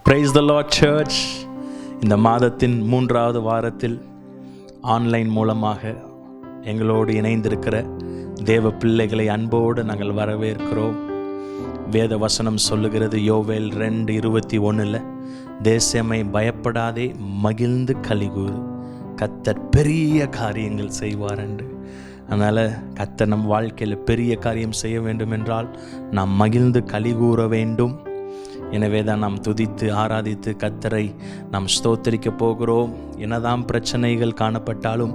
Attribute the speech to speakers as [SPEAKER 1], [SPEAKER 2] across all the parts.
[SPEAKER 1] Praise the Lord search. இந்த மாதத்தின் 3வது வாரத்தில் ஆன்லைன் மூலமாக எங்களோடு இணைந்திருக்கிற தேவ பிள்ளைகளை அன்போடு நாங்கள் வரவேற்கிறோம். வேத வசனம் சொல்லுகிறது, யோவேல் 2:21, தேசமே பயப்படாதே, மகிழ்ந்து கலிகூறு, கர்த்தர் பெரிய காரியங்கள் செய்வார் என்று. அதனால் கர்த்தர் நம் வாழ்க்கையில் பெரிய காரியம் செய்ய வேண்டும் என்றால் நாம் மகிழ்ந்து கலிகூற வேண்டும். எனவே தான் நாம் துதித்து ஆராதித்து கர்த்தரை நாம் ஸ்தோத்தரிக்க போகிறோம். என்னதான் பிரச்சனைகள் காணப்பட்டாலும்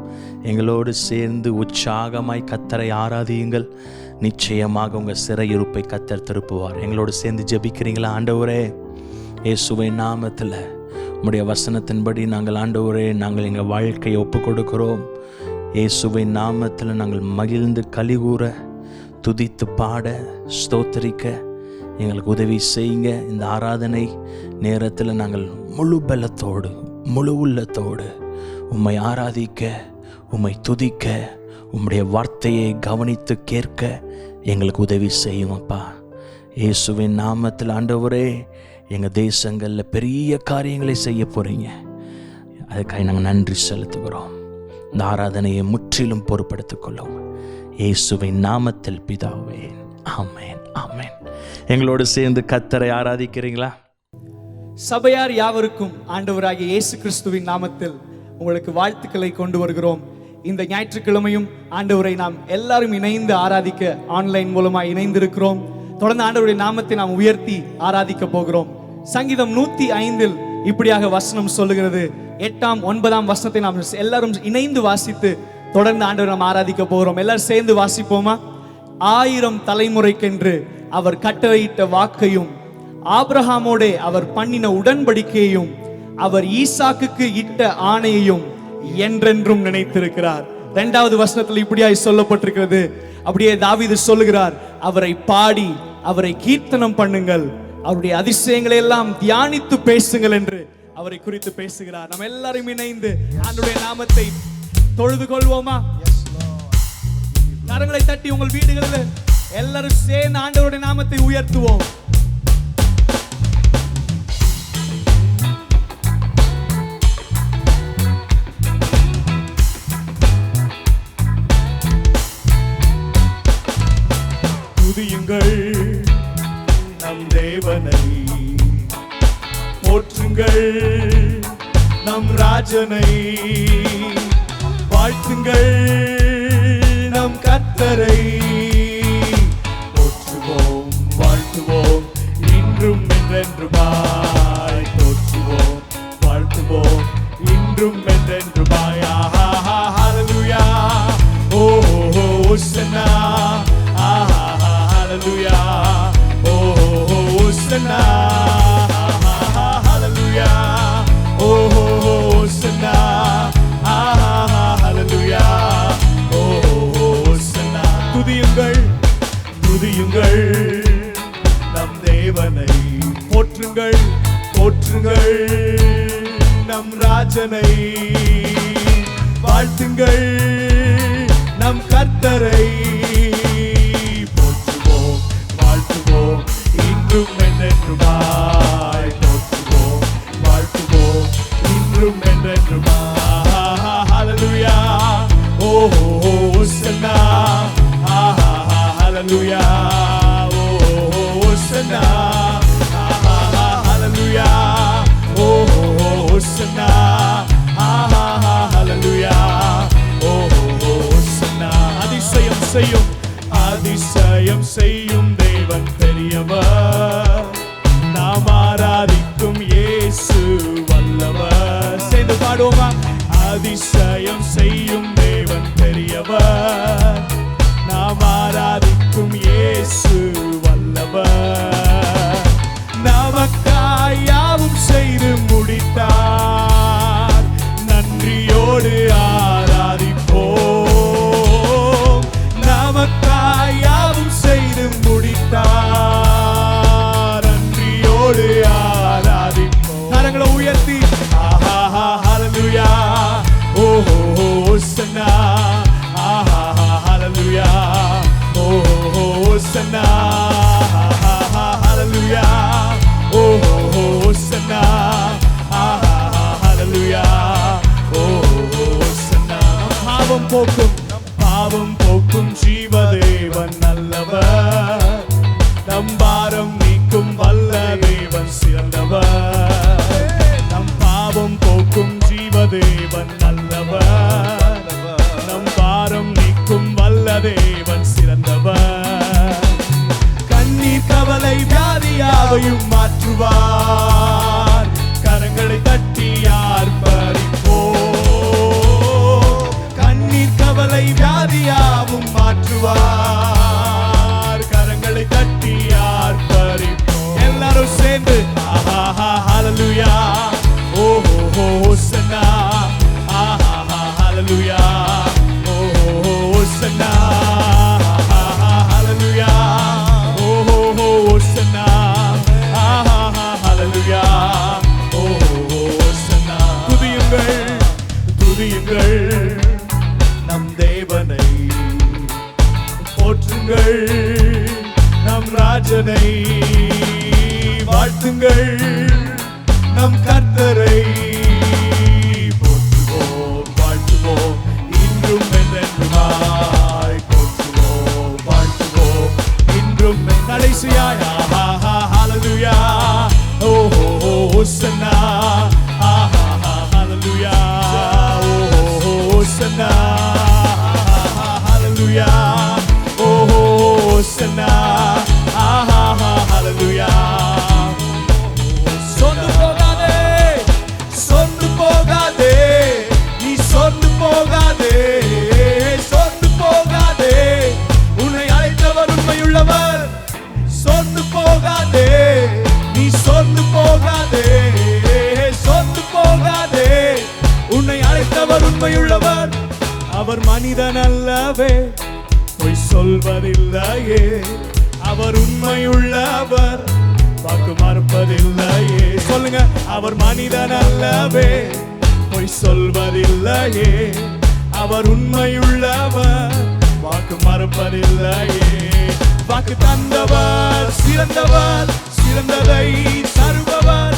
[SPEAKER 1] எங்களோடு சேர்ந்து உற்சாகமாய் கர்த்தரை ஆராதியுங்கள். நிச்சயமாக உங்கள் சிறையிருப்பை கர்த்தர் திருப்புவார். எங்களோடு சேர்ந்து ஜெபிக்கிறீங்களா? ஆண்டவரே, இயேசுவின் நாமத்தில் உம்முடைய வசனத்தின்படி நாங்கள் ஆண்டவரே, நாங்கள் எங்கள் வாழ்க்கையை ஒப்பு கொடுக்கிறோம். இயேசுவின் நாமத்தில் நாங்கள் மகிழ்ந்து கலிகூற, துதித்து பாட, ஸ்தோத்தரிக்க எங்களுக்கு உதவி செய்யுங்க. இந்த ஆராதனை நேரத்தில் நாங்கள் முழு பலத்தோடு முழு உள்ளத்தோடு உம்மை ஆராதிக்க, உம்மை துதிக்க, உம்முடைய வார்த்தையை கவனித்து கேட்க எங்களுக்கு உதவி செய்யும் அப்பா. இயேசுவின் நாமத்தில் ஆண்டவரே, எங்கள் தேசங்களில் பெரிய காரியங்களை செய்ய போகிறீங்க. அதுக்காக நாங்கள் நன்றி செலுத்துகிறோம். இந்த ஆராதனையை முற்றிலும் பொறுப்படுத்திக் கொள்ளும் இயேசுவின் நாமத்தில் பிதாவே, ஆமென், ஆமென். எங்களோடு சேர்ந்து கர்த்தரை ஆராதிக்கிறீங்களா?
[SPEAKER 2] சபையார் யாவருக்கும் ஆண்டவராகிய இயேசு கிறிஸ்துவின் நாமத்தில் உங்களுக்கு வாழ்த்துக்களை கொண்டு வருகிறோம். இந்த ஞாயிற்றுக்கிழமையும் ஆண்டவரை நாம் எல்லாரும் இணைந்து ஆராதிக்க ஆன்லைன் மூலமாக இணைந்திருக்கிறோம். தொடர்ந்து ஆண்டவருடைய நாமத்தை நாம் உயர்த்தி ஆராதிக்க போகிறோம். சங்கீதம் 105 இப்படியாக வசனம் சொல்லுகிறது. 8ஆம் 9ஆம் வசனத்தை நாம் எல்லாரும் இணைந்து வாசித்து தொடர்ந்து ஆண்டவரை நாம் ஆராதிக்க போகிறோம். எல்லாரும் சேர்ந்து வாசிப்போமா? 1000 தலைமுறைக்கென்று அவர் கட்டளையிட்ட வாக்கையும், ஆபிரகாமோடே அவர் பண்ணின உடன்படிக்கையையும், அவர் ஈசாக்குக்கு இட்ட ஆணையையும் என்றென்றும் நினைத்திருக்கிறார். 2வது வசனத்தில் இப்படியாய் சொல்லப்பட்டிருக்கிறது. அப்படியே தாவீது சொல்லுகிறார், அவரை பாடி அவரை கீர்த்தனம் பண்ணுங்கள், அவருடைய அதிசயங்களை எல்லாம் தியானித்து பேசுங்கள் என்று அவரை குறித்து பேசுகிறார். நம்ம எல்லாரும் இணைந்து ஆண்டவருடைய நாமத்தை தொழுது கொள்வோமா? கரங்களை தட்டி உங்கள் வீடுகளில் எல்லாரும் சேர்ந்து ஆண்டவருடைய நாமத்தை உயர்த்துவோம். துதியுங்கள் நம் தேவனை, போற்றுங்கள் நம் ராஜனை, வாழ்த்துங்கள் நம் கர்த்தரை. போற்றுவோம், வாழ்த்துவோம், இன்றும் என்றென்றுமாய். போற்றுவோம், வாழ்த்துவோம், இன்றும் என்றென்றுமாய். ஹல்லேலூயா, ஓ ஹோசன்னா, ஹல்லேலூயா, ஓ ஹோசன்னா, ஹல்லேலூயா, ஓ ஹோசன்னா, ஹல்லேலூயா, ஓ ஹோசன்னா. துதியுங்கள், துதியுங்கள் நம் தேவனை, போற்றுங்கள், போற்றுங்கள் நம் ராஜனை, வாழ்த்துங்கள் நம் கர்த்தரை. போற்றுவோம், வாழ்த்துவோம், இன்றும் என்றென்றுமாய். போற்றுவோம், வாழ்த்துவோம், இன்றும் என்றென்றுமாய். ஹல்லேலூயா, ஓ ஹோசன்னா, ஹல்லேலூயா, ஓ ஹோசன்னா, ஹல்லேலூயா, ஓ ஹோசன்னா, ஹல்லேலூயா, ஓ ஹோசன்னா. அதிசயம் செய்யும், அதிசயம் செய்யும் தேவன் பெரியவர், நாம் ஆராதிக்கும் இயேசு வல்லவர். சேர்ந்து பாடுவோமா? அதிசயம் செய்யும் தேவன் பெரியவர், நாம் ஆராதிக்கும் இயேசு வல்லவர். நமக்காய் யாவும் செய்து முடித்தார், நன்றியோடு ஆராதிப்போம். நமக்காய் யாவும் செய்து முடித்தார், நன்றியோடு ஆராதிப்போம். கரங்களை உயர்த்தி ஹல்லேலூயா, ஓ ஹோசன்னா, பாவம் போக்கும் ஜீவதேவன் நல்லவர், நம் பாரம் நீக்கும் வல்ல தேவன் சிறந்தவர். நம் பாவம் போக்கும் ஜீவதேவன் நல்லவர், நம் பாரம் நீக்கும் வல்ல தேவன் சிறந்தவர். கண்ணீர் கவலை வியாதியாவையும் மாற்றுவார், கரங்களை தட்டி ஆர்ப்பரிப்போம். கண்ணீர் கவலை வியாதியாவும் மாற்றுவார், கரங்களை தட்டி ஆர்ப்பரிப்போம். எல்லாரும் சேர்ந்து ஆஹா ஹல்லேலூயா, ஓஹோ ஹோசன்னா, ஆஹா ஹல்லேலூயா, ஓஹோ ஹோசன்னா, ஆஹா ஹல்லேலூயா, ஓஹோ ஹோசன்னா, ஆஹா ஹல்லேலூயா, ஓஹோ ஹோசன்னா. துதியுங்கள் துதியுங்கள் நம் தேவனை, போற்றுங்கள் நம் ராஜனை, வாழ்த்துங்கள் நம் கர்த்தரை. போற்றுவோம் வாழ்த்துவோம் இன்றும் என்றென்றுமாய், போற்றுவோம் வாழ்த்துவோம் இன்றும் கடைசியாய். ஆஹா ஹல்லேலூயா, ஓஹோ ஹோசன்னா, ஆஹா ஹல்லேலூயா, ஓஹோ ஹோசன்னா, ஆஹா ஹல்லேலூயா, ஓஹோ ஹோசன்னா, ஆஹா ஹல்லேலூயா. சொந்து போகாதே, சொந்து போகாதே, நீ சொந்து போகாதே, சொந்து போகாதே, உன்னை அழைத்தவர் உண்மையுள்ளவர். சொந்து போகாதே, நீ சொந்து போகாதே, சொந்து போகாதே, உன்னை அழைத்தவர் உண்மையுள்ளவர். அவர் மனிதன் அல்லவே, பொய் சொல்வதில்லையே, அவர் உண்மையுள்ளவர், வாக்கு மறுப்பதில்லையே. சொல்லுங்க, அவர் மனிதன் அல்லவே, பொய் சொல்வதில்லையே, அவர் உண்மையுள்ளவர், வாக்கு மறுப்பதில்லையே. வாக்கு தந்தவர் சிறந்தவர், சிறந்ததை தருபவர்,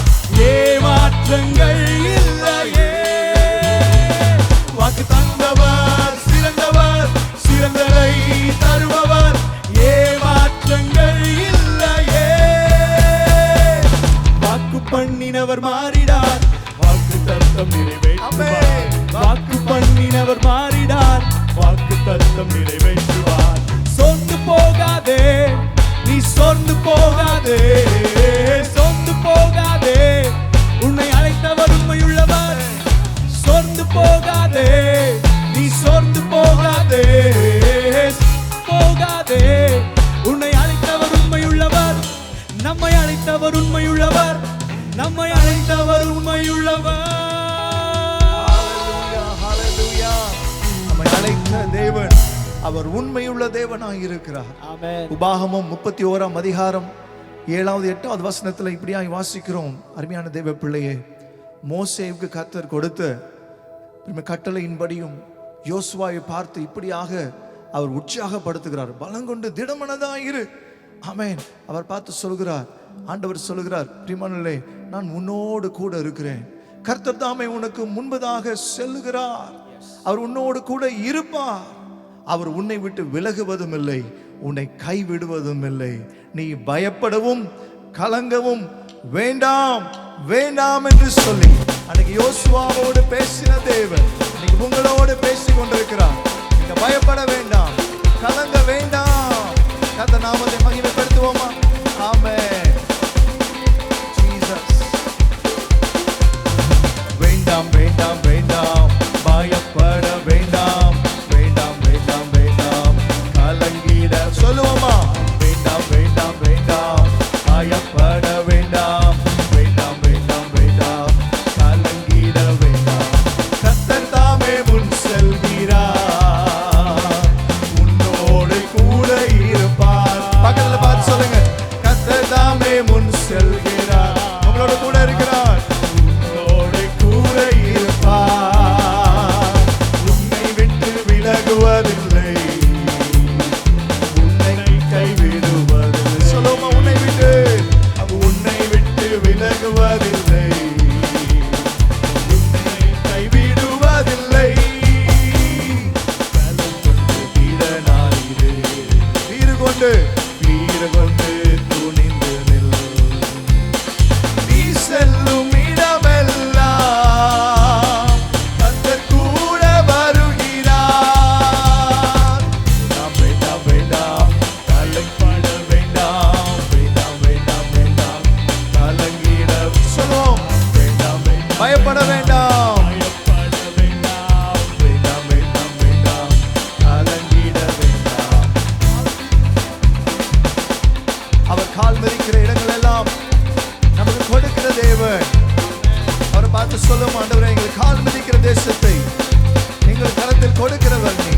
[SPEAKER 2] ஏமாற்றங்கள் இல்லையே. வாக்கு தந்தவர் சிறந்தவர், சிறந்ததை தருபவர், ஏமாற்றங்கள் இல்லையே. வாக்கு பண்ணினவர் மாறிடார், வாக்கு தத்தம் நிறைவேற்றுவார். வாக்கு பண்ணினவர் மாறிடார், வாக்கு தத்தம் நிறைவேற்றுவார். சொந்து போகாதே, நீ சொந்து போகாதே, சொந்து போகாதே, உன்னை அழைத்தவர் உண்மையுள்ளவர். சொந்து போகாதே, நீ சொந்து போகாதே, போகாதே, உன்னை அழைத்தவர் உண்மையுள்ளவர். நம்மை அழைத்தவர் உண்மையுள்ளவர், நம்மை அழைத்தவர் உண்மையுள்ளவர்.
[SPEAKER 3] ஹல்லேலூயா. நம்மை அழைத்த தேவன் அவர் உண்மையுள்ள தேவனாய் இருக்கிறார்.
[SPEAKER 2] ஆமென்.
[SPEAKER 3] உபாகமம் 31ஆம் அதிகாரம் 7வது 8வது வசனத்தில் இப்படியாய் வாசிக்கிறோம். அருமையான தேவ பிள்ளையே, மோசேவுக்கு கர்த்தர் கொடுத்த கட்டளையின்படியும் யோசுவாவை பார்த்து இப்படியாக அவர் உற்சாகப்படுத்துகிறார். பலங்கொண்டு திடமனதாயிரு. ஆமென். அவர் பார்த்து சொல்கிறார், ஆண்டவர் சொல்கிறார், பிரியமானவர்களே, நான் உன்னோடு கூட இருக்கிறேன். கர்த்தர் தாமே உனக்கு முன்பதாக செல்லுகிறார். அவர் உன்னோடு கூட இருப்பார். அவர் உன்னை விட்டு விலகுவதும் இல்லை, உன்னை கைவிடுவதும் இல்லை. நீ பயப்படவும் கலங்கவும் வேண்டாம் வேண்டாம் என்று சொல்லி அன்னைக்கு யோசுவாவோடு பேசின தேவன் இன்னைக்கு உங்களோடு பேசி கொண்டிருக்கிறார். நீங்க பயப்பட வேண்டாம், கலங்க வேண்டாம். கர்த்தர் நாமத்தை மகிமைப்படுத்துவோமா? ஆமென். ஜீசஸ். வேண்டாம் வேண்டாம் வேண்டாம், பயப்பட வேண்டாம், வேண்டாம் வேண்டாம் வேண்டாம், கலங்கிட சொல்லுவோமா? வேண்டாம் வேண்டாம் வேண்டாம், பயப்பட வேண்டாம், வேண்டாம் வேண்டாம் வேண்டாம், கலங்கிட வேண்டாம். கர்த்தர் தாமே முன் கொடுக்கிறவர் நீ.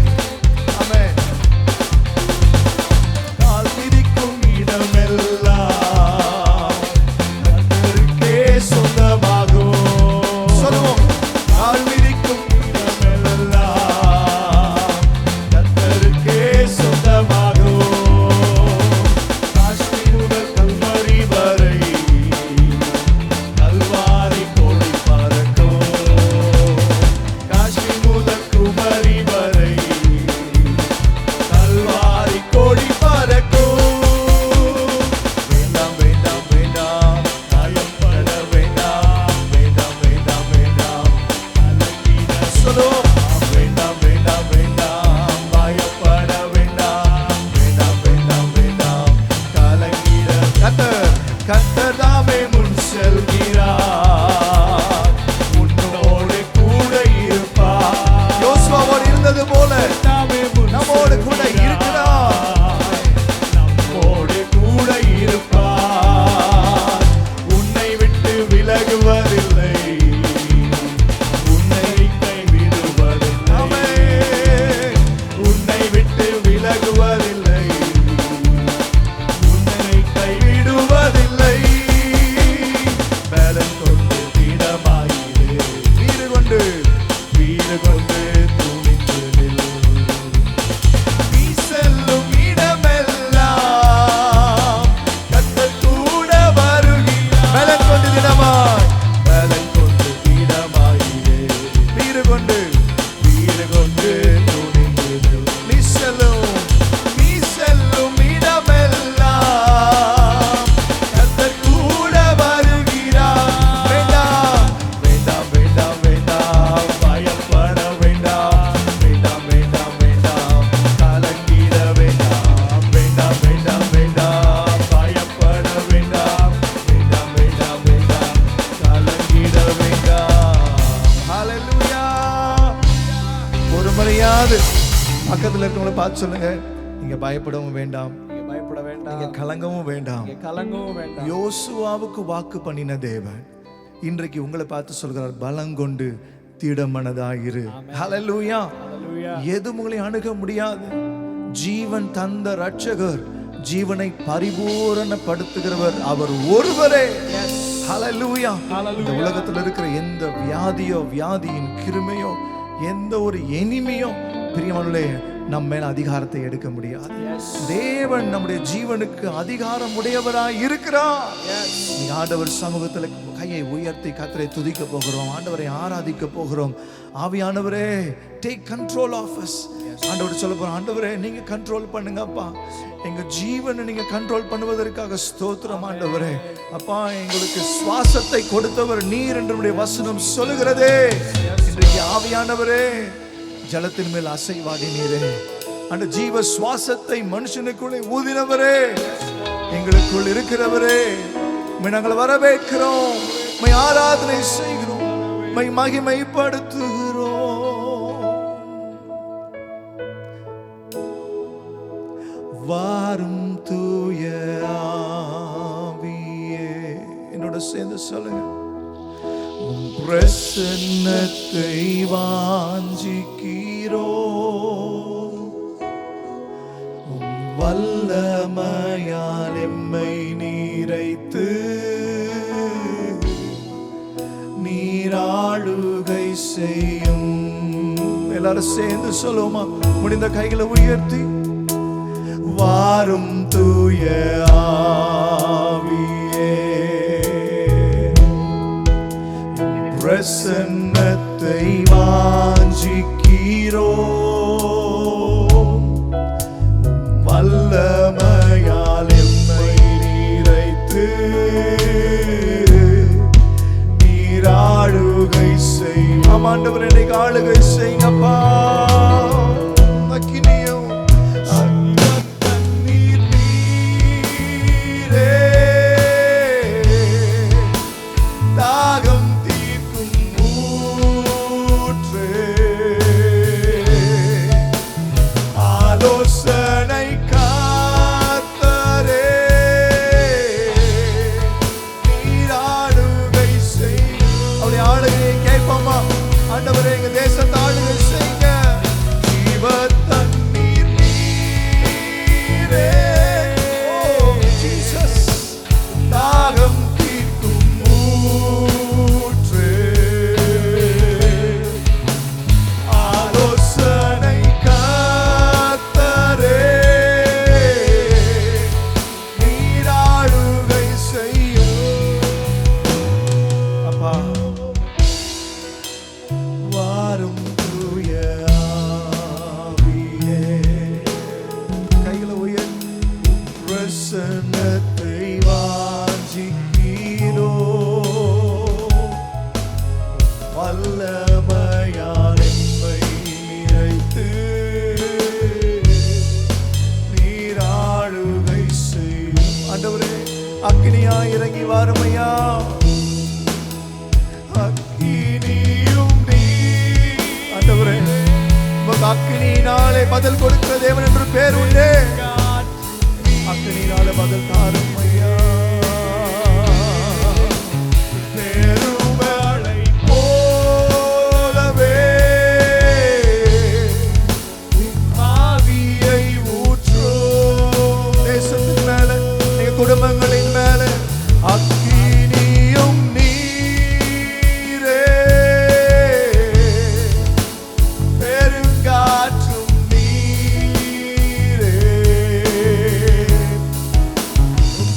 [SPEAKER 3] ஆமென். கால் மிதிக்கும் இடமெல்லாம் கர்த்தருக்கே சொந்தமாகும். சொல்லுவோம். கால் மிதிக்கும் இடமெல்லாம் கர்த்தருக்கே சொந்தமாகும். காஷ்மீர் முதல் கல்வாரி வரை கல்வாரி கோடி பறக்கும். காஷ்மீர் முதல் குமரி வரை கல்வாரி கோடி பறக்கும். வேண்டாம் வேண்டாம் வேண்டாம் பயப்பட வேண்டாம். வேண்டாம் வேண்டாம் வேண்டாம் கலங்கிட சொல்லுவோம். வேண்டாம் வேண்டாம் வேண்டாம் பயப்பட வேண்டாம். வேண்டாம் வேண்டாம் வேண்டாம் கலங்கிட. கர்த்தர் தாமே முன் செல்கிறார். உன்னோடு கூட இருப்பார். யோசுவாவோடு இருந்தது போல நம்மோடு கூட இருக்கிறார். நம்மோடு கூட இருப்பார். உன்னை விட்டு விலகுவதில்லை. உன்னை கைவிடுவதில்லை. ஆமென். உன்னை விட்டு விலகுவதில்லை. உன்னை கைவிடுவதில்லை. பலன் கொண்டு திடமாயிரு. வீறு கொண்டு துணிந்து நில். நீ செல்லும் இடமெல்லாம் கர்த்தர் கூட வருகிறார். பலன் கொண்டு திடமாய். பலன் கொண்டு திடமாயிரு. வீறு கொண்டு துணிந்து நில். நீ செல்லும் இடமெல்லாம் கர்த்தர் கூட வருகிறார். வேண்டாம் வேண்டாம் வேண்டாம் வேண்டாம் பயப்பட வேண்டாம். வேண்டாம் வேண்டாம் வேண்டாம் கலங்கிட வேண்டாம். வேண்டாம் வேண்டாம் வேண்டாம் பயப்பட வேண்டாம். வேண்டாம் வேண்டாம் வேண்டாம் கலங்கிட வேண்டாம். ஹல்லேலூயா. ஒரு முறையாவது பக்கத்துல இருக்கவங்கள பார்த்து சொல்லுங்க, நீங்க பயப்படவும் வேண்டாம்.
[SPEAKER 2] நீங்க பயப்பட வேண்டாம்.
[SPEAKER 3] நீங்க கலங்கவும் வேண்டாம்.
[SPEAKER 2] நீங்க கலங்கவும் வேண்டாம்.
[SPEAKER 3] யோசுவாவுக்கு வாக்கு பண்ணின தேவன் இன்றைக்கு உங்களை பார்த்து சொல்கிறார், பலங்கொண்டு திடமனதாயிரு. ஹல்லேலூயா.
[SPEAKER 2] ஹல்லேலூயா.
[SPEAKER 3] எது உங்களை அணுக முடியாது. ஜீவன் தந்த ரட்சகர், ஜீவனை பரிபூரணப்படுத்துகிறவர் அவர் ஒருவரே. ஹல்லேலூயா. இந்த உலகத்தில் இருக்கிற எந்த வியாதியின் கிருமையோ எந்த ஒரு எனிமையோ பிரியமானவர்களே நம்ம மேல அதிகாரத்தை எடுக்க முடியாது. தேவன் நம்முடைய ஜீவனுக்கு அதிகாரம் உடையவராய் இருக்கிறார். நீ ஆண்டவர் சமூகத்தில் கையை உயர்த்தி கர்த்தரை துதிக்க போகிறோம். ஆண்டவரை ஆராதிக்க போகிறோம். ஆவியானவரே டேக் கண்ட்ரோல் ஆஃப் us. ஆண்டவர் சொல்ல போறோம், ஆண்டவரே நீங்க கண்ட்ரோல் பண்ணுங்கப்பா. எங்க ஜீவனை நீங்க கண்ட்ரோல் பண்ணுவதற்காக ஸ்தோத்திரம் ஆண்டவரே. அப்பா எங்களுக்கு சுவாசத்தை கொடுத்தவர் நீர் என்று நம்முடைய வசனம் சொல்லுகிறதே. இன்றைக்கு ஆவியானவரே ஜலத்தின் மேல் அசைவாடி நீரே. அந்த ஜீவ சுவாசத்தை மனுஷனுக்குள்ளே ஊதினவரே, எங்களுக்குள் இருக்கிறவரே, நாங்கள் வரவேற்கிறோம். ஆராதனை செய்கிறோம். மகிமைப்படுத்துகிறோம். வாரும் தூய ஆவியே. என்னோட சேர்ந்து சொல்லுங்க. உம் பிரசன்னத்தை வாஞ்சிக்கிறோம். உம் வல்லமையால் எம்மை நீரைத்து நீராளுகை செய்யும். எல்லாரும் சேர்ந்து சொல்லுவோமா? முடிந்த கைகளை உயர்த்தி வாரும் தூய ஆவியே, பிரசன்னத்தை வாஞ்சிக்கிறோம். வல்லமையால் எம்மை நீரைத்து நீராளுகை செய்யும். ஆண்டவர் என்னை ஆளுகை செய்யுங்கப்பா. அக்கினியும் தண்ணீர் நீரே, தாகம் தீர்க்கும் ஊற்றே. அக்கினியா இறங்கி வாருமையா. அக்கினியும் நீ ஆண்டவரே, உமக்கு அக்கினியினாலே பதில் கொடுக்கிற தேவன் என்று பேர் உண்டு. அக்கினியினாலே பதில் தாரும் ஐயா. பெருமழை போலவே ஆவியை ஊற்றும். தேசத்தின் மேல, எங்க குடும்பங்களின் மேல அக்கினியும் நீரே, பெருங்காற்றும் நீரே,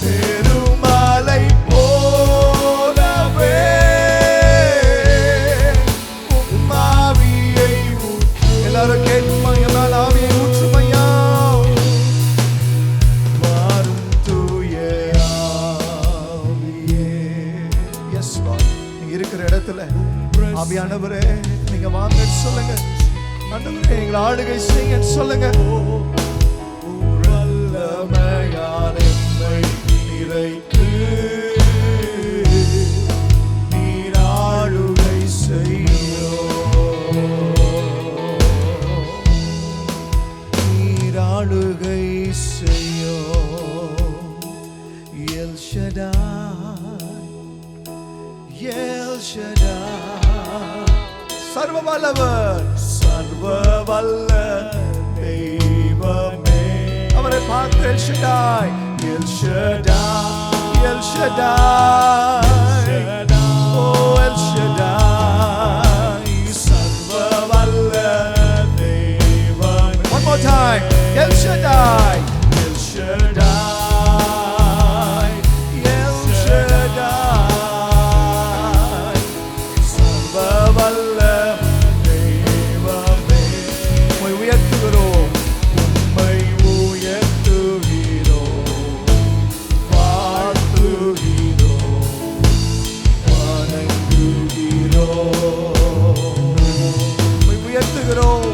[SPEAKER 3] பெருமழை போலவே உம் ஆவியை ஊற்றும். எல்லாரும் கேட்குமா? என்னால் ஆவியை ஊற்றும் ஐயா. வாரும் தூய ஆவியே. Yes Lord. நீங்க இருக்கிற இடத்துல ஆவியானவரே நீங்க வாங்க சொல்லுங்க. ஆண்டவரே எங்களை ஆளுகை செய்யுங்க சொல்லுங்க. வல்லமையால் எம்மை நிறைத்து நீர் ஆளுகை செய்யும். நீர் ஆளுகை செய்யும். எல் ஷடாய், எல் ஷடாய், சர்வ வல்லவர், சர்வ வல்ல தெய்வமே. அவரை பார்த்து El Shaddai, El Shaddai, El Shaddai, oh El Shaddai, சர்வ வல்ல தெய்வமே. One more time, El Shaddai, El Shaddai, El Shaddai, சர்வ வல்ல தெய்வமே. உம்மை உயர்த்துகிறோம், உம்மை உயர்த்துகிறோம், வாழ்த்துகிறோம், வணங்குகிறோம். உம்மை உயர்த்துகிறோம்,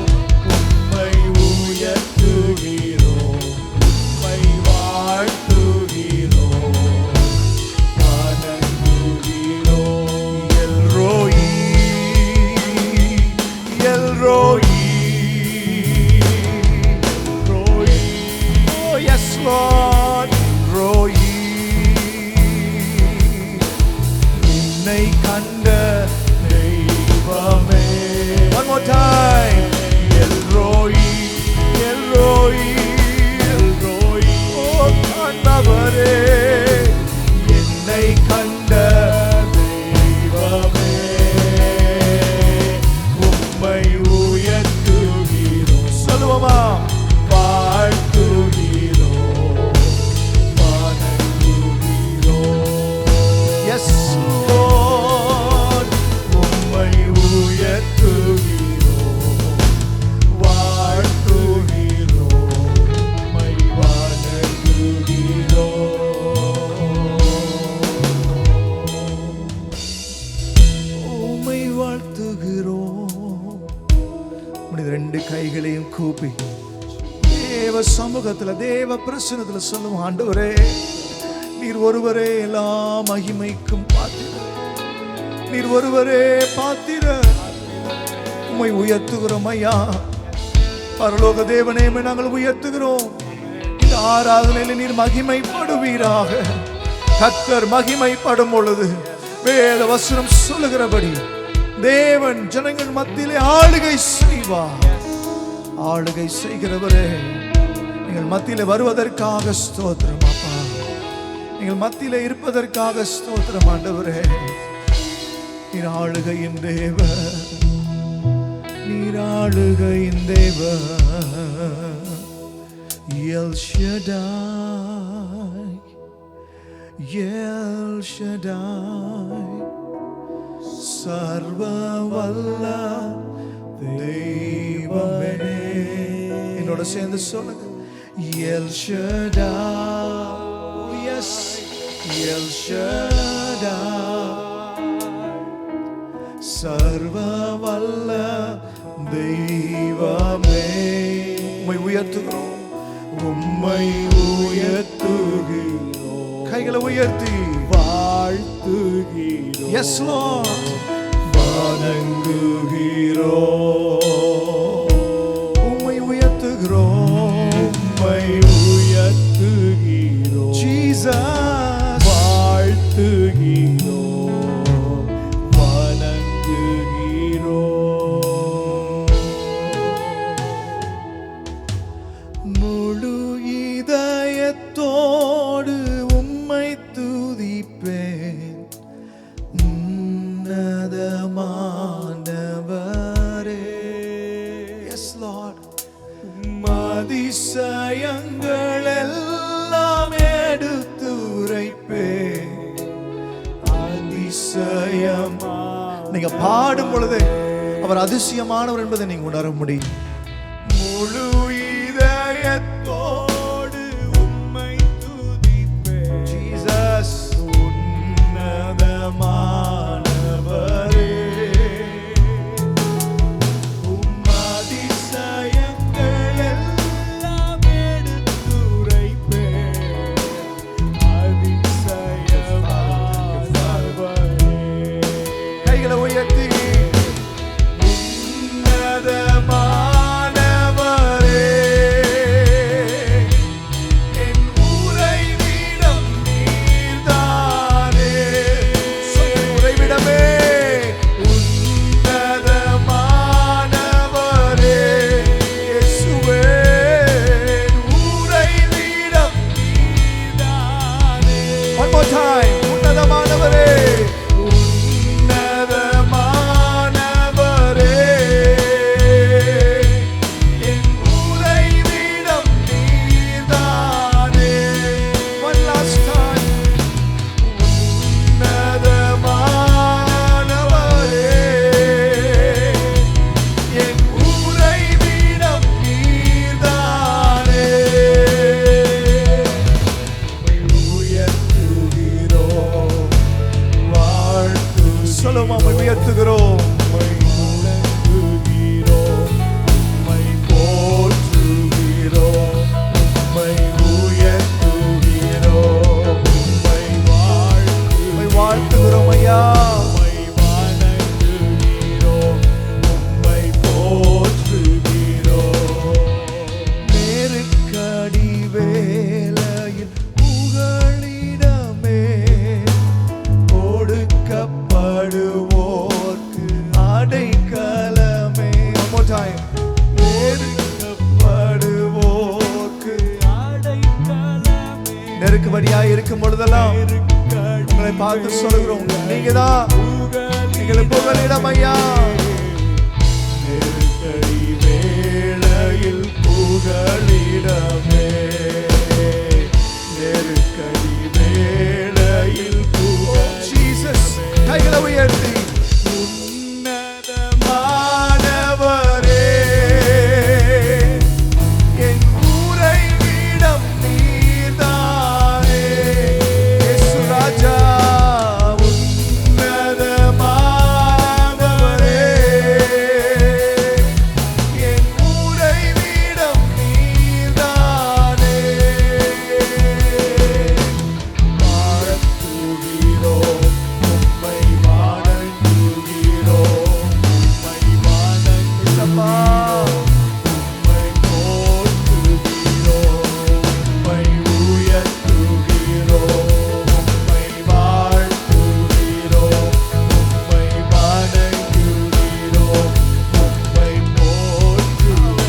[SPEAKER 3] உம்மை உயர்த்துகிறோம், உம்மை வாழ்த்துகிறோம், வணங்குகிறோம். El Roi, El Roi, Roi. Oh yes Lord, Roi. என்னை கண்ட தெய்வமே. One more time, El Roi, El Roi, El Roi. ஓ காண்பவரே, என்னை கண்ட தெய்வமே, உம்மை உயர்த்துகிறோம். சொல்லுவோமா? வாழ்த்துகிறோம், வணங்குகிறோம். Yes Lord, உம்மை உயர்த்துகிறோம், வாழ்த்துகிறோம், உம்மை வணங்குகிறோம். உம்மை வாழ்த்துகிறோம். உம்முடைய ரெண்டு கைகளையும் கூப்பி தேவ சமூகத்துல, தேவ பிரசன்னத்துல சொல்லுவோம். ஆண்டவரே, நீர் ஒருவரே எல்லா மகிமைக்கும் பாத்திரர். நீர் ஒருவரே பாத்திரர். உம்மை உயர்த்துகிறோம் ஐயா. பரலோக தேவனே, உம்மை நாங்கள் உயர்த்துகிறோம். இந்த ஆராதனையில் நீர் மகிமைப்படுவீராக. கர்த்தர் மகிமைப்படும் பொழுது வேத வசனம் சொல்லுகிறபடி தேவன் ஜனங்கள் மத்தியிலே ஆளுகை செய்வார். ஆளுகை செய்கிறவரே, நீங்கள் மத்தியிலே வருவதற்காக ஸ்தோத்திரம் அப்பா. நீங்கள் மத்தியிலே இருப்பதற்காக ஸ்தோத்திரம் ஆண்டவரே. நீர் ஆளுகையின் தேவன், நீர் ஆளுகையின் தேவன். எல் ஷடாய், எல் ஷடாய், சர்வ வல்ல தெய்வமே. என்னோட சேர்ந்து சொல்லுங்க. El Shaddai, yes, El Shaddai, சர்வ வல்ல தெய்வமே. உம்மை உயர்த்துகிறோம், உம்மை உயர்த்துகிறோம், கைகளை உயர்த்தி
[SPEAKER 2] வாழ்த்துகிறோம்.
[SPEAKER 3] Yes Lord.
[SPEAKER 2] வணங்குகிறோம்,
[SPEAKER 3] உம்மை உயர்த்துகிறோம்.
[SPEAKER 2] உம்மை உயர்த்துகிறோம்.
[SPEAKER 3] Jesus.
[SPEAKER 2] வாழ்த்துகிறோம், வணங்குகிறோம்.
[SPEAKER 3] முழு இதயத்தோடு உம்மை துதிப்பேன் உன்னதமானவரே. Yes Lord. அதிசயங்கள் எல்லாம் எடுத்துரைப்பேன். அதிசயமா நீங்க பாடும் பொழுது அவர் அதிசயமானவர் என்பதை நீங்க உணர முடியும்.
[SPEAKER 2] முழு இதயத்தோடு உம்மை துதிப்பேன்.
[SPEAKER 3] Jesus.
[SPEAKER 2] உன்னதமானவரே, உம் அதிசயங்கள் எல்லாம் எடுத்துரைப்பேன். அதிசயமானவரே,
[SPEAKER 3] கைகளை உயர்த்தி
[SPEAKER 2] உன்னதமானவரே, என் உறைவிடம் நீர்தானே.
[SPEAKER 3] உறைவிடமே
[SPEAKER 2] உன்னதமானவரே, இயேசுவே, உறைவிடம் நீர்தானே.
[SPEAKER 3] one more time. உன்னதமானவரே
[SPEAKER 2] உன்னதமானவரே, என் உறைவிடம் நீர்தானே.
[SPEAKER 3] one last time.
[SPEAKER 2] உன்னதமானவரே, என் உறைவிடம் நீர்தானே. உயர்த்துகிறோம், வாழ்த்து
[SPEAKER 3] சொல்லுமா உயர்த்துகிறோம்.
[SPEAKER 2] வணங்குகிறோம், உம்மை போற்றுகிறோம், உம்மை உயர்த்துகிறோம், உம்மை
[SPEAKER 3] உம்மை வாழ்த்துகிறோம் ஐயா.
[SPEAKER 2] உம்மை வணங்குகிறோம், உம்மை போற்றுகிறோம்.
[SPEAKER 3] நெருக்கடி வேளையில் புகழிடமே ஒடுக்கப்படுவோர்க்கு அடைக்கலமே. One more time. நெருக்கப்படுவோர்க்கு
[SPEAKER 2] அடைக்கலமே,
[SPEAKER 3] நெருக்கடியாய் இருக்கும் பொழுதெல்லாம் உங்களை பார்த்து சொல்கிறோம், நீங்க தான் எங்களுக்கு புகலிடம் ஐயா.
[SPEAKER 2] நெருக்கடி வேளையில் புகலிடமே, நெருக்கடி வேளையில்
[SPEAKER 3] Jesus. கைகளை உயர்த்தி
[SPEAKER 2] உன்னதமானவரே, என் உறைவிடம் நீர்தானே.
[SPEAKER 3] இயேசு ராஜா.
[SPEAKER 2] உன்னதமானவரே, என் உறைவிடம் நீர்தானே. வாழ்த்துகிறோம், உம்மை வணங்குகிறோம், உம்மை வணங்குகிறோம், உம்மை போற்றுகிறோம், உம்மை உயர்த்துகிறோம், உம்மை வாழ்த்துகிறோம், உம்மை வணங்குகிறோம், உம்மை போற்றுகிறோம்.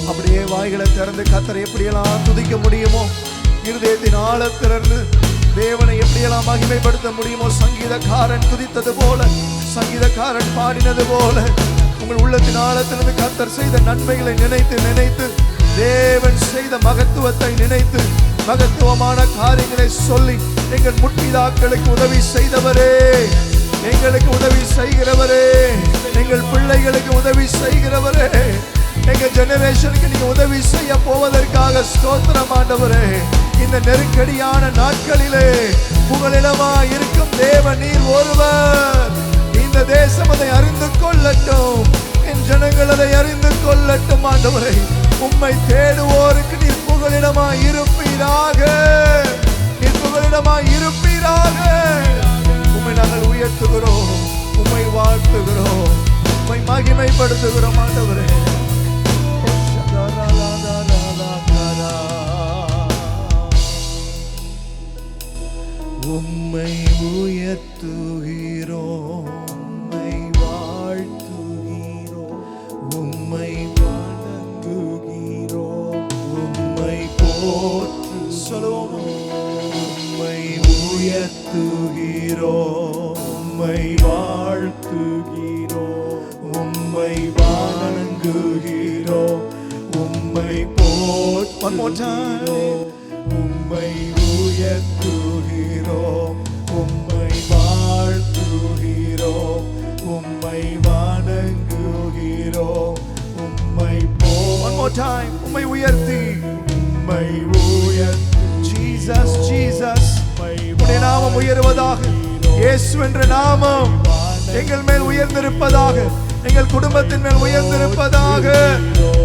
[SPEAKER 3] அப்படியே வாய்களை திறந்து கர்த்தரை எப்படியெல்லாம் துதிக்க முடியுமோ, இருதயத்தின் ஆழத்திலிருந்து தேவனை எப்படியெல்லாம் மகிமைப்படுத்த முடியுமோ, சங்கீதக்காரன் துதித்தது போல, சங்கீதக்காரன் பாடினது போல, உங்கள் உள்ளத்தின் ஆழத்திலிருந்து கர்த்தர் செய்த நன்மைகளை நினைத்து நினைத்து, தேவன் செய்த மகத்துவத்தை நினைத்து, மகத்துவமான காரியங்களை சொல்லி, எங்கள் முற்பிதாக்களுக்கு உதவி செய்தவரே, எங்களுக்கு உதவி செய்கிறவரே, எங்கள் பிள்ளைகளுக்கு உதவி செய்கிறவரே, எங்க ஜெனரேஷனுக்கு நீங்க உதவி செய்ய போவதற்காக ஸ்தோத்திரம் ஆண்டவரே. இந்த நெருக்கடியான நாட்களிலே புகலிடமா இருக்கும் தேவன் நீர் ஒருவர். இந்த தேசம் அதை அறிந்து கொள்ளட்டும், என் ஜனங்கள் அதை அறிந்து கொள்ளட்டும் ஆண்டவரே. உம்மை தேடுவோருக்கு நீர் புகழ் புகலிடமாய் இருப்பீராக, நீர் புகலிடமாய் இருப்பீராக. உம்மை நாங்கள் உயர்த்துகிறோம், உம்மை வாழ்த்துகிறோம், உம்மை மகிமைப்படுத்துகிறோம் ஆண்டவரே. உம்மை உயர்த்துகிறோம், உம்மை வாழ்த்துகிறோம், உம்மை வணங்குகிறோம், உம்மை போற்று சொல்லுவோம். உம்மை உயர்த்துகிறோம், உம்மை வாழ்த்துகிறோம், உம்மை வணங்குகிறோம், உம்மை போற்றுகிறோம், உம்மை உயர்த்துகிறோம், உம்மை வாழ்த்துகிறோம், உம்மை வணங்குகிறோம், உம்மை one more time உம்மை உயர்த்தி, உம்மை உயர்த்தி. Jesus Jesus உம்முடைய நாமம் உயர்வதாக. இயேசு என்ற நாமம் எங்கள் மேல் உயர்ந்திருப்பதாக, எங்கள் குடும்பத்தின் மேல் உயர்ந்திருப்பதாக.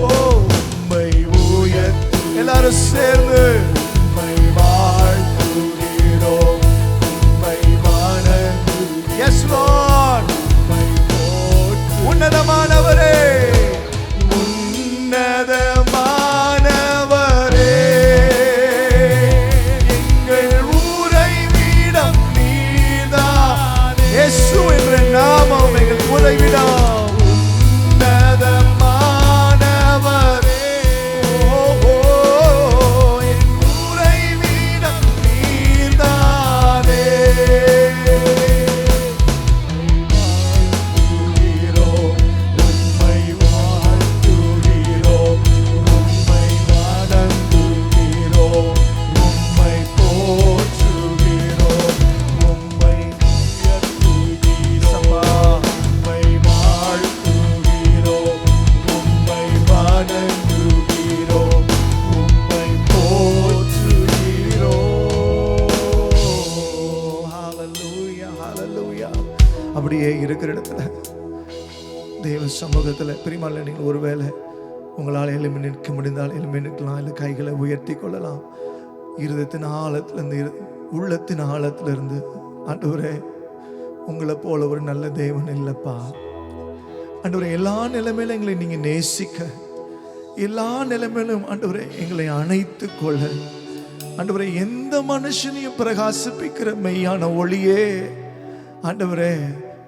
[SPEAKER 3] ஓ உம்மை உயர்த்தி. எல்லாரும் சேர்ந்து உம்மை வாழ்த்துகிறோம், உம்மை வணங்குகிறோம். Yes Lord. உம்மை போற்று. உன்னதமானவரே, உன்னதமானவரே, எங்கள் உறைவிடம் நீர்தான். இயேசு என்ற நாமம் எங்கள் உறைவிடம். அப்படியே இருக்கிற இடத்துல தேவ சமூகத்தில் பிரியமான நீங்கள் ஒருவேளை உங்களால் எழும்பி நிற்க முடிந்தால் எழும்பி நிற்கலாம், இல்லை கைகளை உயர்த்தி கொள்ளலாம். இருதயத்தின் ஆழத்திலிருந்து, உள்ளத்தின் ஆழத்திலிருந்து, ஆண்டவரே உங்களை போல ஒரு நல்ல தேவன் இல்லைப்பா. ஆண்டவரே எல்லா நிலைமையிலும் எங்களை நீங்கள் நேசிக்க, எல்லா நிலைமையிலும் ஆண்டவரே எங்களை அணைத்து கொள்ள, ஆண்டவரே எந்த மனுஷனையும் பிரகாசிப்பிக்கிற மெய்யான ஒளியே ஆண்டவரே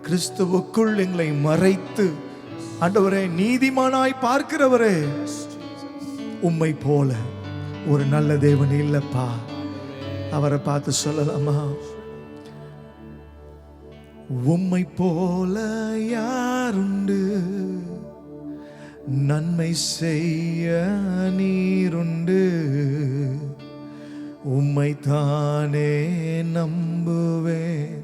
[SPEAKER 3] கிறிஸ்துவுக்குள் எங்களை மறைத்து ஆண்டவரே நீதிமானாய் பார்க்கிறவரே, உம்மை போல ஒரு நல்ல தேவன் இல்லப்பா. அவரை பார்த்து சொல்லலாமா, உம்மை போல யாருண்டு, நன்மை செய்ய நீருண்டு, உம்மை தானே நம்புவேன்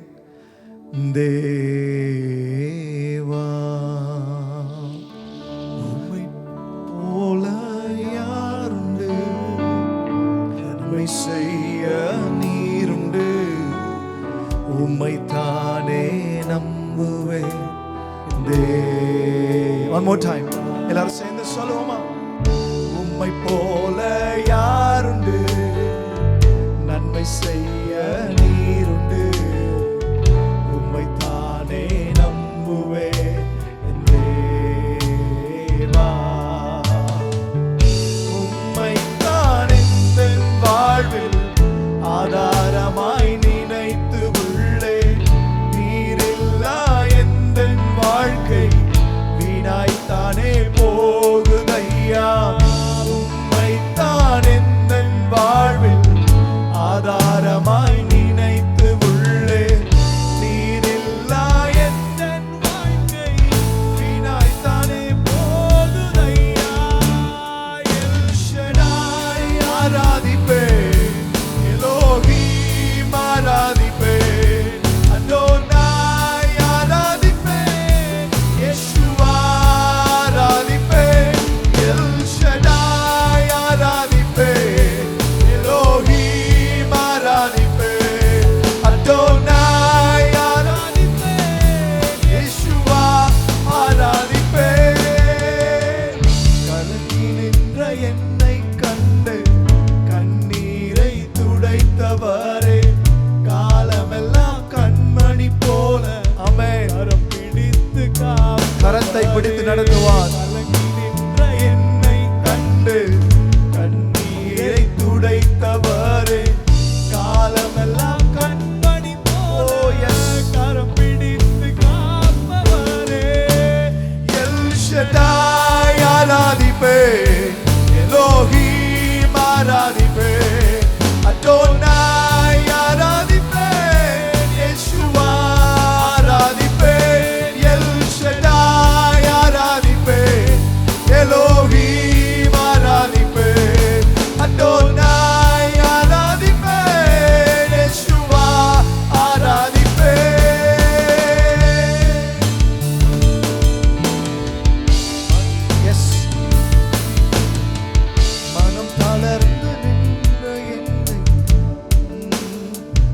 [SPEAKER 3] தேவா. உம்மை போல யாருண்டு, நன்மை செய்ய நீருண்டு, உம்மை தானே நம்புவேன் தேவா. One more time எல்லாரும் சேர்ந்து சொல்லுவோமா, உம்மை போல யாருண்டு, நன்மை செய்ய நீருண்டு, உம்மை தானே நம்புவேன் தேவா. உம்மை தான் எந்த வாழ்வில் ஆதாரமாய் நினைத்து உள்ளே, நீரில்லா எந்த வாழ்க்கை வீணாய்த்தானே போகுதையா. உம்மை தான் எந்த வாழ்வில் ஆதாரம் ஆராதிப்பேன், எலோஹீம் ஆராதிப்பேன், அடோனாய் ஆராதிப்பேன், யெஷுவா ஆராதிப்பேன், எல் ஷடாய் ஆராதிப்பேன், எலோஹீம் ஆராதிப்பேன், அடோனாய் ஆராதிப்பேன், யெஷுவா ஆராதிப்பேன். Yes. மனம் தளர்ந்து நின்ற என்னை,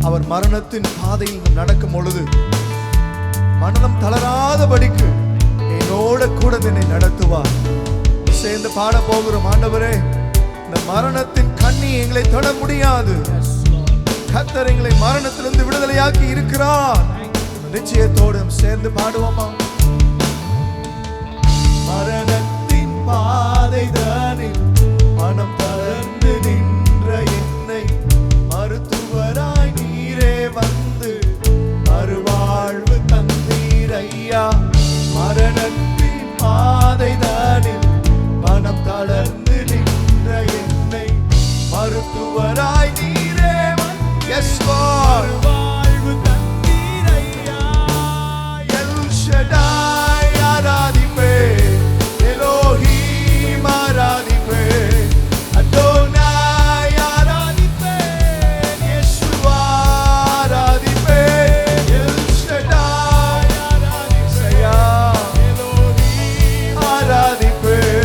[SPEAKER 3] அவர் மரணத்தின் பாதையில் நடக்கும் பொழுது மனம் தளராதபடிக்கு என்னோட கூட என்னை நடத்துவார். சேர்ந்து பாட போகிறோம். ஆண்டவரே, இந்த மரணத்தின் கண்ணி எங்களை தொட முடியாது. கர்த்தர் எங்களை மரணத்திலிருந்து விடுதலையாக்கி இருக்கிறார். நிச்சயத்தோடு சேர்ந்து பாடுவோமா? மரணத்தின் பாதைதானில் மனம் தளர்ந்து நின்ற என்னை மருத்துவராய் நீரே வந்து மறுவாழ்வு தந்தீர் ஐயா. மரணத்தின் பாதைதானில் மனம் தளர்ந்து நின்ற என்னை மருத்துவராய் நீரே வந்து வாழ்வு தந்தீர் ஐயா. எல் ஷடாய் ஆராதிப்பேன், எலோஹீம் ஆராதிப்பேன், அடோனாய் ஆராதிப்பேன், யெஷுவா ஆராதிப்பேன், எல் ஷடாய் ஆராதிப்பேன், எலோஹீம் ஆராதிப்பேன்,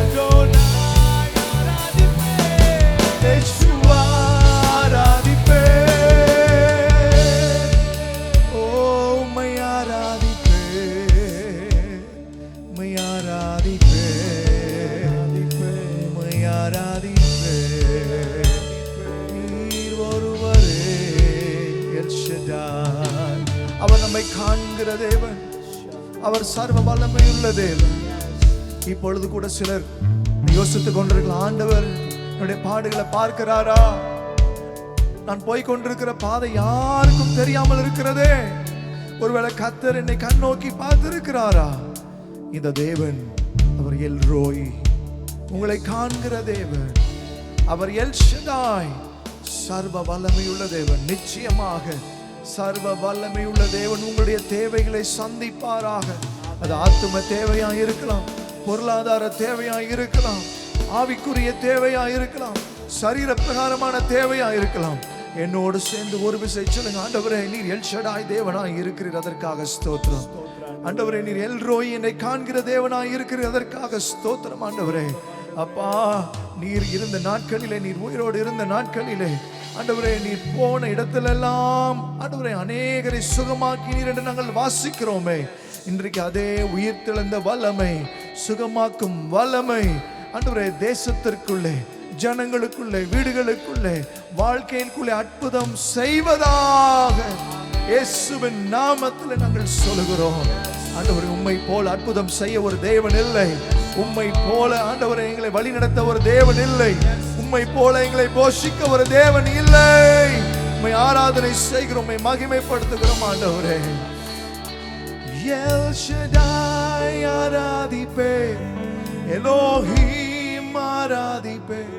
[SPEAKER 3] அடோனாய் ஆராதிப்பேன், யெஷுவா ஆராதிப்பேன். ஓ உம்மை ஆராதிப்பேன், உம்மை ஆராதிப்பேன், உம்மை ஆராதிப்பேன். நீர் ஒருவரே எல் ஷடாய். அவர் நம்மை காண்கிற தேவன், அவர் சர்வ வல்லமையுள்ள தேவன். இப்பொழுது கூட சிலர் யோசித்துக் கொண்டிருக்கலாம், ஆண்டவர் என்னுடைய பாடுகளை பார்க்கிறாரா? நான் போய் கொண்டிருக்கிற பாதை யாருக்கும் தெரியாமல் இருக்கிறதே. ஒருவேளை கர்த்தர் என்னை கண்ணோக்கி பார்த்திருக்கிறாரா? இந்த தேவன் அவர் எல் ரோய், உங்களை காண்கிற தேவன். அவர் எல் ஷடாய், சர்வ வல்லமையுள்ள தேவன். நிச்சயமாக சர்வ வல்லமையுள்ள தேவன் உங்களுடைய தேவைகளை சந்திப்பாராக. அது ஆத்தும தேவையா இருக்கலாம், பொருளாதார தேவையா இருக்கலாம், ஆவிக்குரிய தேவையா இருக்கலாம், சரீர பிரகாரமான தேவையா இருக்கலாம். என்னோடு சேர்ந்து ஒரு விசை சொல்லுங்க, ஆண்டவரே நீர் எல் ஷடாய் தேவனாய் இருக்கிறீர், அதற்காக ஸ்தோத்திரம். ஆண்டவரே நீர் எல் ரோய், என்னை காண்கிற தேவனாய் இருக்கிறீர், அதற்காக ஸ்தோத்திரம். ஆண்டவரே அப்பா, நீர் இருந்த நாட்களிலே, நீர் உயிரோடு இருந்த நாட்களிலே, ஆண்டவரே நீர் போன இடத்திலெல்லாம் ஆண்டவரே அநேகரை சுகமாக்கினீர் என்று நாங்கள் வாசிக்கிறோமே. இன்றைக்கு அதே உயிர்த்தெழுந்த வல்லமை, சுகமாக்கும் வல்லமை ஆண்டவரே தேசத்திற்குள்ளே, ஜனங்களுக்குள்ளே, வீடுகளுக்குள்ளே, வாழ்க்கையிற்குள்ளே அற்புதம் செய்வதாக இயேசுவின் நாமத்தில் நாங்கள் சொல்லுகிறோம். ஆண்டவரே உம்மை போல அற்புதம் செய்ய ஒரு தேவன் இல்லை. உம்மை போல ஆண்டவரே எங்களை வழி நடத்த ஒரு தேவன் இல்லை. உம்மை போல எங்களை போஷிக்க ஒரு தேவன் இல்லை. உம்மை ஆராதனை செய்கிறோம், உம்மை மகிமைப்படுத்துகிறோம். ஆண்டவரே எல் ஷடாய் ஆராதிப்பேன், எலோஹீம் ஆராதிப்பேன்,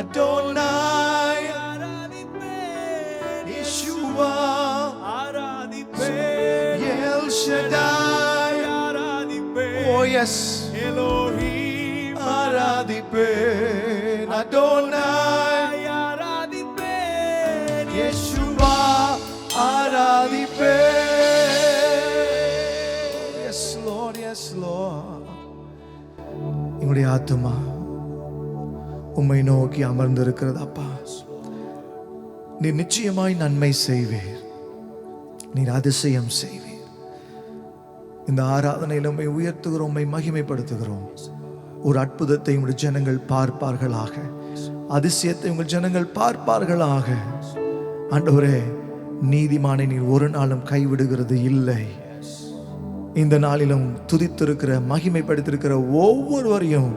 [SPEAKER 3] அடோனாய் ஆராதிப்பேன், யெஷுவா ஆராதிப்பேன், எல் ஷடாய் ஆராதிப்பேன், ஓ எஸ் எலோஹீம் ஆராதிப்பேன், அடோனாய் ஆராதிப்பேன், யெஷுவா ஆராதிப்பேன். Yes Lord, yes Lord. எங்களுடைய ஆத்துமா உம்மை நோக்கி அமர்ந்திருக்கிறது அப்பா. நீர் நிச்சயமாய் நன்மை செய்வீர், நீர் அதிசயம் செய்வீர். இந்த ஆராதனையில் உம்மை உயர்த்துகிறோம், உம்மை மகிமைப்படுத்துகிறோம். ஒரு அற்புதத்தை உங்கள் ஜனங்கள் பார்ப்பார்களாக, அதிசயத்தை உங்கள் ஜனங்கள் பார்ப்பார்களாக. ஆண்டவரே நீதிமானை நீர் ஒரு நாளும் கைவிடுகிறது இல்லை. இந்த நாளிலும் துதித்திருக்கிற, மகிமைப்படுத்திருக்கிற ஒவ்வொருவரையும்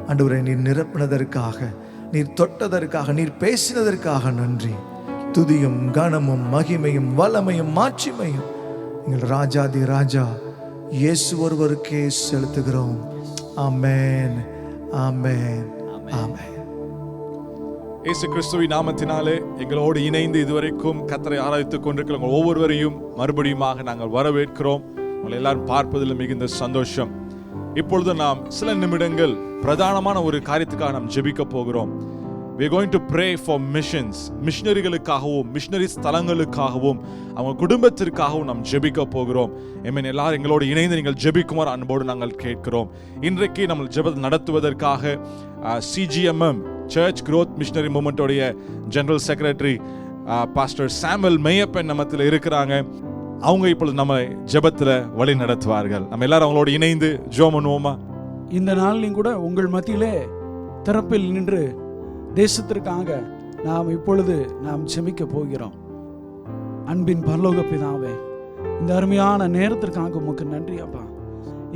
[SPEAKER 3] ஆண்டவரே நீர் நிரப்பினதற்காக, நீர் தொட்டதற்காக, நீர் பேசினதற்காக நன்றி. துதியும் கனமும் மகிமையும் வல்லமையும் மாட்சிமையும் எங்கள் ராஜாதி ராஜா இயேசு ஒருவருக்கே செலுத்துகிறோம். ஆமென், ஆமென். ஆமென்.
[SPEAKER 4] இயேசு கிறிஸ்துவின் நாமத்தினாலே எங்களோடு இணைந்து இதுவரைக்கும் கர்த்தரை ஆராதித்துக் கொண்டிருக்கிற உங்கள் ஒவ்வொருவரையும் மறுபடியுமாக நாங்கள் வரவேற்கிறோம். உங்களை எல்லாரும் பார்ப்பதில் மிகுந்த சந்தோஷம். இப்பொழுது நாம் சில நிமிடங்கள் பிரதானமான ஒரு காரியத்துக்காக நாம் ஜெபிக்க போகிறோம். We are going to pray for missions. மிஷனரிகளுக்காகவும் மிஷனரி ஸ்தலங்களுக்காகவும் அவங்க குடும்பத்திற்காகவும் நாம் ஜெபிக்க போகிறோம். ஆமென். எல்லாரும் எங்களோடு இணைந்து நீங்கள் ஜெபிக்குமாறு அன்போடு நாங்கள் கேட்கிறோம். இன்றைக்கு நம்ம ஜெபத்தை நடத்துவதற்காக CGMM சர்ச் growth மிஷனரி மூவ்மெண்டோடைய general secretary pastor Samuel Meiyappan நம்மத்தில் இருக்கிறாங்க. அவங்க இப்பொழுது நம்ம ஜெபத்தில் வழி நடத்துவார்கள். நம்ம எல்லாரும் அவங்களோடு இணைந்து ஜெபம் பண்ணுவோமா?
[SPEAKER 5] இந்த நாளிலும் கூட உங்கள் மத்தியிலே திறப்பில் நின்று தேசத்திற்காக நாம் இப்பொழுது ஜெபிக்க போகிறோம். அன்பின் பரலோக பிதாவே, இந்த அருமையான நேரத்திற்காக உமக்கு நன்றி அப்பா.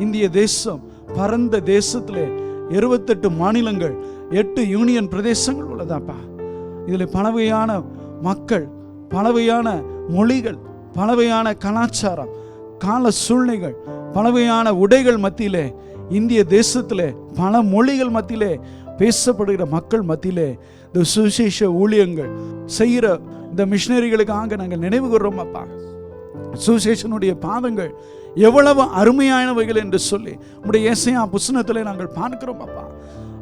[SPEAKER 5] இந்திய தேசம் பரந்த தேசத்திலே 28 மாநிலங்கள் 8 யூனியன் பிரதேசங்கள் உள்ளதாப்பா. இதில் பலவையான மக்கள், பலவையான மொழிகள், பலவையான கலாச்சாரம், கால சூழ்நிலைகள், பலவையான உடைகள் மத்தியிலே இந்திய தேசத்திலே பல மொழிகள் மத்தியிலே பேசப்படுகிற மக்கள் மத்தியிலே இந்த சுவிசேஷ ஊழியங்கள் செய்கிற இந்த மிஷனரிகளுக்காக நாங்கள் நினைவு கூர்றோம் அப்பா. சுவிசேஷனுடைய பாதங்கள் எவ்வளவு அருமையானவைகள் என்று சொல்லி உடைய ஏசாயா புத்தகத்திலே நாங்கள் பார்க்கிறோம் அப்பா.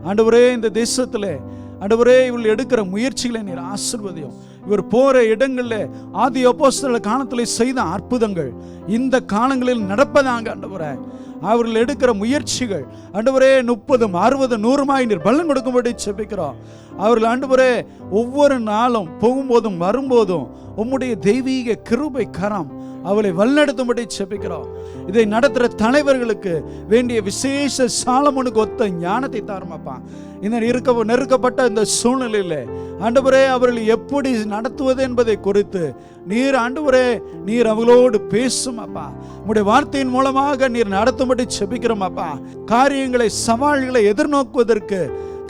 [SPEAKER 5] ஆண்டவரே, இந்த தேசத்திலே ஆண்டவரே இவர்கள் எடுக்கிற முயற்சிகளை நீர் ஆசீர்வதியும். இவர் போற இடங்களில் ஆதி அப்போஸ்தலர் காலத்தில் செய்த அற்புதங்கள் இந்த காலங்களில் நடப்பதாங்க ஆண்டவரே. அவர்கள் எடுக்கிற முயற்சிகள் ஆண்டவரே 30, 60, 100 நீர் பலன் கொடுக்கும்படி செபிக்கிறோம். அவர்கள் ஆண்டவரே ஒவ்வொரு நாளும் போகும்போதும் வரும்போதும் உம்முடைய தெய்வீக கிருபை கரம் அவளை வழிநடத்தும்படி செபிக்கிறோம். இதை நடத்துகிற தலைவர்களுக்கு வேண்டிய விசேஷ சாலமோனுக்கு ஒத்த ஞானத்தை தாருமாப்பா. இந்த நெருக்கப்பட்ட இந்த சூழ்நிலையில் ஆண்டவரே அவர்கள் எப்படி நடத்துவது என்பதை குறித்து நீர் ஆண்டவரே நீர் அவர்களோடு பேசும் அப்பா. உம்முடைய வார்த்தையின் மூலமாக நீர் நடத்தும்படி செபிக்கிறோம் அப்பா. காரியங்களை சவால்களை எதிர்நோக்குவதற்கு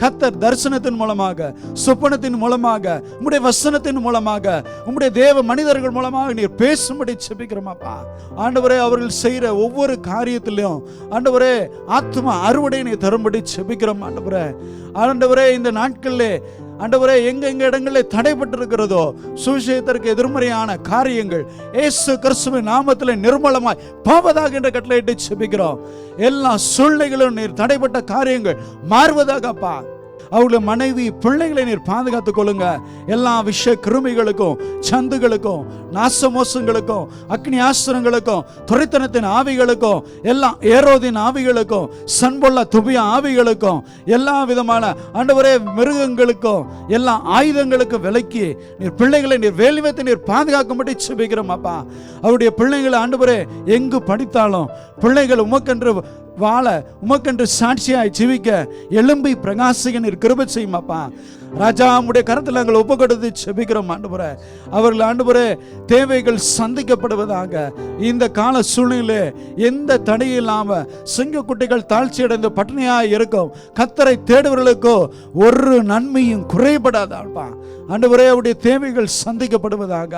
[SPEAKER 5] கர்த்தர் தரிசனத்தின் மூலமாக, சொப்பனத்தின் மூலமாக, உம்முடைய வசனத்தின் மூலமாக, உம்முடைய தேவ மனிதர்கள் மூலமாக நீர் பேசும்படி செபிக்கிறோமாப்பா. ஆண்டவரே அவர்கள் செய்கிற ஒவ்வொரு காரியத்திலும் ஆண்டவரே ஆத்ம அறுவடை நீர் தரும்படி செபிக்கிறோம் ஆண்டவரே. ஆண்டவரே இந்த நாட்களிலே ஆண்டவரே எங்க இடங்களில் தடைப்பட்டிருக்கிறதோ சுவிசேஷத்திற்கு எதிர்மறையான காரியங்கள் இயேசு கிறிஸ்துவின் நாமத்தில் நிர்மலமாய் பாவதாக என்ற கட்டளையிட்டு செபிக்கிறோம். எல்லா சூழ்நிலைகளும் நீர் தடைப்பட்ட காரியங்கள் மாறுவதாகப்பா. அவருடைய மனைவி பிள்ளைகளை நீர் பாதுகாத்துக் கொள்ளுங்க. எல்லா விஷ கிருமிகளுக்கும், சந்துகளுக்கும், நாசமோசங்களுக்கும், அக்னி ஆஸ்திரங்களுக்கும், துரைத்தனத்தின் ஆவிகளுக்கும், எல்லா ஏரோதின் ஆவிகளுக்கும், சன்பொல்ல துபிய ஆவிகளுக்கும், எல்லா விதமான ஆண்டவரே மிருகங்களுக்கும், எல்லா ஆயுதங்களுக்கும் விலக்கி நீர் பிள்ளைகளை நீர் வேலி வைத்து நீர் பாதுகாக்கும்படி செபிக்கிறோம் அப்பா. அவருடைய பிள்ளைகளை ஆண்டவரே எங்கு படித்தாலும் பிள்ளைகள் உமக்கென்று வாழ, உமக்கென்று சாட்சியாய் ஜீவிக்க எழும்பி பிரகாசிக்க நீர் கிருபை செய்யுமாப்பா. ராஜா உம்முடைய கரத்தில் நாங்கள் ஒப்பு கொடுத்து செபிக்கிறோம் ஆண்டவரே. அவர்கள் ஆண்டவரே தேவைகள் சந்திக்கப்படுவதாக. இந்த கால சூழ்நிலை எந்த தடையும் இல்லாம சிங்கக்குட்டிகள் தாழ்ச்சி அடைந்து பட்டினியாய் இருக்கும் கர்த்தரை தேடுவர்களுக்கோ ஒரு நன்மையும் குறைபடாதாப்பா. ஆண்டவரே அவருடைய தேவைகள் சந்திக்கப்படுவதாக.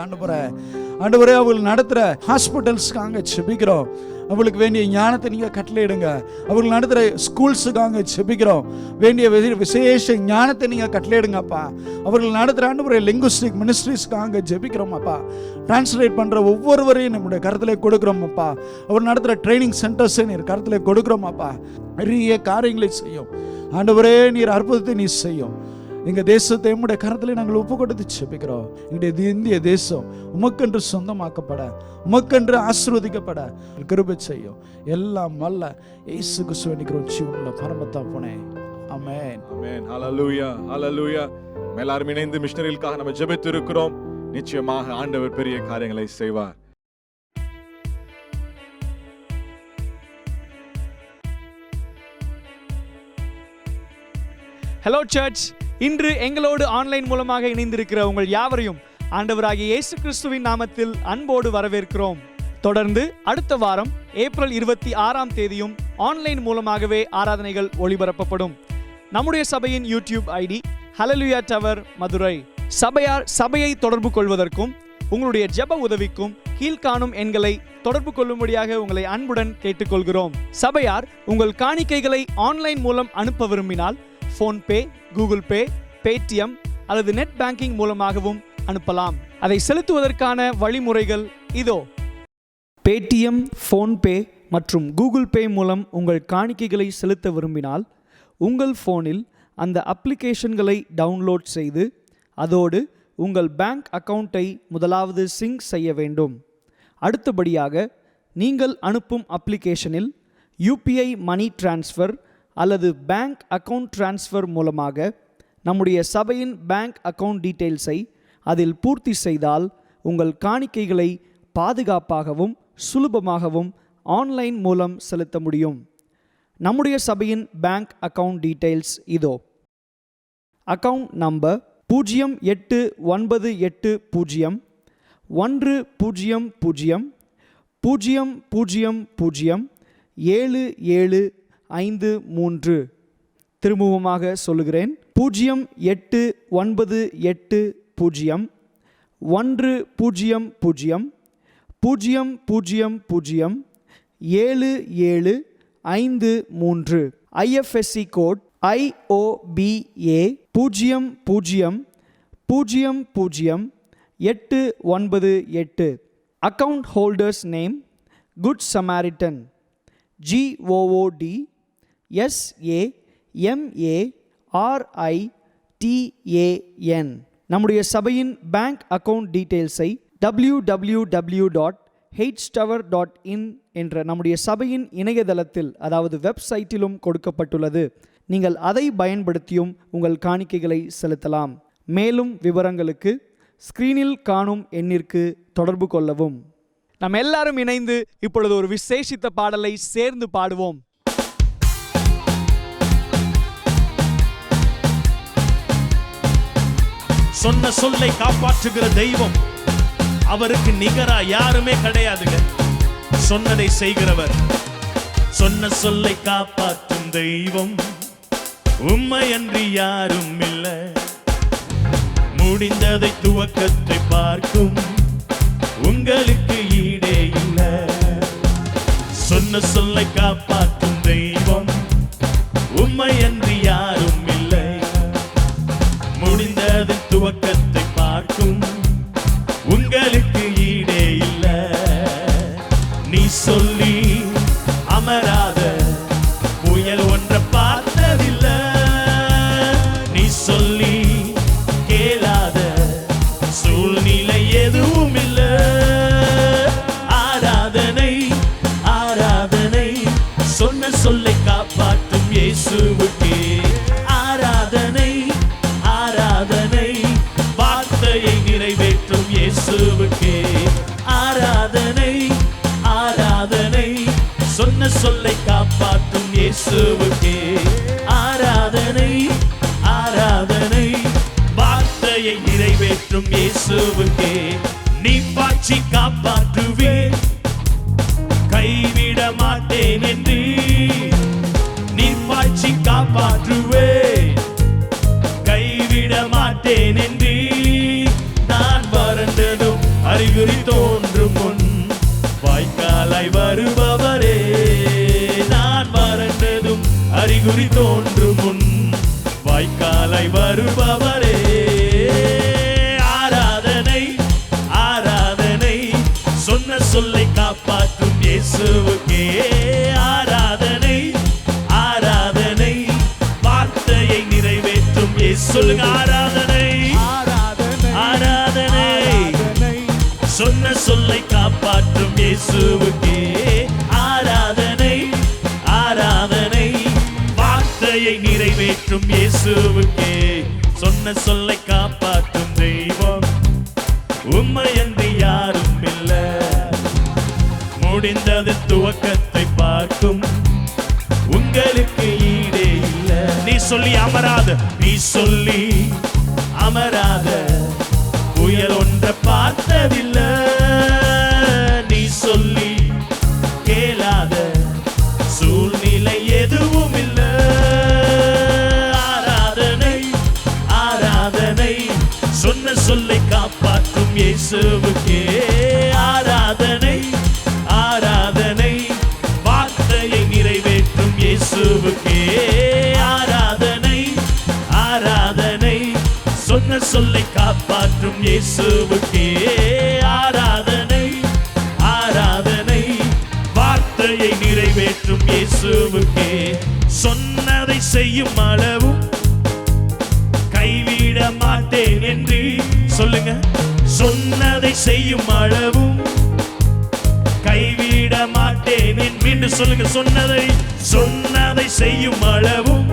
[SPEAKER 5] ஆண்டவரே அவர்கள் நடத்துகிற ஹாஸ்பிட்டல்ஸ்க்காக செபிக்கிறோம். அவங்களுக்கு வேண்டிய ஞானத்தை நீங்க கட்டளையிடுங்க. அவர்கள் நடத்துகிற ஸ்கூல்ஸுக்காக செபிக்கிறோம். வேண்டிய விசேஷ ஞானத்தை நீங்க கட்டளையிடுங்கப்பா. அவர்கள் நடத்துகிற ஆண்டவரே லிங்குஸ்டிக் மினிஸ்ட்ரிஸ்க்காக ஜெபிக்கிறோம் அப்பா. டிரான்ஸ்லேட் பண்ற ஒவ்வொருவரையும் நம்முடைய கருத்திலே கொடுக்கிறோம் அப்பா. அவர் நடத்துகிற ட்ரைனிங் சென்டர்ஸை நீர் கருத்திலே கொடுக்கிறோம் அப்பா. நிறைய காரியங்களை செய்யும் ஆண்டவரே. நீர் அற்புதத்தை நீ செய்யும். எங்க தேசத்தை உம்முடைய கரத்தில் நாங்கள் ஒப்பு கொடுத்து செபிக்கிறோம். எங்களுடைய இந்திய தேசம் உமக்கென்று சொந்தமாக்கப்பட, உமக்கென்று ஆசீர்வதிக்கப்பட கிருபை செய்யும். எல்லாம் வல்ல இயேசு கிறிஸ்துவின் ஜீவனுள்ள பரமதகப்பனே. ஆமென்.
[SPEAKER 4] ஆமென். ஹல்லேலூயா. ஹல்லேலூயா. எல்லாரும் இணைந்து மிஷனரிகளுக்காக நம்ம ஜெபித்து இருக்கிறோம். நிச்சயமாக ஆண்டவர் பெரிய காரியங்களை செய்வார்.
[SPEAKER 2] ஹலோ சர்ச், இன்று எங்களோடு ஆன்லைன் மூலமாக இணைந்திருக்கிற உங்கள் யாவரையும் ஆண்டவராகிய இயேசு கிறிஸ்துவின் நாமத்தில் அன்போடு வரவேற்கிறோம். தொடர்ந்து அடுத்த வாரம் ஏப்ரல் 26ஆம் தேதியும் ஆன்லைன் மூலமாகவே ஆராதனைகள் ஒளிபரப்பப்படும். நம்முடைய சபையின் யூடியூப் ஐடி ஹல்லேலூயா டவர் மதுரை. சபையை தொடர்பு கொள்வதற்கும் உங்களுடைய ஜெப உதவிக்கும் கீழ்காணும் எண்களை தொடர்பு கொள்ளும்படியாக உங்களை அன்புடன் கேட்டுக்கொள்கிறோம். சபையார் உங்கள் காணிக்கைகளை ஆன்லைன் மூலம் அனுப்ப விரும்பினால் போன்பே, கூகுள் பே, பேடிஎம் அல்லது நெட் பேங்கிங் மூலமாகவும் அனுப்பலாம். அதை செலுத்துவதற்கான வழிமுறைகள் இதோ. பேடிஎம், போன்பே மற்றும் கூகுள் பே மூலம் உங்கள் காணிக்கைகளை செலுத்த விரும்பினால் உங்கள் போனில் அந்த அப்ளிகேஷன்களை டவுன்லோட் செய்து அதோடு உங்கள் பேங்க் அக்கவுண்டை முதலாவது சிங்க் செய்ய வேண்டும். அடுத்தபடியாக நீங்கள் அனுப்பும் அப்ளிகேஷனில் யூபிஐ மணி டிரான்ஸ்ஃபர் அல்லது பேங்க் அக்கவுண்ட் டிரான்ஸ்ஃபர் மூலமாக நம்முடைய சபையின் பேங்க் அக்கவுண்ட் டீட்டெயில்ஸை அதில் பூர்த்தி செய்தால் உங்கள் காணிக்கைகளை பாதுகாப்பாகவும் சுலபமாகவும் ஆன்லைன் மூலம் செலுத்த முடியும். நம்முடைய சபையின் பேங்க் அக்கவுண்ட் டீட்டெயில்ஸ் இதோ. Account number 089010007753. திரும்பவுமாக சொல்லுகிறேன், 088010007753. IFSC code IOBA 000898. Account holders name Good Samaritan GOODSAMARITAN. நம்முடைய சபையின் பேங்க் அக்கவுண்ட் டீட்டெயில்ஸை www.htower.in என்ற நம்முடைய சபையின் இணையதளத்தில் அதாவது வெப்சைட்டிலும் கொடுக்கப்பட்டுள்ளது. நீங்கள் அதை பயன்படுத்தியும் உங்கள் காணிக்கைகளை செலுத்தலாம். மேலும் விவரங்களுக்கு ஸ்கிரீனில் காணும் எண்ணிற்கு தொடர்பு கொள்ளவும். நாம் எல்லாரும் இணைந்து இப்பொழுது ஒரு விசேஷித்த பாடலை சேர்ந்து பாடுவோம்.
[SPEAKER 1] சொன்ன சொல்லை காப்பாற்றுகிற தெய்வம், அவருக்கு நிகரா யாருமே கிடையாதுங்க. சொன்னதை செய்கிறவர், சொன்ன சொல்லை காப்பாற்றும் தெய்வம், உம்மையன்றி யாரும் இல்லை. முடிந்ததை துவக்கத்தை பார்க்கும் உங்களுக்கு ஈடே இல்லை. சொன்ன சொல்லை காப்பாற்றும் தெய்வம், உம்மையன்றி யாரும் இல்லை. முடிந்ததை துவக்கத்தை பார்க்கும் உங்களுக்கு ஈடே இல்லை. நீ சொல்லி அமராத புயல் ஒன்றை பார்த்ததில்லை. நீ சொல்லி கேளாத சூழ்நிலை எதுவும் இல்லை. ஆராதனை ஆராதனை சொன்ன சொல்லை காப்பாற்றும் இயேசுவுக்கே. ஆராதனை ஆராதனை வார்த்தையை நிறைவேற்றும் இயேசுவுக்கே. ஆராதனை ஆராதனை சொன்ன சொல்லை காப்பாற்றும் இயேசுவுக்கே. ஆராதனை ஆராதனை வார்த்தையை நிறைவேற்றும் இயேசுவுக்கே. நீ பாய்ச்சி காப்பாற்றுவேன், கைவிட மாட்டேன் என்று. நீ பாய்ச்சி காப்பாற்றுவேன், கைவிட மாட்டேன் என்று. நான் வறண்டதும் அறிகுறி தோன்றும் முன் வாய்க்காலாய் வருபவரே. நான் வறண்டதும் அறிகுறி தோன்றும் முன் வாய்க்காலாய் வருபவரே. ஆராதனை ஆராதனை சொன்ன சொல்லை காப்பாற்றும் இயேசுவுக்கே. ஆராதனை ஆராதனை வார்த்தையை நிறைவேற்றும் இயேசு. சொல்லுங்க, ஆராதனை ஆராதனை சொன்ன சொல்லை காப்பாற்றும் இயேசுவுக்கே. ஆராதனை ஆராதனை வார்த்தையை நிறைவேற்றும் இயேசுவுக்கே. சொன்ன சொல்லை காப்பாற்றும் தெய்வம், உம்மையன்றி யாரும் இல்லை. முடிந்தது துவக்கத்தை பார்க்கும் உங்களுக்கு ஈடே இல்லை. நீ சொல்லி அமராத, நீ சொல்லி அமராத புயல் ஒன்றை பார்த்ததில்லை. நீ சொல்லி கேளாத சூழ்நிலை எதுவும் இல்லை. ஆராதனை ஆராதனை சொன்ன சொல்லை காப்பாற்றும் இயேசுவுக்கே. ஆராதனை ஆராதனை ஆராதனை, சொன்ன சொல்லை காப்பாற்றும் இயேசுவுக்கே ஆராதனை ஆராதனை, வார்த்தையை நிறைவேற்றும் இயேசுவுக்கே. சொன்னதை செய்யும் அளவும் கைவிட மாட்டேன் என்று சொல்லுங்க. சொன்னதை செய்யும் அளவும் கைவிட மாட்டேன் என்று சொல்லுங்க. சொன்னதை செய்யும் அளவும்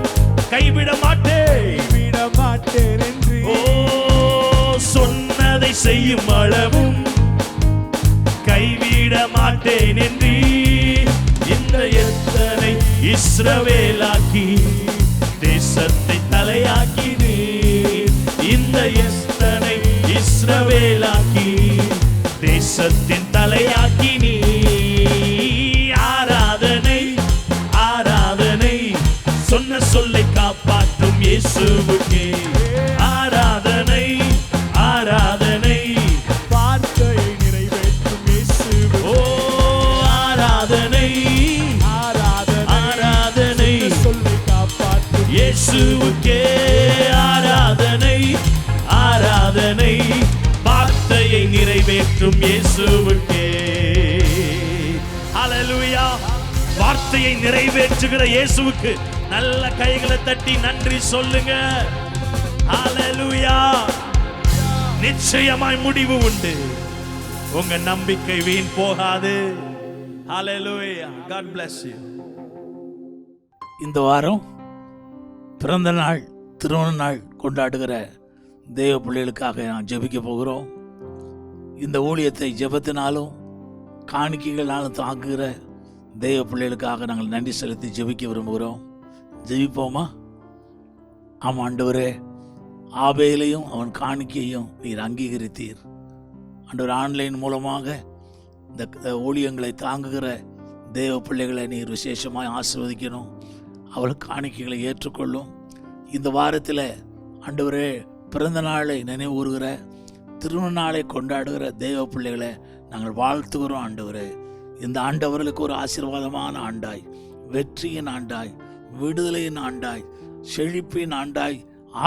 [SPEAKER 1] கைவிட மாட்டேன் என்று. ஓ, சொன்னதை செய்யும் அளவும் கைவிட மாட்டேன் என்று. இந்த எத்தனை இஸ்ரவேலாக்கி தேசத்தை தலையாக்கினீர். இந்த எத்தனை இஸ்ரவேலாக்கி தேசத்தின் தலையாக்கினீர். ஆராதனை ஆராதனை, சொன்ன சொல்லை காப்பாற்றும் இயேசுவுக்கே ஆராதனை ஆராதனை, வார்த்தையை நிறைவேற்றும் இயேசுவுக்கே. ஓ, ஆராதனை ஆராதனை, சொல்லை காப்பாற்றும் இயேசுவுக்கே ஆராதனை ஆராதனை, வார்த்தையை நிறைவேற்றும் இயேசுவுக்கே. ஹல்லேலூயா. வார்த்தையை நிறைவேற்றுகிற இயேசுவுக்கு நல்ல கைகளை தட்டி நன்றி சொல்லுங்க. ஹல்லேலூயா. நிச்சயமாய் முடிவு உண்டு. உங்க நம்பிக்கை வீண் போகாது. ஹல்லேலூயா. God bless you.
[SPEAKER 6] இந்த வாரம் பிறந்த நாள் திருமண நாள் கொண்டாடுகிற தேவ பிள்ளைகளுக்காக நான் ஜெபிக்க போகிறோம். இந்த ஊழியத்தை ஜெபத்தினாலும் காணிக்கைகளாலும் தாங்குகிற தேவ பிள்ளைகளுக்காக நாங்கள் நன்றி செலுத்தி ஜெபிக்க விரும்புகிறோம். ஜெபிப்போமா? ஆமாம் ஆண்டவரே, ஆபேலையும் அவன் காணிக்கையும் நீர் அங்கீகரித்தீர். ஆண்டவர், ஆன்லைன் மூலமாக இந்த ஊழியங்களை தாங்குகிற தேவ பிள்ளைகளை நீர் விசேஷமாக ஆசீர்வதிக்கணும். அவள் காணிக்கைகளை ஏற்றுக்கொள்ளும். இந்த வாரத்தில் ஆண்டவரே, பிறந்த நாளை நினைவுறுகிற திருமண நாளை கொண்டாடுகிற தேவ பிள்ளைகளை நாங்கள் வாழ்த்துகிறோம். ஆண்டவரே, இந்த ஆண்டவர்களுக்கு ஒரு ஆசீர்வாதமான ஆண்டாய், வெற்றியின் ஆண்டாய், விடுதலையின் ஆண்டாய், செழிப்பின் ஆண்டாய்,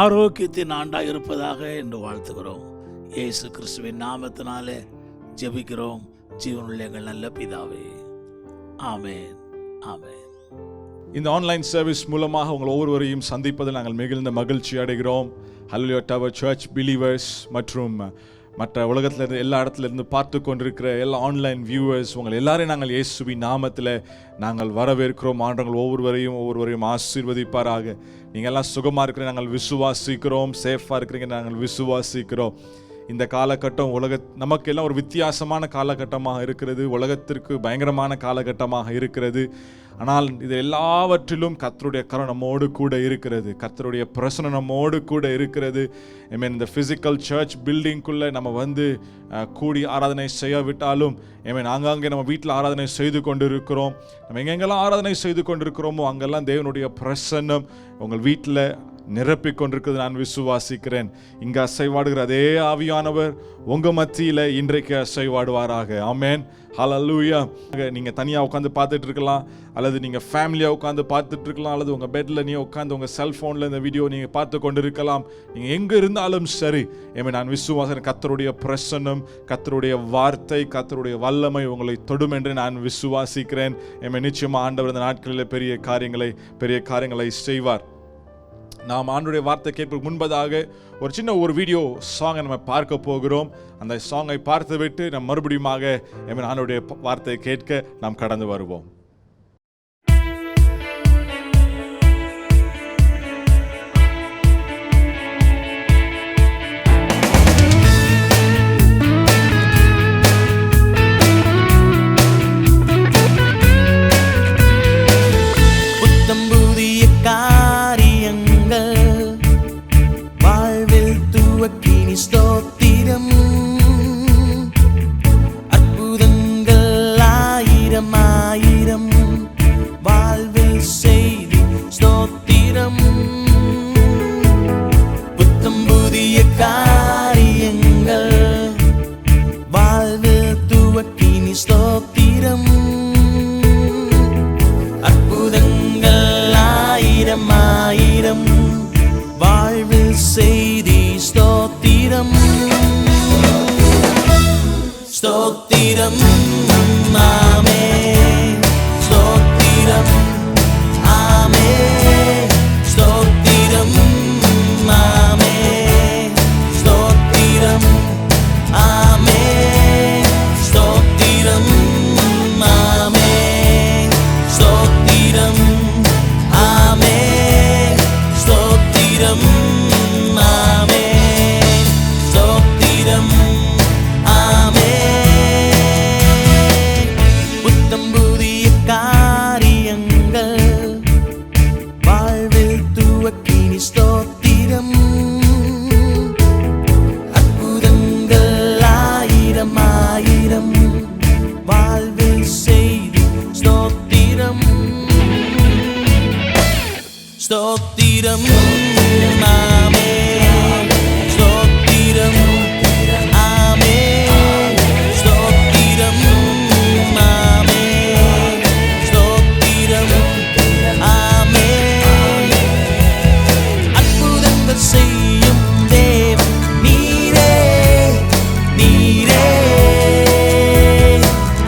[SPEAKER 6] ஆரோக்கியத்தின் ஆண்டாய் இருப்பதாக என்று வாழ்த்துகிறோம். இயேசு கிறிஸ்துவின் நாமத்தினாலே ஜெபிக்கிறோம் ஜீவனுள்ள எங்கள் நல்ல பிதாவே. ஆமென் ஆமென்.
[SPEAKER 4] இந்த ஆன்லைன் சர்வீஸ் மூலமாக உங்கள் ஒவ்வொருவரையும் சந்திப்பதில் நாங்கள் மிகுந்த மகிழ்ச்சி அடைகிறோம். ஹல்லேலூயா டவர் சர்ச் பிலீவர்ஸ் மற்றும் மற்ற உலகத்தில் எல்லா இடத்துலேருந்து பார்த்து கொண்டிருக்கிற எல்லா ஆன்லைன் வியூவர்ஸ், உங்கள் எல்லாரையும் நாங்கள் இயேசுவின் நாமத்தில் நாங்கள் வரவேற்கிறோம். ஆண்டவர்கள் ஒவ்வொருவரையும் ஆசீர்வதிப்பாராக. நீங்கள் எல்லாம் சுகமாக இருக்கிற நாங்கள் விசுவாசிக்கிறோம், சேஃபாக இருக்கிறீங்க நாங்கள் விசுவாசிக்கிறோம். இந்த காலகட்டம் நமக்கு எல்லாம் ஒரு வித்தியாசமான காலகட்டமாக இருக்கிறது. உலகத்திற்கு பயங்கரமான காலகட்டமாக இருக்கிறது. ஆனால் இது எல்லாவற்றிலும் கர்த்தருடைய கரம் நம்மோடு கூட இருக்கிறது. கர்த்தருடைய பிரசன்னம் நம்மோடு கூட இருக்கிறது. ஐ மீன், இந்த ஃபிசிக்கல் சர்ச் பில்டிங்குள்ளே நம்ம கூடி ஆராதனை செய்யாவிட்டாலும் ஆங்காங்கே நம்ம வீட்டில் ஆராதனை செய்து கொண்டு இருக்கிறோம். நம்ம எங்கெங்கெல்லாம் ஆராதனை செய்து கொண்டிருக்கிறோமோ அங்கெல்லாம் தேவனுடைய பிரசன்னம் உங்கள் வீட்டில் நிரப்பிக் கொண்டிருக்கிறது நான் விசுவாசிக்கிறேன். இங்கே அசைவாடுகிற அதே ஆவியானவர் உங்கள் மத்தியில் இன்றைக்கு அசைவாடுவாராக. ஆமென். ஹல்லேலூயா. நீங்கள் தனியாக உட்காந்து பார்த்துட்டு இருக்கலாம், அல்லது நீங்கள் ஃபேமிலியாக உட்காந்து பார்த்துட்டு இருக்கலாம், அல்லது உங்கள் பெட்டில் நீங்கள் உட்காந்து உங்கள் செல்ஃபோனில் இந்த வீடியோ நீங்கள் பார்த்து கொண்டு இருக்கலாம். நீங்கள் எங்கே இருந்தாலும் சரி, நான் விசுவாசம் கர்த்தருடைய பிரசன்னம், கர்த்தருடைய வார்த்தை, கர்த்தருடைய வல்லமை உங்களை தொடும் என்று நான் விசுவாசிக்கிறேன். நிச்சயமாக ஆண்டவர் இந்த நாட்களில் பெரிய காரியங்களை செய்வார். நாம் ஆண்டவருடைய வார்த்தை கேட்பதற்கு முன்பதாக ஒரு சின்ன வீடியோ சாங்கை நம்ம பார்க்க போகிறோம். அந்த சாங்கை பார்த்து விட்டு நம்ம மறுபடியும் ஆண்டவருடைய வார்த்தையை கேட்க நாம் கடந்து வருவோம்.
[SPEAKER 7] ஸ்தோத்திரம் அற்புதங்கள் ஆயிரம் ஆயிரம் ஆயிரம் ஆயிரம் வாழ்வு செய்தி ஸ்தோத்திரம் ஸ்தோத்திரம் ஆமென் ஸ்தோத்திரம் ஆமென் ஸ்தோத்திரம் ஆமென் ஸ்தோத்திரம் ஆமென் ஸ்தோத்திரம் ஆமென் ஸ்தோத்திரம் ஆமென் ஸ்தோத்திரம் ஆமென் ஸ்தோத்திரம் ஆமென் புத்தம் புதிய காரியங்கள் வாழ்வில் துவக்கினி ஸ்தோத்திரம் அற்புதங்கள் ஆயிரம் ஆயிரம் வாழ்வில் செய்தி ஸ்தோத்திரம் ஸ்தோத்திரம் ஆமென் ஸ்தோத்திரம் ஆமென் ஸ்தோத்திரம் ஆமென் ஸ்தோத்திரம் ஆமென் அற்புதங்கள் செய்யும் தேவன் நீரே நீரே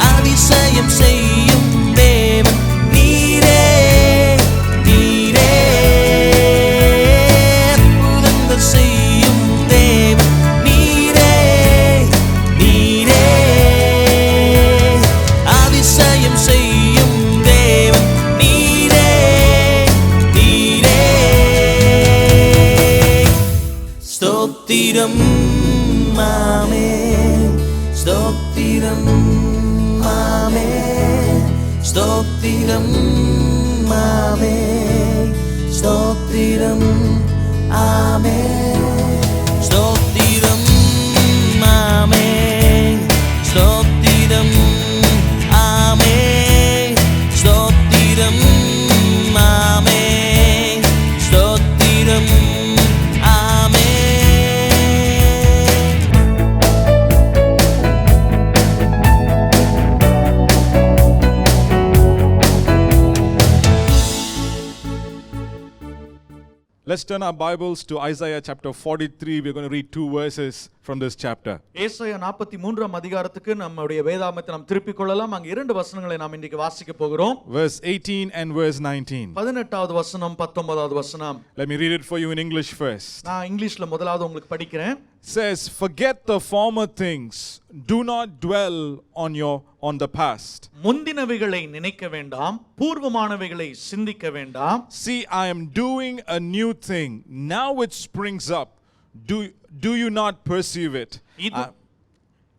[SPEAKER 7] அதிசயம் செய்யும் தேவன் நீரே நீரே அற்புதங்கள் செய்யும் தேவன் நீரே நீரே அதிசயம் செய்யும் தேவன் நீரே நீரே ஸ்தோத்திரம் ஆமென் ஸ்தோத்திரம் ஆமென் ஸ்தோத்திரம் ஆமென் ஸ்தோத்திரம் ஆமென் ஸ்தோத்திரம் ஆமென் ஸ்தோத்திரம் ஆமென் ஸ்தோத்திரம் ஆமென் ஸ்தோத்திரம் ஆமென்
[SPEAKER 4] Let's turn our Bibles to Isaiah chapter 43. We're going to read 2 verses from this chapter.
[SPEAKER 8] ஏசாயா 43 அதிகாரத்துக்கு நம்முடைய வேதாகமத்தை நாம் திருப்பிக் கொள்ளலாம். அங்க 2 வசனங்களை நாம் இன்றைக்கு வாசிக்க போகிறோம்.
[SPEAKER 4] Verse 18 and verse 19.
[SPEAKER 8] 18வது வசனம் 19வது வசனம்.
[SPEAKER 4] Let me read it for you in English first.
[SPEAKER 8] நான் இங்கிலீஷ்ல முதலாவது உங்களுக்கு படிக்கிறேன்.
[SPEAKER 4] Says, forget the former things, do not dwell on the past.
[SPEAKER 8] முந்தினவைகளை நினைக்க வேண்டாம், பூர்வமானவைகளை சிந்திக்க வேண்டாம்.
[SPEAKER 4] See, I am doing a new thing. Now it springs up. Do you not perceive it?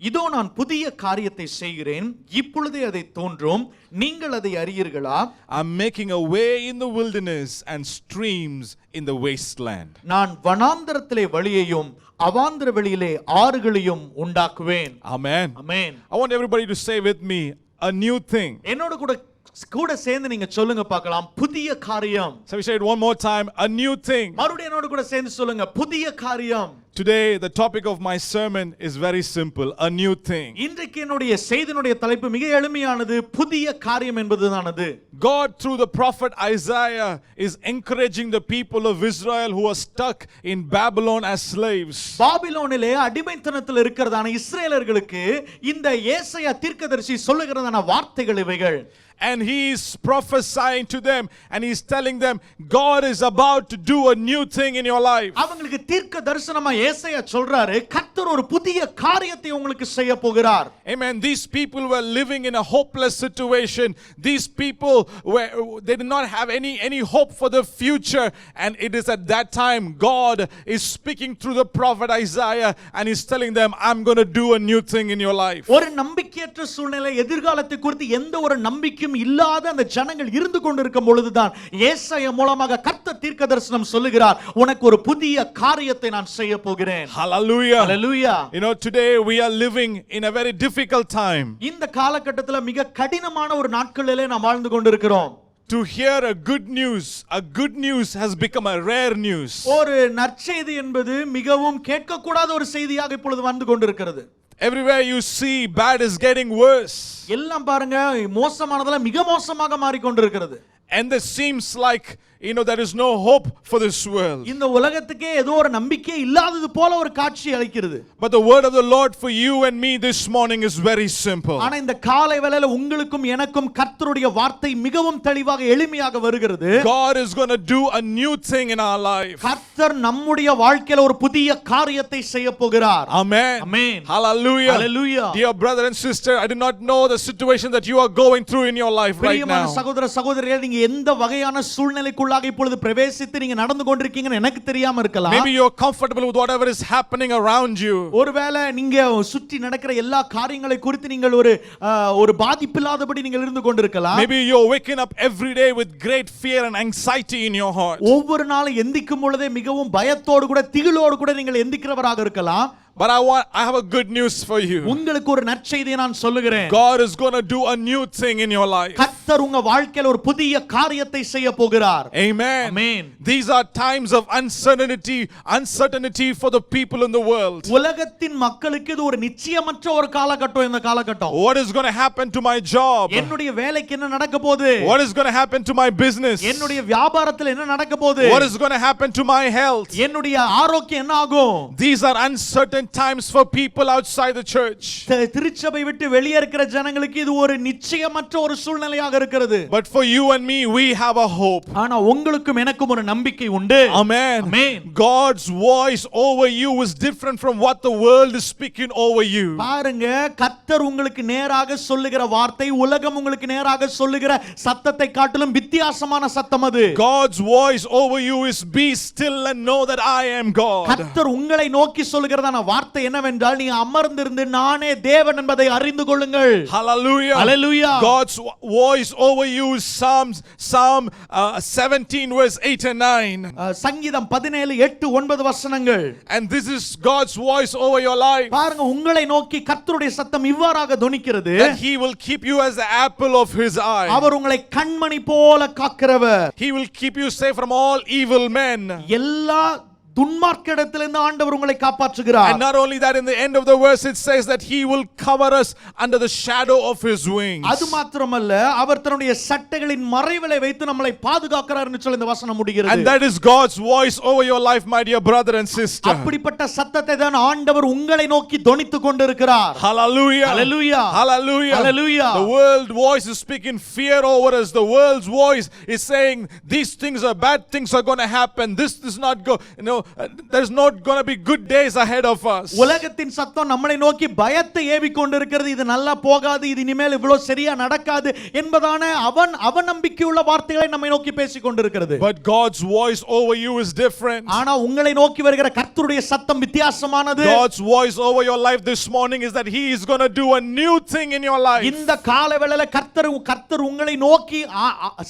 [SPEAKER 8] இதோ நான் புதிய காரியத்தை செய்கிறேன், இப்பொழுதே அதை தோன்றும், நீங்கள் அதை அறியீர்களா?
[SPEAKER 4] I'm making a way in the wilderness and streams in the wasteland.
[SPEAKER 8] நான் வனாந்தரத்திலே வழியையும் அவாந்தர வெளியிலே ஆறுகளையும் உண்டாக்குவேன்.
[SPEAKER 4] Amen.
[SPEAKER 8] Amen.
[SPEAKER 4] I want everybody to say with me, a new thing.
[SPEAKER 8] என்னோட கூட சேர்ந்து நீங்க சொல்லுங்க பார்க்கலாம், புதிய காரியம்.
[SPEAKER 4] So we say it one more time, a new thing.
[SPEAKER 8] மறுபடியும் என்னோட கூட சேர்ந்து சொல்லுங்க, புதிய காரியம்.
[SPEAKER 4] Today the topic of my sermon is very simple, a new thing.
[SPEAKER 8] இன்றைக்கு என்னுடைய செய்தியினுடைய தலைப்பு மிக எளிமையானது, புதிய காரியம் என்பதுதானது.
[SPEAKER 4] God through the prophet Isaiah is encouraging the people of Israel who are stuck in Babylon as slaves.
[SPEAKER 8] பாபிலோனிலே அடிமைத்தனத்தில் இருக்கிறதான இஸ்ரேலர்களுக்கு இந்த ஏசாயா தீர்க்கதரிசி சொல்லுகிறதான வார்த்தைகள் இவைகள்.
[SPEAKER 4] And he is prophesying to them and he is telling them God is about to do a new thing in your life.
[SPEAKER 8] அவங்களுக்கு தீர்க்க தரிசனமா ஏசாயா சொல்றாரு, கர்த்தர் ஒரு புதிய காரியத்தை உங்களுக்கு செய்ய போகிறார்.
[SPEAKER 4] Amen. These people were living in a hopeless situation. These people they did not have any hope for the future, and it is at that time God is speaking through the prophet Isaiah and he's telling them, I'm going to do a new thing in your life.
[SPEAKER 8] ஒரு நம்பிக்கையற்ற சூழ்நிலை, எதிர்காலத்தை குறித்து எந்த ஒரு நம்பிக்கையும் இல்லாத அந்த ஜனங்கள் இருந்து கொண்டிருக்கும் பொழுதுதான் ஏசாயா மூலமாக கர்த்தர் தீர்க்கதரிசனம் சொல்லுகிறார், உனக்கு ஒரு புதிய காரியத்தை நான் செய்ய போகிறேன்.
[SPEAKER 4] Hallelujah.
[SPEAKER 8] Hallelujah.
[SPEAKER 4] You know, today we are living in a very difficult time.
[SPEAKER 8] இந்த காலகட்டத்தில் மிக கடினமான ஒரு நாட்களிலே நாம் வாழ்ந்து கொண்டிருக்கிறோம்.
[SPEAKER 4] To hear a good news has become a rare news.
[SPEAKER 8] ஒரு நற்செய்தி என்பது மிகவும் கேட்கக்கூடாத ஒரு செய்தியாக இப்பொழுது வந்து கொண்டிருக்கிறது.
[SPEAKER 4] Everywhere you see, bad is getting worse.
[SPEAKER 8] எல்லாம் பாருங்க, மோசமானதெல்லாம் மிக மோசமாக மாறிக்கொண்டிருக்கிறது.
[SPEAKER 4] And this seems like there is no hope for this world.
[SPEAKER 8] இந்த உலகத்துக்கே ஏதோ ஒரு நம்பிக்கை இல்லாதது போல ஒரு காட்சி அளிக்கிறது.
[SPEAKER 4] But the word of the Lord for you and me this morning is very simple.
[SPEAKER 8] ஆனா இந்த காலை வேளையில உங்களுக்கும் எனக்கும் கர்த்தருடைய வார்த்தை மிகவும் தெளிவாக எளிமையாக வருகிறது.
[SPEAKER 4] God is going to do a new thing in our life.
[SPEAKER 8] கர்த்தர் நம்முடைய வாழ்க்கையில ஒரு புதிய காரியத்தை செய்ய போகிறார்.
[SPEAKER 4] Amen.
[SPEAKER 8] Amen.
[SPEAKER 4] Hallelujah.
[SPEAKER 8] Hallelujah.
[SPEAKER 4] Dear brother and sister, I do not know the situation that you are going through in your life right
[SPEAKER 8] பிரியமான
[SPEAKER 4] now.
[SPEAKER 8] சகோதர சகோதரிகளே, நீங்க எந்த வகையான சூழ்நிலைக்குள்ளாக இப்பொழுது பிரவேசித்து நீங்க நடந்து கொண்டிருக்கீங்கன்னு எனக்கு தெரியாம இருக்கலாம்.
[SPEAKER 4] Maybe you're comfortable with whatever is happening around you.
[SPEAKER 8] ஒருவேளை நீங்க சுற்றி நடக்கிற எல்லா காரியங்களை குறித்து நீங்கள் ஒரு பாதிப்பில்லாதபடி நீங்கள் இருந்து கொண்டிருக்கலாம்.
[SPEAKER 4] Maybe you're waking up every day with great fear and anxiety in your heart.
[SPEAKER 8] ஒவ்வொரு நாளும் எந்திக்கும் பொழுதே மிகவும் பயத்தோடு கூட திகிலோடு கூட நீங்கள் எந்திக்கிறவராக இருக்கலாம்.
[SPEAKER 4] But I have a good news for you.
[SPEAKER 8] உங்களுக்கு ஒரு நற்செய்தியை நான் சொல்லுகிறேன்.
[SPEAKER 4] God is going to do a new thing in your life.
[SPEAKER 8] கர்த்தர் உங்க வாழ்க்கையில ஒரு புதிய காரியத்தை செய்ய போகிறார்.
[SPEAKER 4] Amen.
[SPEAKER 8] Amen.
[SPEAKER 4] These are times of uncertainty for the people in the world.
[SPEAKER 8] உலகத்தின் மக்களுக்கு இது ஒரு நிச்சயமற்ற ஒரு காலகட்டம். இந்த காலகட்டம்
[SPEAKER 4] What is going to happen to my job?
[SPEAKER 8] என்னுடைய வேலைக்கு என்ன நடக்க போகுது?
[SPEAKER 4] What is going to happen to my business?
[SPEAKER 8] என்னுடைய வியாபாரத்தில் என்ன நடக்க போகுது?
[SPEAKER 4] What is going to happen to my health?
[SPEAKER 8] என்னுடைய ஆரோக்கியம் என்ன ஆகும்?
[SPEAKER 4] These are uncertain times for people outside the church.
[SPEAKER 8] திருச்சபை விட்டு வெளியே இருக்கிற ஜனங்களுக்கு இது ஒரு நிச்சயமற்ற ஒரு சூழ்நிலையாக இருக்கிறது.
[SPEAKER 4] But for you and me, we have a hope.
[SPEAKER 8] ஆனா உங்களுக்கும் எனக்கும் ஒரு நம்பிக்கை உண்டு.
[SPEAKER 4] Amen.
[SPEAKER 8] Amen.
[SPEAKER 4] God's voice over you is different from what the world is speaking over you.
[SPEAKER 8] பாருங்க, கர்த்தர் உங்களுக்கு நேராக சொல்லுகிற வார்த்தை உலகம் உங்களுக்கு நேராக சொல்லுகிற சத்தத்தை காட்டிலும் வித்தியாசமான சத்தம் அது.
[SPEAKER 4] God's voice over you is be still and know that I am God.
[SPEAKER 8] கர்த்தர் உங்களை நோக்கி சொல்லுகிறதான வார்த்தை என்னவென்றால், நீ அமர்ந்திருந்து நானே தேவன் என்பதை அறிந்து கொள்ளுங்கள்.
[SPEAKER 4] Hallelujah.
[SPEAKER 8] Hallelujah.
[SPEAKER 4] God's voice over you is Psalm 17 verse 8 and 9.
[SPEAKER 8] சங்கீதம் 17:8-9 வசனங்கள்.
[SPEAKER 4] And this is God's voice over your life.
[SPEAKER 8] பாருங்க, உங்களை நோக்கி கர்த்தருடைய சத்தம் இவ்வாறாக தொனிக்கிறது.
[SPEAKER 4] That he will keep you as the apple of his eye.
[SPEAKER 8] அவர் உங்களை கண்மணி போல காக்கிறவர்.
[SPEAKER 4] He will keep you safe from all evil men.
[SPEAKER 8] எல்லா துன்மார்க்கரிடத்திலிருந்து ஆண்டவர் உங்களை காப்பாற்றுகிறார்.
[SPEAKER 4] And not only that, in the end of the verse it says that he will cover us under the shadow of his wings.
[SPEAKER 8] அது மாத்திரமல்ல, அவர் தன்னுடைய சட்டைகளின் மறைவிலே வைத்து நம்மை பாதுகாக்கிறார்னு சொல்லி இந்த வசனம் முடிகிறது.
[SPEAKER 4] And that is God's voice over your life, my dear brother and sister.
[SPEAKER 8] அப்படிப்பட்ட சத்தத்தை தான் ஆண்டவர் உங்களை நோக்கி தொனித்துக் கொண்டிருக்கிறார்.
[SPEAKER 4] Hallelujah.
[SPEAKER 8] Hallelujah.
[SPEAKER 4] Hallelujah.
[SPEAKER 8] Hallelujah.
[SPEAKER 4] The world voice is speaking fear over us. The world's voice is saying these things are bad things are going to happen. This is not go, there's not going to be good days ahead of us.
[SPEAKER 8] உலகத்தின் சத்தம் நம்மை நோக்கி பயத்தை AV கொண்டிருக்கிறது. இது நல்லா போகாது, இது இனிமேல் இவ்வளவு சரியா நடக்காது என்பதான அவநம்பிக்கையுள்ள வார்த்தைகளை நம்மை நோக்கி பேசிக் கொண்டிருக்கிறது.
[SPEAKER 4] But God's voice over you is different.
[SPEAKER 8] ஆனா உங்களை நோக்கி வருகிற கர்த்தருடைய சத்தம் வித்தியாசமானது.
[SPEAKER 4] God's voice over your life this morning is that he is going to do a new thing in your life.
[SPEAKER 8] இந்த காலவேளையில கர்த்தர் உங்களை நோக்கி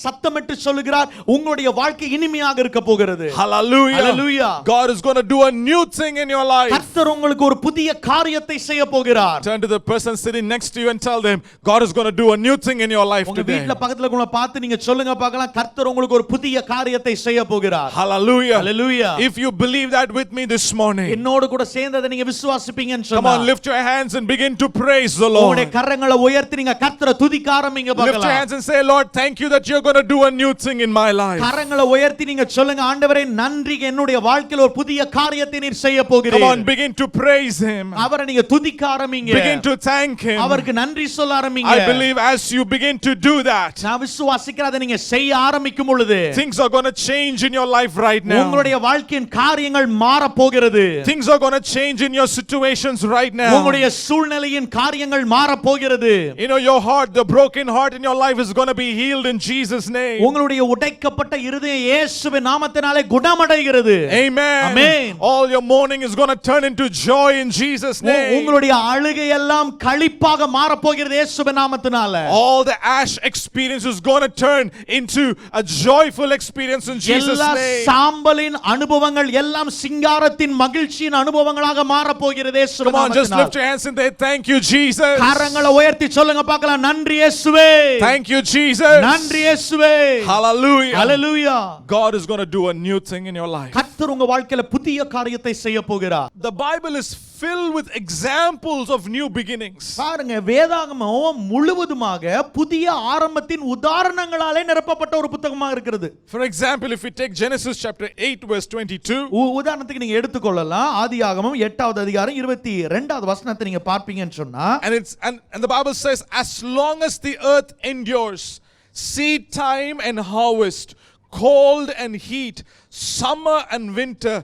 [SPEAKER 8] சத்தமிட்டு சொல்லுகிறார், உங்களுடைய வாழ்க்கை இனிமையாக இருக்க போகிறது.
[SPEAKER 4] Hallelujah.
[SPEAKER 8] Hallelujah.
[SPEAKER 4] God is going to do a new thing in your life.
[SPEAKER 8] கர்த்தர் உங்களுக்கு ஒரு புதிய காரியத்தை செய்ய போகிறார்.
[SPEAKER 4] Turn to the person sitting next to you and tell them, God is going to do a new thing in your life
[SPEAKER 8] உங்க
[SPEAKER 4] today.
[SPEAKER 8] வீட்ல பக்கத்துல உங்களை பார்த்து நீங்க சொல்லுங்க பார்க்கலாம், கர்த்தர் உங்களுக்கு ஒரு புதிய காரியத்தை செய்ய போகிறார்.
[SPEAKER 4] Hallelujah.
[SPEAKER 8] Hallelujah.
[SPEAKER 4] If you believe that with me this morning,
[SPEAKER 8] என்னோடு கூட சேர்ந்து அதை நீங்க விசுவாசிப்பீங்கன்னு
[SPEAKER 4] come
[SPEAKER 8] சொன்னா,
[SPEAKER 4] on, lift your hands and begin to praise the Lord.
[SPEAKER 8] உங்களுடைய கரங்களை உயர்த்தி நீங்க கர்த்தரை துதிக்க ஆரம்பிங்க
[SPEAKER 4] Lift your
[SPEAKER 8] பார்க்கலாம்.
[SPEAKER 4] hands and say, Lord, thank you that you're going to do a new thing in my life.
[SPEAKER 8] கரங்களை உயர்த்தி நீங்க சொல்லுங்க, ஆண்டவரே நன்றி, என்னுடைய வாழ்க்கையில ஒரு புதிய காரியத்தை நீர் செய்ய போகிறீர்.
[SPEAKER 4] Come on, begin to praise him.
[SPEAKER 8] அவரை நீங்க துதிக்க ஆரம்பிங்க.
[SPEAKER 4] Begin to thank him.
[SPEAKER 8] அவருக்கு நன்றி சொல்ல ஆரம்பிங்க.
[SPEAKER 4] I believe as you begin to do that,
[SPEAKER 8] நான் விசுவாசிக்கிறேன், அதை நீங்க செய்ய ஆரம்பிக்கும் பொழுது
[SPEAKER 4] things are going to change in your life right now.
[SPEAKER 8] உங்களுடைய வாழ்க்கையின் காரியங்கள் மாற போகிறது.
[SPEAKER 4] Things are going to change in your situations right now.
[SPEAKER 8] உங்களுடைய சூழ்நிலையின் காரியங்கள் மாற போகிறது.
[SPEAKER 4] You know, your heart, the broken heart in your life is going to be healed in Jesus' name.
[SPEAKER 8] உங்களுடைய உடைக்கப்பட்ட இருதயம் இயேசுவின் நாமத்தினாலே குணமடைகிறது.
[SPEAKER 4] Amen.
[SPEAKER 8] Amen.
[SPEAKER 4] All your mourning is going to turn into joy in Jesus' name.
[SPEAKER 8] உங்களுடைய அழுகை எல்லாம் களிப்பாக மாற போகிறது இயேசுவின் நாமத்தினால.
[SPEAKER 4] All the ash experience is going to turn into a joyful experience in Jesus'
[SPEAKER 8] எல்லா
[SPEAKER 4] name.
[SPEAKER 8] சாம்பலின் அனுபவங்கள் எல்லாம் சிங்காரத்தின் மகிழ்ச்சியின் அனுபவங்களாக மாற போகிறது இயேசுவின்
[SPEAKER 4] Come on, just
[SPEAKER 8] நாமத்தினால.
[SPEAKER 4] lift your hands and say, thank you, Jesus.
[SPEAKER 8] கரங்களை உயர்த்தி சொல்லுங்க பார்க்கலாம், நன்றி இயேசுவே.
[SPEAKER 4] Thank you, Jesus.
[SPEAKER 8] நன்றி இயேசுவே.
[SPEAKER 4] Hallelujah.
[SPEAKER 8] Hallelujah.
[SPEAKER 4] God is going to do a new thing in your life.
[SPEAKER 8] கர்த்தர் உங்க வாழ்க்கையில புதிய காரியத்தை செய்ய போகிறார்.
[SPEAKER 4] The Bible is filled with examples of new beginnings.
[SPEAKER 8] பாருங்க, வேதாகமம் முழுவதுமாக புதிய ஆரம்பத்தின் உதாரணங்களாலே நிரப்பப்பட்ட ஒரு புத்தகமாக இருக்கிறது.
[SPEAKER 4] For example, if we take Genesis chapter 8 verse 22,
[SPEAKER 8] உதாரணத்துக்கு நீங்க எடுத்துக்கொள்ளலாம். ஆதியாகமம் 8வது அதிகாரம் 22வது வசனத்தை நீங்க பார்ப்பீங்கன்னு சொன்னா,
[SPEAKER 4] and the Bible says, as long as the earth endures, seed time and harvest, cold and heat, summer and winter,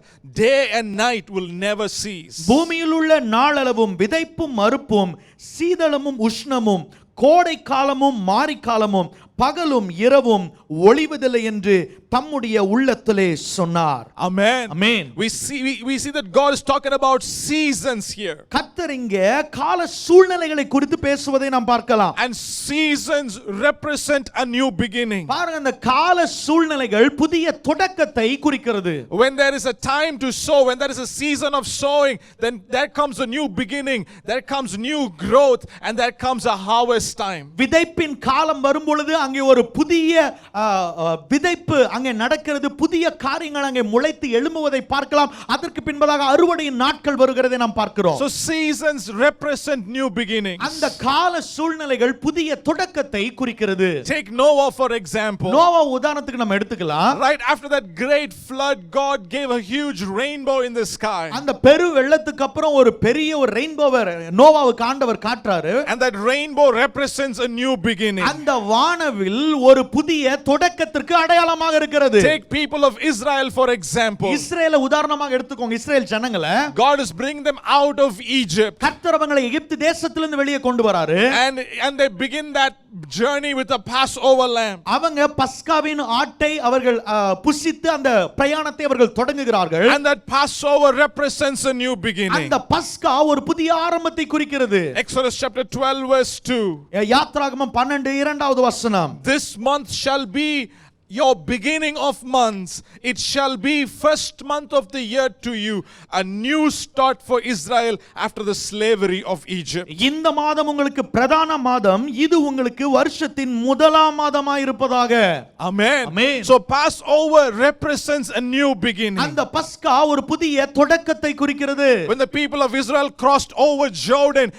[SPEAKER 4] day and night will never cease.
[SPEAKER 8] பூமியில் உள்ள நாளளவும் விதைப்பும் மறுப்பும் சீதளமும் உஷ்ணமும் கோடை காலமும் மாரிக்காலமும் பகலும் இரவும் ஒளிவதில்லை என்று தம்முடைய உள்ளத்திலே சொன்னார்.
[SPEAKER 4] Amen.
[SPEAKER 8] Amen.
[SPEAKER 4] We see that God is talking about seasons here.
[SPEAKER 8] கர்த்தர் இங்க கால சூழ்நிலைகளை குறித்து பேசுவதை நாம் பார்க்கலாம்.
[SPEAKER 4] And seasons represent a new beginning.
[SPEAKER 8] பாருங்க, அந்த கால சூழ்நிலைகள் புதிய தொடக்கத்தை குறிக்கிறது.
[SPEAKER 4] When there is a time to sow, when there is a season of sowing, then there comes a new beginning, there comes new growth, and there comes a harvest time.
[SPEAKER 8] விதைப்பின் காலம் வரும் பொழுது அங்கே ஒரு புதிய விதைப்பு அங்கே நடக்கிறது, புதிய காரியங்கள் அங்கே முளைத்து எழும்புவதை பார்க்கலாம். அதற்கு பின்பதாக அறுவடையின் நாட்கள் வருகிறதை நாம் பார்க்கிறோம்.
[SPEAKER 4] So seasons represent new beginnings.
[SPEAKER 8] அந்த கால சூழ்நிலைகள் புதிய தொடக்கத்தை குறிக்கிறது.
[SPEAKER 4] Take Noah for example.
[SPEAKER 8] Noah உதாரணத்துக்கு நம்ம எடுத்துக்கலாம்.
[SPEAKER 4] Right after that great flood, God gave a huge rainbow in the sky.
[SPEAKER 8] அந்த பெரு வெள்ளத்துக்கு அப்புறம் ஒரு பெரிய ஒரு ரெயின்போவை நோவாவுக்கு ஆண்டவர் காட்டுறாரு.
[SPEAKER 4] And that rainbow represents a new beginning.
[SPEAKER 8] அந்த வானவில் ஒரு புதிய தொடக்கத்திற்கு அடையாளமாக இருக்கிறது.
[SPEAKER 4] Take people of Israel for example.
[SPEAKER 8] இஸ்ரேலை உதாரணமாக எடுத்துக்கோங்க. இஸ்ரேல் ஜனங்களை
[SPEAKER 4] God is bringing them out of Egypt.
[SPEAKER 8] கர்த்தர் அவங்களை எகிப்து தேசத்திலிருந்து வெளியே கொண்டு வராரு.
[SPEAKER 4] And they begin that journey with a Passover lamb.
[SPEAKER 8] அவங்க பஸ்காவின் ஆட்டை அவர்கள் புசித்து அந்த பிரயாணத்தை அவர்கள் தொடங்குகிறார்கள்.
[SPEAKER 4] And that Passover represents a new beginning.
[SPEAKER 8] அந்த பஸ்கா ஒரு புதிய ஆரம்பத்தை குறிக்கிறது.
[SPEAKER 4] Exodus chapter 12 verse 2.
[SPEAKER 8] யாத்ராகமம் 12:2வது வசனம்.
[SPEAKER 4] This month shall be your beginning of months. It shall be first month of the year to you, a new start for Israel after the slavery of Egypt.
[SPEAKER 8] இந்த மாதம் உங்களுக்கு பிரதான மாதம், இது உங்களுக்கு வருஷத்தின் முதலாம் மாதமாய் இருப்பதாக.
[SPEAKER 4] Amen.
[SPEAKER 8] Amen.
[SPEAKER 4] So Passover represents a new beginning.
[SPEAKER 8] அந்த பஸ்கா ஒரு புதிய தொடக்கத்தை குறிக்கிறது.
[SPEAKER 4] When the people of Israel crossed over Jordan,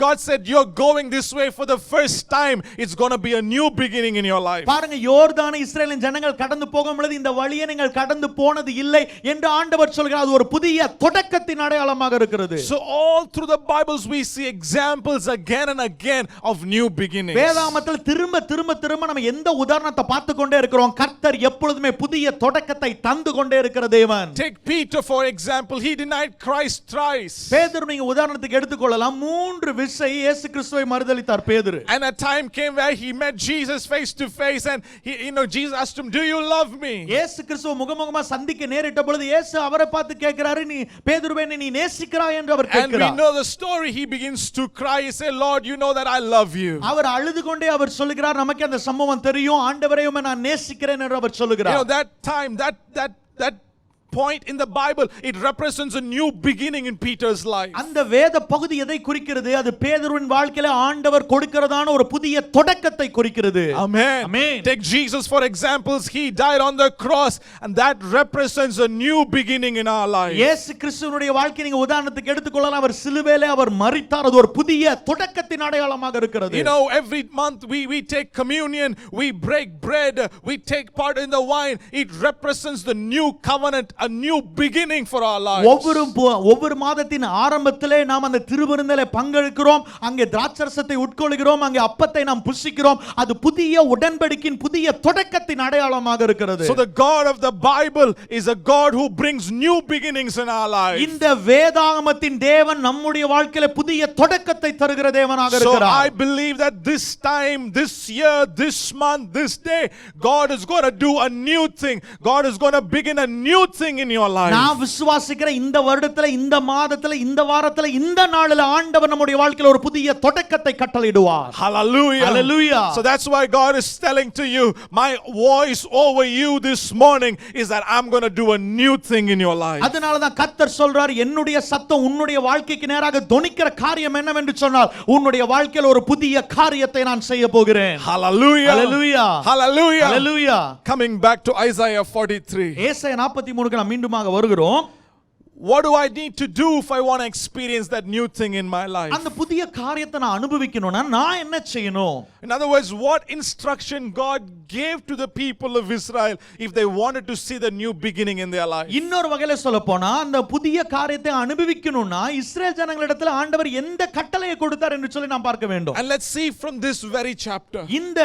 [SPEAKER 4] God said, you're going this way for the first time. It's going to be a new beginning in your life.
[SPEAKER 8] பாருங்க, யோர்தானை இஸ்ரேலின் ஜனங்கள் கடந்து போகும் பொழுது இந்த வழியை நீங்கள் கடந்து போனது இல்லை என்று ஆண்டவர் சொல்கிறார். அது ஒரு புதிய தொடக்கத்தின் அடையாளமாக இருக்கிறது.
[SPEAKER 4] So all through the Bibles we see examples again and again of new beginnings.
[SPEAKER 8] வேதாகமத்தில் திரும்ப திரும்ப திரும்ப நம்ம எந்த உதாரணத்தை பார்த்து கொண்டே இருக்கிறோம். கர்த்தர் எப்பொழுதுமே புதிய தொடக்கத்தை தந்து கொண்டே இருக்கிற தேவன்.
[SPEAKER 4] Take Peter for example. He denied Christ thrice.
[SPEAKER 8] பேதுரு நீங்க உதாரணத்துக்கு எடுத்துக்கொள்ளலாம். 3 விசை இயேசு கிறிஸ்துவை மறுதலித்தார் பேதுரு.
[SPEAKER 4] And a time came where he met Jesus face to face, and Jesus asked him, do you love me?
[SPEAKER 8] இயேசு கிறிஸ்துவை முகமுகமா சந்திக்க நேரிட்ட பொழுது இயேசு அவரை பார்த்து கேட்கிறாரு, நீ பேதுருவே நீ நேசிக்கிறாய் என்று அவர் கேட்கிறார்.
[SPEAKER 4] And we know the story. He begins to cry. He said, Lord, you know that I love you.
[SPEAKER 8] அவர் அழுது கொண்டே அவர் சொல்லுகிறார், நமக்கு அந்த சம்பவம் தெரியும், ஆண்டவரே உம்மை நான் நேசிக்கிறேன் என்று அவர் சொல்லுகிறார்.
[SPEAKER 4] You know, that time, that point in the Bible, it represents a new beginning in Peter's life.
[SPEAKER 8] அந்த வேத பகுதி எதை குறிக்கிறது? அது பேதுருவின் வாழ்க்கையில ஆண்டவர் கொடுக்கிறதான ஒரு புதிய தொடக்கத்தை குறிக்கிறது.
[SPEAKER 4] Amen.
[SPEAKER 8] Amen.
[SPEAKER 4] Take Jesus for examples. He died on the cross, and that represents a new beginning in our life.
[SPEAKER 8] இயேசு கிறிஸ்துவினுடைய வாழ்க்கையை நீங்க உதாரணத்துக்கு எடுத்துக்கொள்ளலாம். அவர் சிலுவையிலே அவர் மரித்தார். அது ஒரு புதிய தொடக்கத்தின் அடையாளமாக இருக்கிறது.
[SPEAKER 4] You know, every month we take communion, we break bread, we take part in the wine. It represents the new covenant, a new beginning for our lives.
[SPEAKER 8] ஒவ்வொரு மாதத்தின் ஆரம்பத்திலே நாம் அந்த திருவிருந்திலே பங்கெடுக்கிறோம். அங்கே திராட்சரசத்தை உட்கொள்கிறோம், அங்கே அப்பத்தை நாம் புசிக்கிறோம். அது புதிய உடன்படிக்கையின் புதிய தொடக்கத்தின் அடையாளமாக இருக்கிறது.
[SPEAKER 4] So the God of the Bible is a God who brings new beginnings in our lives.
[SPEAKER 8] இந்த வேதாகமத்தின் தேவன் நம்முடைய வாழ்க்கையில புதிய தொடக்கத்தை தருகிற தேவனாக இருக்கிறார்.
[SPEAKER 4] So I believe that this time, this year, this month, this day, God is going to do a new thing. God is going to begin a new thing in your life.
[SPEAKER 8] நான் விசுவாசிக்கிறேன், இந்த வருடத்துல, இந்த மாதத்துல, இந்த வாரத்துல, இந்த நாளில ஆண்டவர் நம்முடைய வாழ்க்கையில ஒரு புதிய தொடக்கத்தை கட்டளையிடுவார்.
[SPEAKER 4] Hallelujah.
[SPEAKER 8] Hallelujah.
[SPEAKER 4] So that's why God is telling to you, my voice over you this morning is that I'm going to do a new thing in your life.
[SPEAKER 8] அதனால தான் கர்த்தர் சொல்றார், என்னுடைய சத்தம் உன்னுடைய வாழ்க்கைக்கு நேராக தொனிக்கிற காரியம் என்னவென்று சொன்னால், உன்னுடைய வாழ்க்கையில ஒரு புதிய காரியத்தை நான் செய்ய போகிறேன்.
[SPEAKER 4] Hallelujah.
[SPEAKER 8] Hallelujah.
[SPEAKER 4] Hallelujah.
[SPEAKER 8] Hallelujah.
[SPEAKER 4] Coming back to Isaiah 43.
[SPEAKER 8] ஏசாயா 43க்கு நாம் மீண்டுமாக வருகிறோம்.
[SPEAKER 4] what do I need to do if I want to experience that new thing in my life?
[SPEAKER 8] அந்த புதிய காரியத்தை நான் அனுபவிக்கணும்னா நான் என்ன செய்யணும்?
[SPEAKER 4] In other words, what instruction God gave to the people of Israel if they wanted to see the new beginning in their life?
[SPEAKER 8] இன்னொரு வகையில சொல்ல போனா அந்த புதிய காரியத்தை அனுபவிக்கணும்னா இஸ்ரேல் ஜனங்களிடத்தில் ஆண்டவர் எந்த கட்டளையை கொடுத்தார் என்று சொல்லி நாம் பார்க்க வேண்டும்.
[SPEAKER 4] And let's see from this very chapter.
[SPEAKER 8] இந்த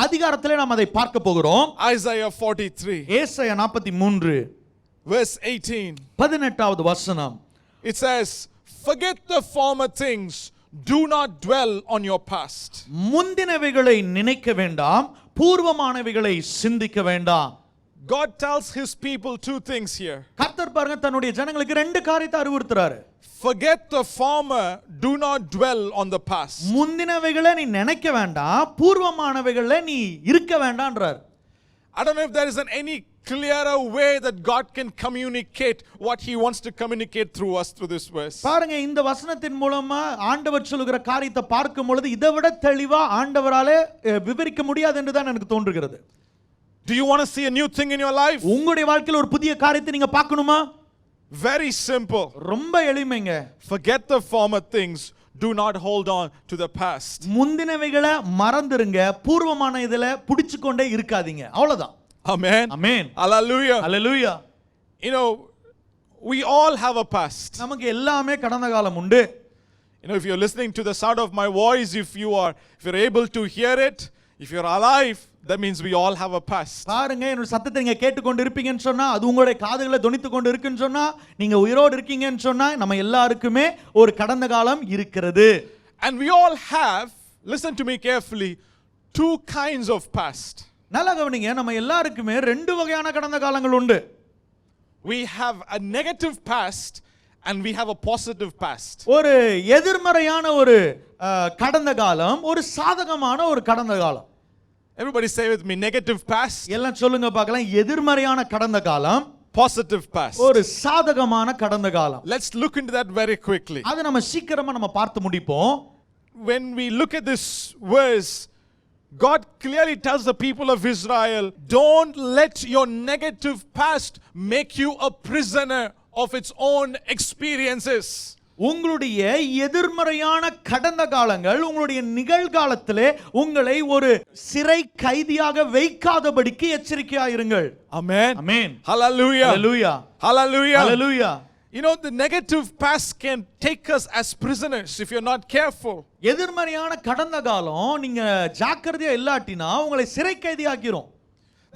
[SPEAKER 8] அதிகாரத்திலே நாம் அதை பார்க்க போகிறோம்.
[SPEAKER 4] Isaiah 43
[SPEAKER 8] ஏசாயா 43
[SPEAKER 4] verse 18.
[SPEAKER 8] 18வது வசனம்.
[SPEAKER 4] It says, forget the former things, do not dwell on your past.
[SPEAKER 8] முந்தினவைகளை நினைக்க வேண்டாம், பூர்வமானவைகளை சிந்திக்க வேண்டாம்.
[SPEAKER 4] God tells his people two things here.
[SPEAKER 8] கர்த்தர் பாருங்க தன்னுடைய ஜனங்களுக்கு ரெண்டு காரியத்தை அறிவுறுத்துறாரு.
[SPEAKER 4] Forget the former, do not dwell on the past.
[SPEAKER 8] முந்தினவைகளை நீ நினைக்க வேண்டாம், பூர்வமானவைகளை நீ இருக்க வேண்டாம்ன்றார்.
[SPEAKER 4] I don't know if there is any clearer way that God can communicate what he wants to communicate through us through this verse.
[SPEAKER 8] பாருங்க இந்த வசனத்தின் மூலமா ஆண்டவர் சொல்லுகிற காரியத்தை பார்க்கும் பொழுது இதை விட தெளிவா ஆண்டவராலே விவரிக்க முடியாது என்று தான் எனக்கு தோன்றுகிறது.
[SPEAKER 4] Do you want to see a new thing in your life?
[SPEAKER 8] உங்களுடைய வாழ்க்கையில் ஒரு புதிய காரியத்தை நீங்க பார்க்கணுமா?
[SPEAKER 4] Very simple.
[SPEAKER 8] ரொம்ப எளிமைங்க.
[SPEAKER 4] Forget the former things, do not hold on to the past.
[SPEAKER 8] முந்தினவைகளை மறந்துருங்க, பூர்வமான இதுல பிடிச்சுக்கொண்டே இருக்காதீங்க. அவ்வளவுதான்.
[SPEAKER 4] Amen.
[SPEAKER 8] Amen.
[SPEAKER 4] Hallelujah.
[SPEAKER 8] Hallelujah.
[SPEAKER 4] You know, we all have a past.
[SPEAKER 8] நமக்கு எல்லாமே கடந்த காலம் உண்டு.
[SPEAKER 4] You know, if you're listening to the sound of my voice, if you're able to hear it, if you're alive, that means we all have a past.
[SPEAKER 8] பாருங்க என்னோட சத்தத்தை நீங்க கேட்டுக்கொண்டு இருப்பீங்கன்னு சொன்னா, அது உங்களுடைய காதுகளை தொனித்துக் கொண்டு இருக்குன்னு சொன்னா, நீங்க உயிரோடு இருக்கீங்கன்னு சொன்னா, நம்ம எல்லாருக்குமே ஒரு கடந்த காலம் இருக்கிறது.
[SPEAKER 4] And we all have, listen to me carefully, two kinds of past.
[SPEAKER 8] நல்லா கவனிங்க, நம்ம எல்லாருக்குமே ரெண்டு வகையான கடந்த காலங்கள் உண்டு.
[SPEAKER 4] We have a negative past and we have a positive past.
[SPEAKER 8] ஒரு எதிர்மறையான ஒரு கடந்த காலம், ஒரு சாதகமான ஒரு கடந்த காலம்.
[SPEAKER 4] Everybody say with me, negative past.
[SPEAKER 8] எல்லாம் சொல்லுங்க பார்க்கலாம். எதிர்மறையான கடந்த காலம்,
[SPEAKER 4] positive past.
[SPEAKER 8] ஒரு சாதகமான கடந்த காலம்.
[SPEAKER 4] Let's look into that very quickly.
[SPEAKER 8] அதை நம்ம சீக்கிரமா நம்ம பார்த்து முடிப்போம்.
[SPEAKER 4] When we look at this verse, God clearly tells the people of Israel, don't let your negative past make you a prisoner of its own experiences.
[SPEAKER 8] உங்களுடைய எதிர்மறையான கடந்த காலங்கள் உங்களுடைய நிகழ்காலத்திலே உங்களை ஒரு சிறை கைதியாக வைக்காதபடிக்கு எச்சரிக்கையாயிருங்கள்.
[SPEAKER 4] Amen.
[SPEAKER 8] Amen.
[SPEAKER 4] Hallelujah.
[SPEAKER 8] Hallelujah.
[SPEAKER 4] Hallelujah.
[SPEAKER 8] Hallelujah.
[SPEAKER 4] You know, the negative past can take us as prisoners if you're not careful.
[SPEAKER 8] எதிர்மறையான கடந்த காலம் நீங்க ஜாக்கிரதையா இல்லாட்டினா உங்களை சிறை கைதியாக்கிரும்.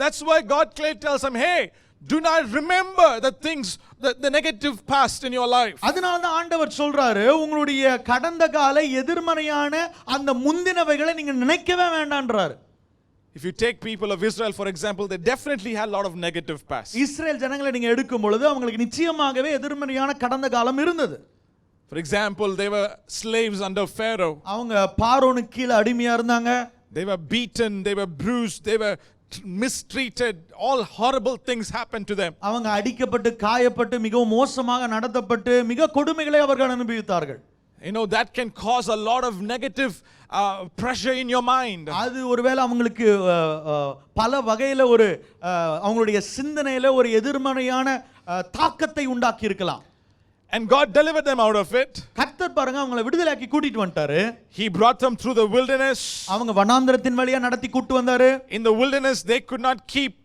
[SPEAKER 4] That's why God clearly tells them, hey, do not remember the things, the negative past in your life.
[SPEAKER 8] அதனால தான் ஆண்டவர் சொல்றாரு, உங்களுடைய கடந்த கால எதிர்மறையான அந்த முந்தினவைகளை நீங்க நினைக்கவே வேண்டாம்ன்றாரு.
[SPEAKER 4] If you take people of Israel, for example, they definitely had a lot of negative past.
[SPEAKER 8] Israel ஜனங்களை நீங்க எடுக்கும் பொழுது அவங்களுக்கு நிச்சயமாகவே எதிர்மறையான கடந்த காலம் இருந்தது.
[SPEAKER 4] For example, they were slaves under Pharaoh.
[SPEAKER 8] அவங்க பார்வோனுக்கு கீழ அடிமையா இருந்தாங்க.
[SPEAKER 4] They were beaten, they were bruised, they were mistreated. All horrible things happened to them.
[SPEAKER 8] அவங்க அடிக்கப்பட்டு காயப்பட்டு மிகவும் மோசமாக நடத்தப்பட்டு மிக கொடுமைகளை அவர்கள் அனுபவித்தார்கள்.
[SPEAKER 4] You know, that can cause a lot of negative pressure in your mind.
[SPEAKER 8] அது ஒருவேளை அவங்களுக்கு பல வகையில ஒரு அவங்களுடைய சிந்தனையில ஒரு எதிர்மறையான தாக்கத்தை உண்டாக்கி இருக்கலாம்.
[SPEAKER 4] And God delivered them out of it.
[SPEAKER 8] கர்த்தர் பாருங்க அவங்களை விடுதலையாக்கி கூட்டிட்டு வந்துட்டாரு.
[SPEAKER 4] He brought them through the wilderness.
[SPEAKER 8] அவங்க வனாந்தரத்தின் வழியா நடத்தி கூட்டி வந்தாரு.
[SPEAKER 4] In the wilderness they could not keep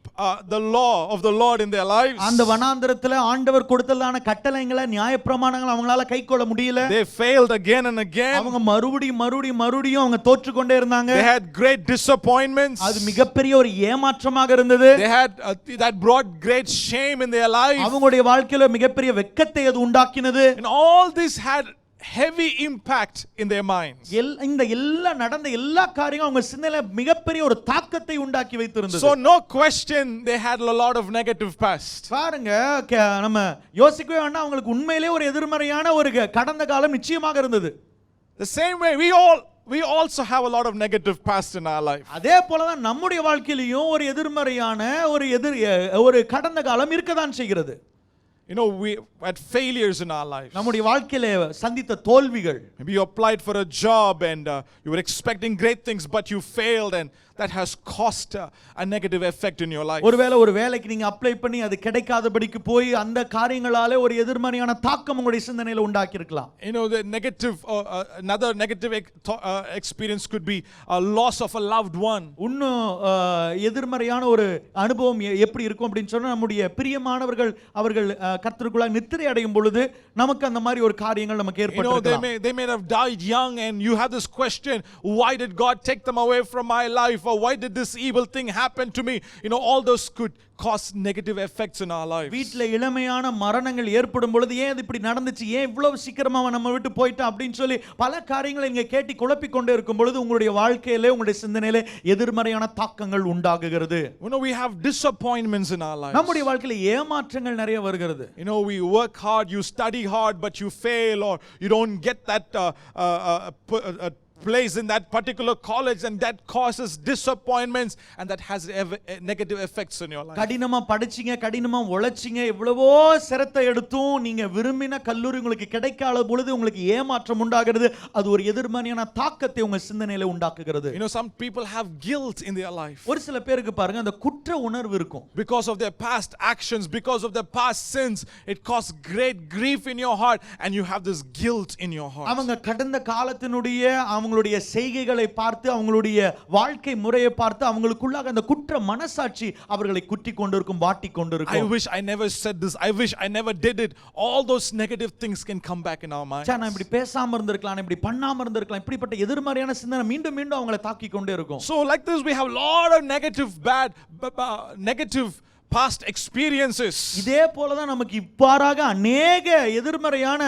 [SPEAKER 4] the law of the Lord in their lives.
[SPEAKER 8] அந்த வனாந்தரத்துல ஆண்டவர் கொடுத்ததான கட்டளைகளை நியாயப்பிரமாணங்களை அவங்களால கைக்கொள்ள முடியல.
[SPEAKER 4] They failed again and again.
[SPEAKER 8] அவங்க மறுபடியும் அவங்க தோற்று கொண்டே இருந்தாங்க.
[SPEAKER 4] They had great disappointments.
[SPEAKER 8] அது மிகப்பெரிய ஒரு ஏமாற்றமாக இருந்தது.
[SPEAKER 4] They had that brought great shame in their life.
[SPEAKER 8] அவங்களுடைய வாழ்க்கையில மிகப்பெரிய வெட்கத்தை அது உண்டாக்கினது.
[SPEAKER 4] And all this had heavy impact in their minds.
[SPEAKER 8] இந்த எல்லா நடந்த எல்லா காரியங்களும் அவங்க சிந்தனையில மிகப்பெரிய ஒரு தாக்கத்தை உண்டாக்கி வைத்திருந்தது.
[SPEAKER 4] So no question they had a lot of negative past.
[SPEAKER 8] பாருங்க நம்ம யோசிக்கவே வேண்டாம், அவங்களுக்கு உண்மையிலேயே ஒரு எதிர்மறையான ஒரு கடந்த காலம் நிச்சயமாக இருந்தது.
[SPEAKER 4] The same way we also have a lot of negative past in our life.
[SPEAKER 8] அதே போல தான் நம்முடைய வாழ்க்கையிலயும் ஒரு எதிர்மறையான ஒரு கடந்த காலம் இருக்கதான் செய்கிறது.
[SPEAKER 4] You know, we had failures in our lives.
[SPEAKER 8] நம்முடைய வாழ்க்கையில சந்தித்த தோல்விகள்.
[SPEAKER 4] Maybe you applied for a job and you were expecting great things, but you failed, and that has caused a negative effect in your life.
[SPEAKER 8] ஒருவேளை ஒரு வேலைக்கு நீங்க apply பண்ணி அது கிடைக்காதபடிக்கு போய் அந்த காரியங்களாலே ஒரு எதிர்மறையான தாக்கம் உங்களுடைய சிந்தனையில உண்டாக்கி இருக்கலாம்.
[SPEAKER 4] You know, the negative another negative experience could be a loss of a loved one.
[SPEAKER 8] இன்னும் எதிர்மறையான ஒரு அனுபவம் எப்படி இருக்கும் அப்படின்னு சொன்னா, நம்முடைய பிரியமானவர்கள் அவர்கள் கர்த்தருக்குள்ள நித்திரை அடையும் பொழுது நமக்கு அந்த மாதிரி ஒரு காரியங்கள் நமக்கு ஏற்பட்டிருக்கலாம்.
[SPEAKER 4] They may have died young, and you have this question, why did God take them away from my life, or why did this evil thing happen to me? You know, all those could cause negative effects in our lives.
[SPEAKER 8] வீட்ல இளமையான மரணங்கள் ஏற்படும் பொழுது ஏன் இது இப்படி நடந்துச்சு, ஏன் இவ்வளவு சீக்கிரமா நம்ம விட்டு போயிட்டான் அப்படின்னு சொல்லி பல காரியங்களை நீங்க கேட்டி குழப்பிக் கொண்டே இருக்கும் பொழுது உங்களுடைய வாழ்க்கையிலே உங்களுடைய சிந்தனையிலே எதிர்மறையான தாக்கங்கள் உண்டாகுகிறது.
[SPEAKER 4] You know, we have disappointments in our lives.
[SPEAKER 8] நம்முடைய வாழ்க்கையில ஏமாற்றங்கள் நிறைய வருகிறது.
[SPEAKER 4] You know, we work hard, you study hard, but you fail, or you don't get that place in that particular college, and that causes disappointments, and that has negative effects in your life.
[SPEAKER 8] கடினமா படிச்சீங்க, கடினமா உழைச்சீங்க, எவ்வளவோ சிரத்தை எடுத்தும் நீங்க விரும்பின கல்லூரி உங்களுக்கு கிடைக்காத பொழுது உங்களுக்கு ஏமாற்றம் உண்டாகிறது. அது ஒரு எதிர்மறையான தாக்கத்தை உங்க சிந்தனையில உண்டாக்குகிறது.
[SPEAKER 4] You know, some people have guilt in their life.
[SPEAKER 8] ஒரு சில பேருக்கு பாருங்க அந்த குற்ற உணர்வு இருக்கும்.
[SPEAKER 4] Because of their past actions, because of their past sins, it causes great grief in your heart, and you have this guilt in your heart.
[SPEAKER 8] அவங்க கடந்த காலத்தினுடைய அவங்களுடைய செய்கைகளை பார்த்து, அவங்களுடைய வாழ்க்கை முறையை பார்த்து அவங்களுக்குள்ளாக அந்த குற்ற மனசாட்சி அவர்களை குட்டி கொண்டிருக்கும், வாட்டி கொண்டிருக்கும்.
[SPEAKER 4] I wish I never said this, I wish I never did it. All those negative things can come back in our minds.
[SPEAKER 8] நான் இப்படி பேசாம இருந்திருக்கலாம், இப்படி பண்ணாம இருந்திருக்கலாம், இப்படிப்பட்ட எதிர்மறையான சிந்தனை மீண்டும் மீண்டும் அவங்களை தாக்கி கொண்டே இருக்கும்.
[SPEAKER 4] So like this, we have a lot of negative past experiences.
[SPEAKER 8] இதே போல தான் நமக்கு இவ்வாறாக अनेक எதிர்மறையான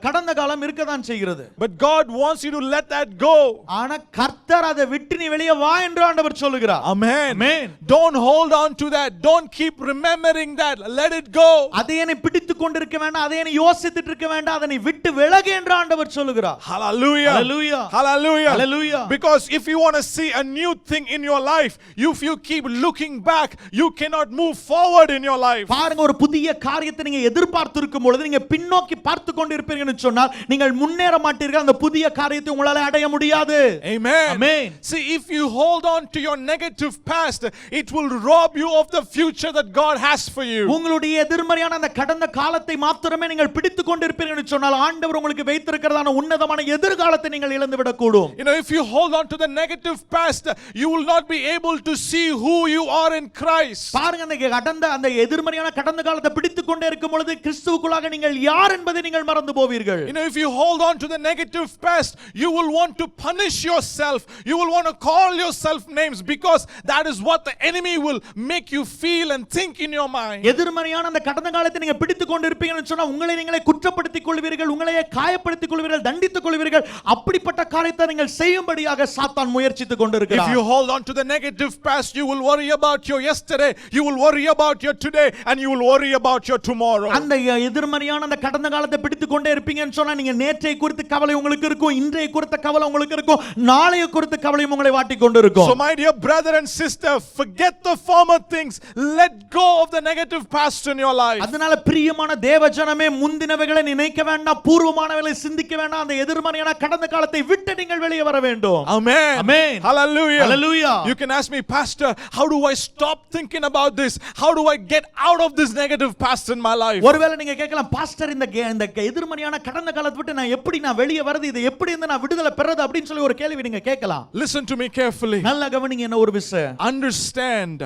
[SPEAKER 8] கடந்த காலம் இருக்கதான் செய்கிறது.
[SPEAKER 4] But God wants you to let that go.
[SPEAKER 8] ஆனா கர்த்தர் அதை விட்டு நீ வெளியே வா என்று ஆண்டவர் சொல்லுகிறார்.
[SPEAKER 4] Amen.
[SPEAKER 8] Amen.
[SPEAKER 4] Don't hold on to that. Don't keep remembering that. Let it go.
[SPEAKER 8] அதை நீ பிடித்துக் கொண்டிருக்க வேண்டாம், அதை நீ யோசித்துட்டு இருக்க வேண்டாம், அதை நீ விட்டு விலகு என்று ஆண்டவர் சொல்லுகிறார்.
[SPEAKER 4] Hallelujah.
[SPEAKER 8] Hallelujah.
[SPEAKER 4] Hallelujah.
[SPEAKER 8] Hallelujah.
[SPEAKER 4] Because if you want to see a new thing in your life, if you keep looking back, you cannot move forward in your life.
[SPEAKER 8] பாருங்க, ஒரு புதிய காரியத்தை நீங்க எதிர்பார்த்து இருக்கும் பொழுது நீங்க பின்னோக்கி பார்த்து கொண்டிருப்பீங்கன்னு சொன்னால் நீங்கள் முன்னேற மாட்டீர்கள், அந்த புதிய காரியத்தை உங்களால அடைய முடியாது.
[SPEAKER 4] Amen.
[SPEAKER 8] Amen.
[SPEAKER 4] See, if you hold on to your negative past, it will rob you of the future that God has for you.
[SPEAKER 8] உங்களுடைய எதிர்மறையான அந்த கடந்த காலத்தை மாத்திரமே நீங்கள் பிடித்துக் கொண்டிருப்பீங்கன்னு சொன்னால் ஆண்டவர் உங்களுக்கு வைத்திருக்கிறதான உன்னதமான எதிர்காலத்தை நீங்கள் இழந்து விடக்கூடும்.
[SPEAKER 4] You know, if you hold on to the negative past, you will not be able to see who you are in Christ.
[SPEAKER 8] பாருங்க, அந்த எதிர்மறையான கடந்த காலத்தை பிடித்துக் கொண்டே இருக்கும் பொழுது கிறிஸ்துவுக்குள்ளாக நீங்கள் யார் என்பதை நீங்கள் மறந்து போவீர்கள்.
[SPEAKER 4] You know, if you hold on to the negative past, you will want to punish yourself. You will want to call yourself names, because that is what the enemy will make you feel and think in your mind.
[SPEAKER 8] எதிர்மறையான அந்த கடந்த காலத்தை நீங்க பிடித்துக் கொண்டிருப்பீங்கன்னு சொன்னா உங்களை நீங்களே குற்றப்படுத்திக் கொள்வீர்கள், உங்களையே காயப்படுத்திக் கொள்வீர்கள், தண்டித்துக் கொள்வீர்கள். அப்படிப்பட்ட காரியத்தை நீங்கள் செய்யும்படியாக சாத்தான் முயற்சித்துக் கொண்டிருக்கிறார்.
[SPEAKER 4] If you hold on to the negative past, you will worry about your yesterday, you will worry about your today, and you will worry about your tomorrow.
[SPEAKER 8] அந்த எதிர்மறையான அந்த கடந்த காலத்தை பிடித்துக் கொண்டே இருப்பீங்கன்னு சொன்னா நீங்க நேற்றை குறித்து கவலை உங்களுக்கு இருக்கும், இன்றைய குறித்த கவலை உங்களுக்கு இருக்கும், நாளைய குறித்த கவலையும் உங்களை வாட்டிக் கொண்டிருக்கும்.
[SPEAKER 4] So my dear brother and sister, forget the former things. Let go of the negative past in your life.
[SPEAKER 8] அதனால பிரியமான தேவஜனமே, முந்தினவைகளை நினைக்க வேண்டாம், பூர்வமானவைகளை சிந்திக்க வேண்டாம். அந்த எதிர்மறையான கடந்த காலத்தை விட்டு நீங்கள் வெளியே வர வேண்டும்.
[SPEAKER 4] Amen.
[SPEAKER 8] Amen.
[SPEAKER 4] Hallelujah.
[SPEAKER 8] Hallelujah.
[SPEAKER 4] You can ask me, Pastor, how do I stop thinking about this? How do I get out of this negative past in my life?
[SPEAKER 8] ஒருவேளை நீங்க கேட்கலாம், பாஸ்டர் இந்த எதிர்மறையான கடந்த காலத்தை விட்டு நான் எப்படி வெளியே வரது, இது எப்படி இருந்து நான் விடுதலை பெறது அப்படின்னு சொல்லி ஒரு கேள்வி நீங்க கேட்கலாம்.
[SPEAKER 4] Listen to me carefully.
[SPEAKER 8] நல்லா கவனிங்க என்ன ஒரு விஷயம்.
[SPEAKER 4] Understand,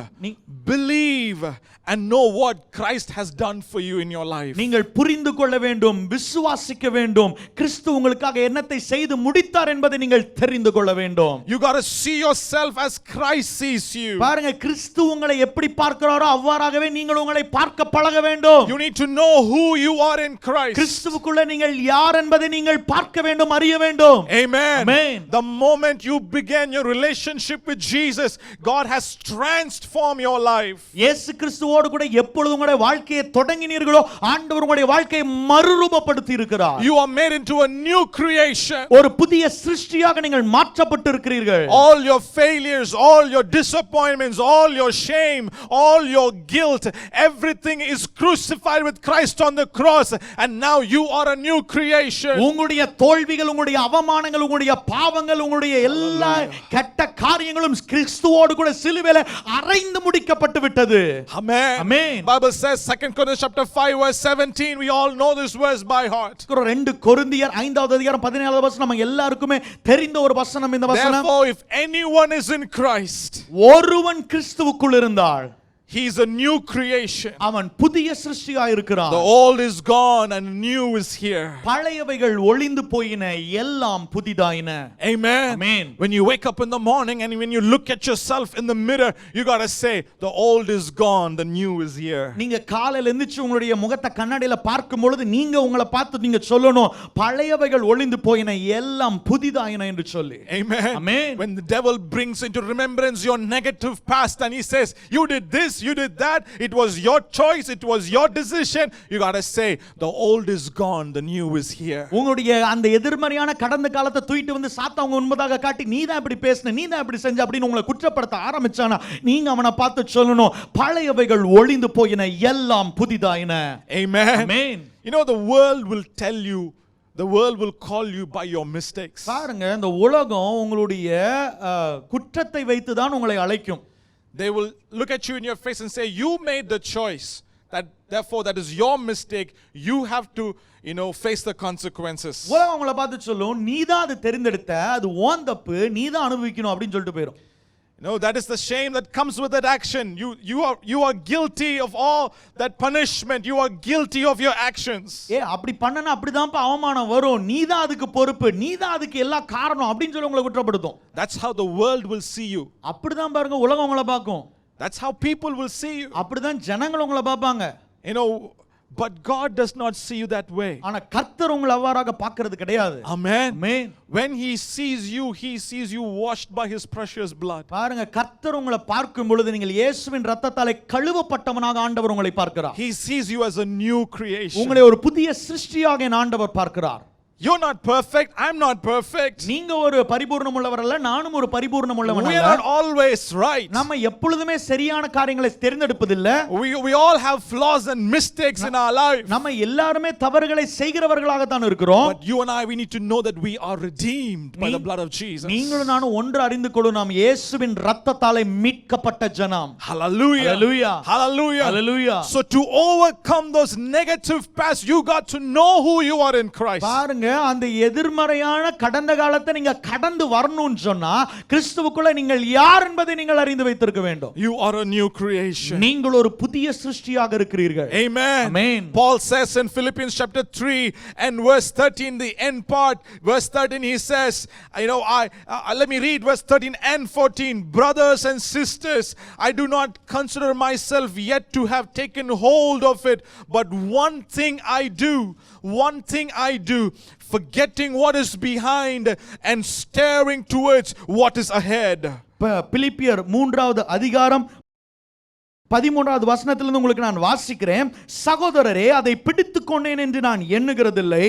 [SPEAKER 4] believe and know what Christ has done for you in your life.
[SPEAKER 8] நீங்கள் புரிந்து கொள்ள வேண்டும், விசுவாசிக்க வேண்டும், கிறிஸ்து உங்களுக்காக என்னத்தை செய்து முடித்தார் என்பதை நீங்கள் தெரிந்து கொள்ள வேண்டும்.
[SPEAKER 4] You got to see yourself as Christ sees you.
[SPEAKER 8] பாருங்க, கிறிஸ்து உங்களை எப்படி பார்க்கிறாரோ அவ்வாறாகவே நீங்கள் உங்களை பார்க்க பழக வேண்டும்.
[SPEAKER 4] You need to know who you are in Christ.
[SPEAKER 8] கிறிஸ்துவுக்குள் கிறிஸ்துவுக்குள்ள நீங்கள் யார் என்பதை நீங்கள் பார்க்க வேண்டும், அறிய வேண்டும்.
[SPEAKER 4] Amen.
[SPEAKER 8] Amen.
[SPEAKER 4] The moment you begin your relationship with Jesus, God has transformed your life.
[SPEAKER 8] இயேசு கிறிஸ்துவோடு கூட எப்பொழுது உங்களுடைய வாழ்க்கையை தொடங்கினீர்களோ ஆண்டவர் உங்களுடைய வாழ்க்கையை மறுரூபப்படுத்தி இருக்கிறார்.
[SPEAKER 4] You are made into a new creation.
[SPEAKER 8] ஒரு புதிய சிருஷ்டியாக நீங்கள் மாற்றப்பட்டு இருக்கிறீர்கள்.
[SPEAKER 4] All your failures, all your disappointments, all your shame, all your guilt, everything is crucified with Christ on the cross, and now you are a new creation.
[SPEAKER 8] உங்களுடைய தோல்விகள், உங்களுடைய அவமானங்கள், உங்களுடைய பாவங்கள், உங்களுடைய எல்லா கெட்ட காரியங்களும் கிறிஸ்துவோடு கூட சிலுவையிலே அறைந்து முடிக்கப்பட்டு விட்டது.
[SPEAKER 4] Amen.
[SPEAKER 8] Amen.
[SPEAKER 4] Bible says 2 Corinthians chapter 5 verse 17, we all know this verse by heart.
[SPEAKER 8] 2 கொரிந்தியர் 5வது அதிகாரம் 17வது வசனம் நம்ம எல்லாருக்குமே தெரிந்த ஒரு வசனம் இந்த வசனம்.
[SPEAKER 4] Therefore, if anyone is in Christ,
[SPEAKER 8] ஒருவன் கிறிஸ்துவுக்குள் இருந்தால்
[SPEAKER 4] he is a new creation.
[SPEAKER 8] அவன் புதிய சிருஷ்டியாய் இருக்கிறான்.
[SPEAKER 4] The old is gone and new is here.
[SPEAKER 8] பழையவைகள் ஒளிந்து போயின, எல்லாம் புதிதாயின.
[SPEAKER 4] Amen.
[SPEAKER 8] Amen.
[SPEAKER 4] When you wake up in the morning and when you look at yourself in the mirror, you got to say the old is gone, the new is here.
[SPEAKER 8] நீங்க காலையில எந்திரச்சு உங்களுடைய முகத்தை கண்ணாடியில பார்க்கும் பொழுது நீங்க உங்களை பார்த்து நீங்க சொல்லணும், பழையவைகள் ஒளிந்து போயின, எல்லாம் புதிதாயின என்று சொல்லி.
[SPEAKER 4] Amen.
[SPEAKER 8] Amen.
[SPEAKER 4] When the devil brings into remembrance your negative past and he says, you did this, you did that, it was your choice, it was your decision, you got to say the old is gone, the new is here.
[SPEAKER 8] உங்களுடைய அந்த எதிர்மறையான கடந்த காலத்தை தூக்கிட்டு வந்து சாத்தா உங்க முன்பதாக காட்டி நீ தான் இப்படி பேசின, நீ தான் இப்படி செஞ்ச அப்படின்னு உங்களை குற்றப்படுத்த ஆரம்பிச்சானா நீங்க அவனை பார்த்து சொல்லணும், பழையவைகள் ஒளிந்து போயின, எல்லாம் புதிதாயின.
[SPEAKER 4] Amen.
[SPEAKER 8] Amen.
[SPEAKER 4] You know, the world will tell you, the world will call you by your mistakes.
[SPEAKER 8] பாருங்க, இந்த உலகம் உங்களுடைய குற்றத்தை வைத்து தான் உங்களை அழைக்கும்.
[SPEAKER 4] They will look at you in your face and say, you made the choice, that therefore that is your mistake, you have to, you know, face the consequences.
[SPEAKER 8] உலகம் உங்களை பார்த்து சொல்லும், நீ தான் அது தெரிந்தெடுத்த, அது உன் தப்பு, நீ தான் அனுபவிக்கணும் அப்படின்னு சொல்லிட்டு போயிடும்.
[SPEAKER 4] No, that is the shame that comes with that action. You are guilty of all that punishment. You are guilty of your actions.
[SPEAKER 8] அப்படி பண்ணனா அப்படிதான்ப்பா அவமானம் வரும், நீ தான் அதுக்கு பொறுப்பு, நீ தான் அதுக்கு எல்லா காரணம் அப்படின்னு சொல்லி உங்களை குற்றப்படுத்தும்.
[SPEAKER 4] That's how the world will see you.
[SPEAKER 8] அப்படிதான் பாருங்க உலகம் உங்களை பார்க்கும்.
[SPEAKER 4] That's how people will see you.
[SPEAKER 8] அப்படிதான் ஜனங்கள் உங்களை பார்ப்பாங்க.
[SPEAKER 4] You know, but God does not see you that way.
[SPEAKER 8] ஆனா கர்த்தர் உங்களை அவ்வாறாக பார்க்கிறது கிடையாது.
[SPEAKER 4] Amen.
[SPEAKER 8] Amen.
[SPEAKER 4] When he sees you washed by his precious blood.
[SPEAKER 8] பாருங்க, கர்த்தர் உங்களை பார்க்கும் பொழுது நீங்கள் இயேசுவின் இரத்தத்தாலே கழுவப்பட்டவனாக ஆண்டவர் உங்களை பார்க்கிறார்.
[SPEAKER 4] He sees you as a new creation.
[SPEAKER 8] உங்களை ஒரு புதிய சிருஷ்டியாக என் ஆண்டவர் பார்க்கிறார்.
[SPEAKER 4] You're not perfect, I'm not perfect.
[SPEAKER 8] நீங்க ஒரு பரிபூர்ணம் உள்ளவர் அல்ல, நானும் ஒரு பரிபூர்ணம் உள்ளவன்
[SPEAKER 4] We
[SPEAKER 8] அல்ல.
[SPEAKER 4] are not always right.
[SPEAKER 8] நம்ம எப்பொழுதுமே சரியான காரியங்களை தேர்ந்தெடுப்பதில்லை.
[SPEAKER 4] We all have flaws and mistakes in our life.
[SPEAKER 8] நம்ம எல்லாரும் தவறுகளை செய்கிறவர்களாக தான் இருக்கிறோம்.
[SPEAKER 4] But you and I, we need to know that we are redeemed by the blood of Jesus.
[SPEAKER 8] நீங்களும் நானும் ஒன்று அறிந்து கொள்ளும், நாம் இயேசுவின் இரத்தத்தாலே மீட்கப்பட்ட ஜனம்.
[SPEAKER 4] Hallelujah.
[SPEAKER 8] Hallelujah.
[SPEAKER 4] Hallelujah.
[SPEAKER 8] Hallelujah.
[SPEAKER 4] So to overcome those negative past, you got to know who you are in Christ.
[SPEAKER 8] பாருங்க, அந்த எதிர்மறையான கடந்த காலத்தை நீங்க கடந்து வரணும்னு சொன்னா கிறிஸ்துவுக்குள்ள நீங்கள் யார் என்பதை நீங்கள் அறிந்து வைத்திருக்க வேண்டும்.
[SPEAKER 4] You are a new creation.
[SPEAKER 8] நீங்கள் ஒரு புதிய சிருஷ்டியாக இருக்கிறீர்கள்.
[SPEAKER 4] Amen.
[SPEAKER 8] Amen.
[SPEAKER 4] Paul says in Philippians chapter 3 and verse 13, the end part, verse 13, he says, you know, let me read verse 13 and 14. Brothers and sisters, I do not consider myself yet to have taken hold of it, but one thing I do, forgetting what is behind and staring towards what is ahead.
[SPEAKER 8] பிலிப்பியர் 3வது அதிகாரம் 13வது வசனத்திலிருந்து உங்களுக்கு நான் வாசிக்கிறேன். சகோதரரே, அதை பிடித்துக் கொண்டேன் என்று நான் எண்ணுகிறதில்லை,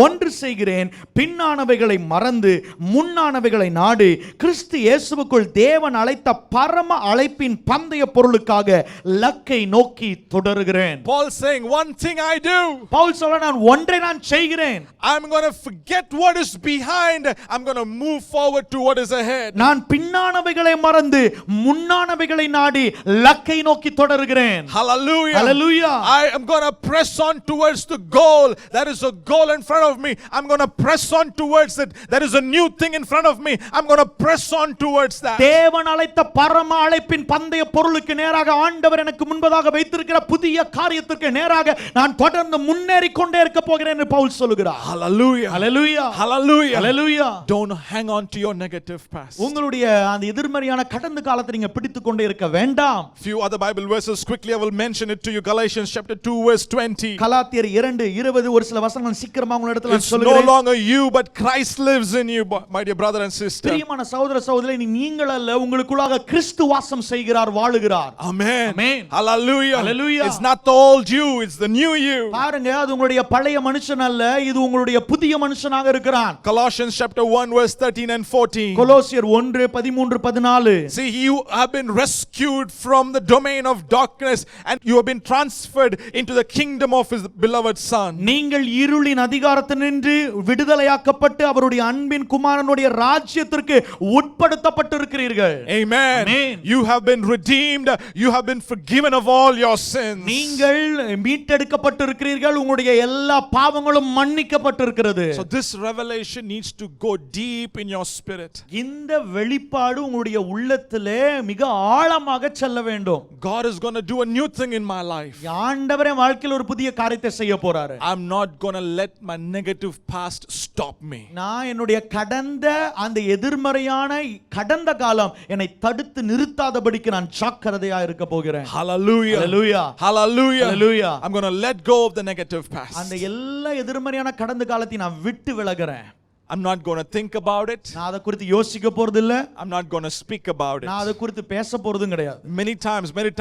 [SPEAKER 8] ஒன்று செய்கிறேன், பின்னானவைகளை மறந்து முன்னானவைகளை நாடி கிறிஸ்து இயேசுவுக்குள் தேவன் அழைத்த பரம அழைப்பின் பந்தய பொருளுக்காக லக்கை நோக்கி தொடருகிறேன்.
[SPEAKER 4] Paul saying, one thing I do.
[SPEAKER 8] Pavul சொல்ற, நான் ஒன்றை நான் செய்கிறேன்.
[SPEAKER 4] I'm going to forget what is behind. I'm going to move forward to what is ahead.
[SPEAKER 8] நான் பின்னானவைகளை மறந்து முன்னானவைகளை நாடி லக்கை நோக்கி தொடருகிறேன்.
[SPEAKER 4] Hallelujah.
[SPEAKER 8] Hallelujah.
[SPEAKER 4] I am going to press on towards the goal. There is a goal in front of me. I'm going to press on towards it. There is a new thing in front of me. I'm going to press on towards that.
[SPEAKER 8] தேவன் அழைத்த பரம அழைப்பின் பந்தய பொருளுக்கு நேராக ஆண்டவர் எனக்கு முன்பதாக வைத்திருக்கிற புதிய காரியத்திற்கு நேராக நான் தொடர்ந்து முன்னேறி கொண்டே இருக்க போகிறேன் என்று பவுல் சொல்கிறார்.
[SPEAKER 4] Hallelujah.
[SPEAKER 8] Hallelujah.
[SPEAKER 4] Hallelujah.
[SPEAKER 8] Hallelujah.
[SPEAKER 4] Don't hang on to your negative past.
[SPEAKER 8] உங்களுடைய அந்த எதிர்மறையான கடந்த காலத்தை நீங்க பிடித்துக் கொண்டே இருக்க வேண்டாம்.
[SPEAKER 4] Few other Bible Bible verses quickly. I will mention it to you. Galatians chapter 2 verse 20.
[SPEAKER 2] கலாத்தியர் 2:20 ஒரு சில வசனங்கள் சீக்கிரமா உங்களிடத்தில் நான்
[SPEAKER 4] It's no
[SPEAKER 2] சொல்கிறேன்.
[SPEAKER 4] longer you, but Christ lives in you, my dear brother and sister.
[SPEAKER 2] பிரியமான சகோதர சகோதரிகளே, நீங்கள் அல்ல, உங்களுக்குள்ளாக கிறிஸ்து வாசம் செய்கிறார், வாழுகிறார்.
[SPEAKER 4] Amen.
[SPEAKER 2] Amen.
[SPEAKER 4] Hallelujah.
[SPEAKER 2] Hallelujah.
[SPEAKER 4] It's not the old you, it's the new you.
[SPEAKER 2] பாருங்க, அது உங்களுடைய பழைய மனுஷன் அல்ல, இது உங்களுடைய புதிய மனுஷனாக இருக்கிறான்.
[SPEAKER 4] Colossians chapter 1 verse 13 and 14.
[SPEAKER 2] கொலோசியர் 1:13-14.
[SPEAKER 4] See, you have been rescued from the domain of darkness and you have been transferred into the kingdom of his beloved son.
[SPEAKER 2] நீங்கள் இருளின் அதிகாரத்தினின்று விடுதலையாக்கப்பட்டு அவருடைய அன்பின் குமாரனுடைய ராஜ்யத்திற்கு உட்படுத்தப்பட்டிருக்கிறீர்கள்.
[SPEAKER 4] Amen.
[SPEAKER 2] Amen.
[SPEAKER 4] You have been redeemed, you have been forgiven of all your sins.
[SPEAKER 2] நீங்கள் மீட்டெடுக்கப்பட்டிருக்கிறீர்கள், உங்களுடைய எல்லா பாவங்களும் மன்னிக்கப்பட்டிருக்கிறது.
[SPEAKER 4] So this revelation needs to go deep in your spirit.
[SPEAKER 2] இந்த வெளிப்பாடு உங்களுடைய உள்ளத்திலே மிக ஆழமாக செல்ல வேண்டும்.
[SPEAKER 4] God is going to do a new thing in my life.
[SPEAKER 2] ஆண்டவரே வாழ்க்கையில் ஒரு புதிய காரியத்தை செய்ய போறாரு.
[SPEAKER 4] I'm not going to let my negative past stop me.
[SPEAKER 2] நான் என்னுடைய கடந்த அந்த எதிர்மறையான கடந்த காலம் என்னை தடுத்து நிறுத்தாதபடிக்கு நான் ஜாக்கிரதையா இருக்க போகிறேன்.
[SPEAKER 4] Hallelujah.
[SPEAKER 2] Hallelujah.
[SPEAKER 4] Hallelujah.
[SPEAKER 2] Hallelujah.
[SPEAKER 4] I'm going to let go of the negative past.
[SPEAKER 2] அந்த எல்லா எதிர்மறையான கடந்த காலத்தை நான் விட்டு விலகுறேன்.
[SPEAKER 4] I'm not going to think about it.
[SPEAKER 2] நான் அதை குறித்து யோசிக்க போறது இல்ல.
[SPEAKER 4] I'm not going to speak about it.
[SPEAKER 2] நான் அதை குறித்து பேச போறதும் கிடையாது.
[SPEAKER 4] Many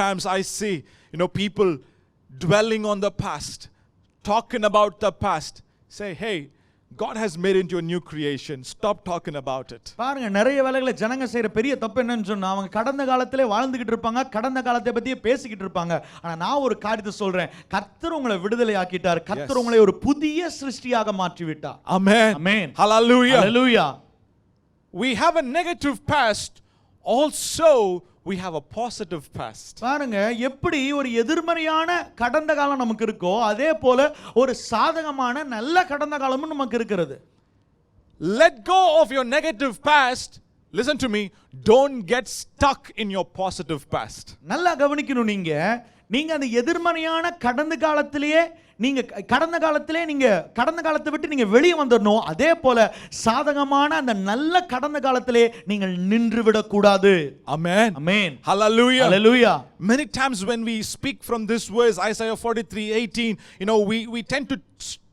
[SPEAKER 4] times I see, people dwelling on the past, talking about the past. Say, hey, God has made into a new creation. Stop talking about it.
[SPEAKER 2] பாருங்க, நிறைய வேளைகளை ஜனங்க செய்யற பெரிய தப்பு என்னன்னு சொன்னா, அவங்க கடந்த காலத்திலே வாழ்ந்துகிட்டு இருப்பாங்க, கடந்த காலத்தை பத்தியே பேசிக்கிட்டு இருப்பாங்க. ஆனா நான் ஒரு காரியத்தை சொல்றேன், கர்த்தர் உங்களை விடுதலை ஆக்கிட்டார், கர்த்தர் உங்களை ஒரு புதிய சிருஷ்டியாக மாற்றி விட்டார்.
[SPEAKER 4] Amen.
[SPEAKER 2] Amen.
[SPEAKER 4] Hallelujah.
[SPEAKER 2] Hallelujah.
[SPEAKER 4] We have a negative past, also we have a positive past.
[SPEAKER 2] பாருங்க, எப்படி ஒரு எதிர்மறையான கடந்த காலம் நமக்கு இருக்கோ, அதே போல ஒரு சாதகமான நல்ல கடந்த காலமும் நமக்கு இருக்கிறது.
[SPEAKER 4] Let go of your negative past. Listen to me. Don't get stuck in your positive past.
[SPEAKER 2] நல்லா கவனிக்கணும். நீங்க அந்த எதிர்மறையான கடந்த காலத்திலேயே நீங்க கடந்த காலத்தை விட்டு நீங்க வெளியே வந்துடணும். அதே போல சாதகமான அந்த நல்ல கடந்த காலத்திலே நீங்கள் நின்று விடக் கூடாது.
[SPEAKER 4] Amen.
[SPEAKER 2] Amen.
[SPEAKER 4] Hallelujah.
[SPEAKER 2] Hallelujah.
[SPEAKER 4] Many times when we speak from this verse, Isaiah 43:18, we tend to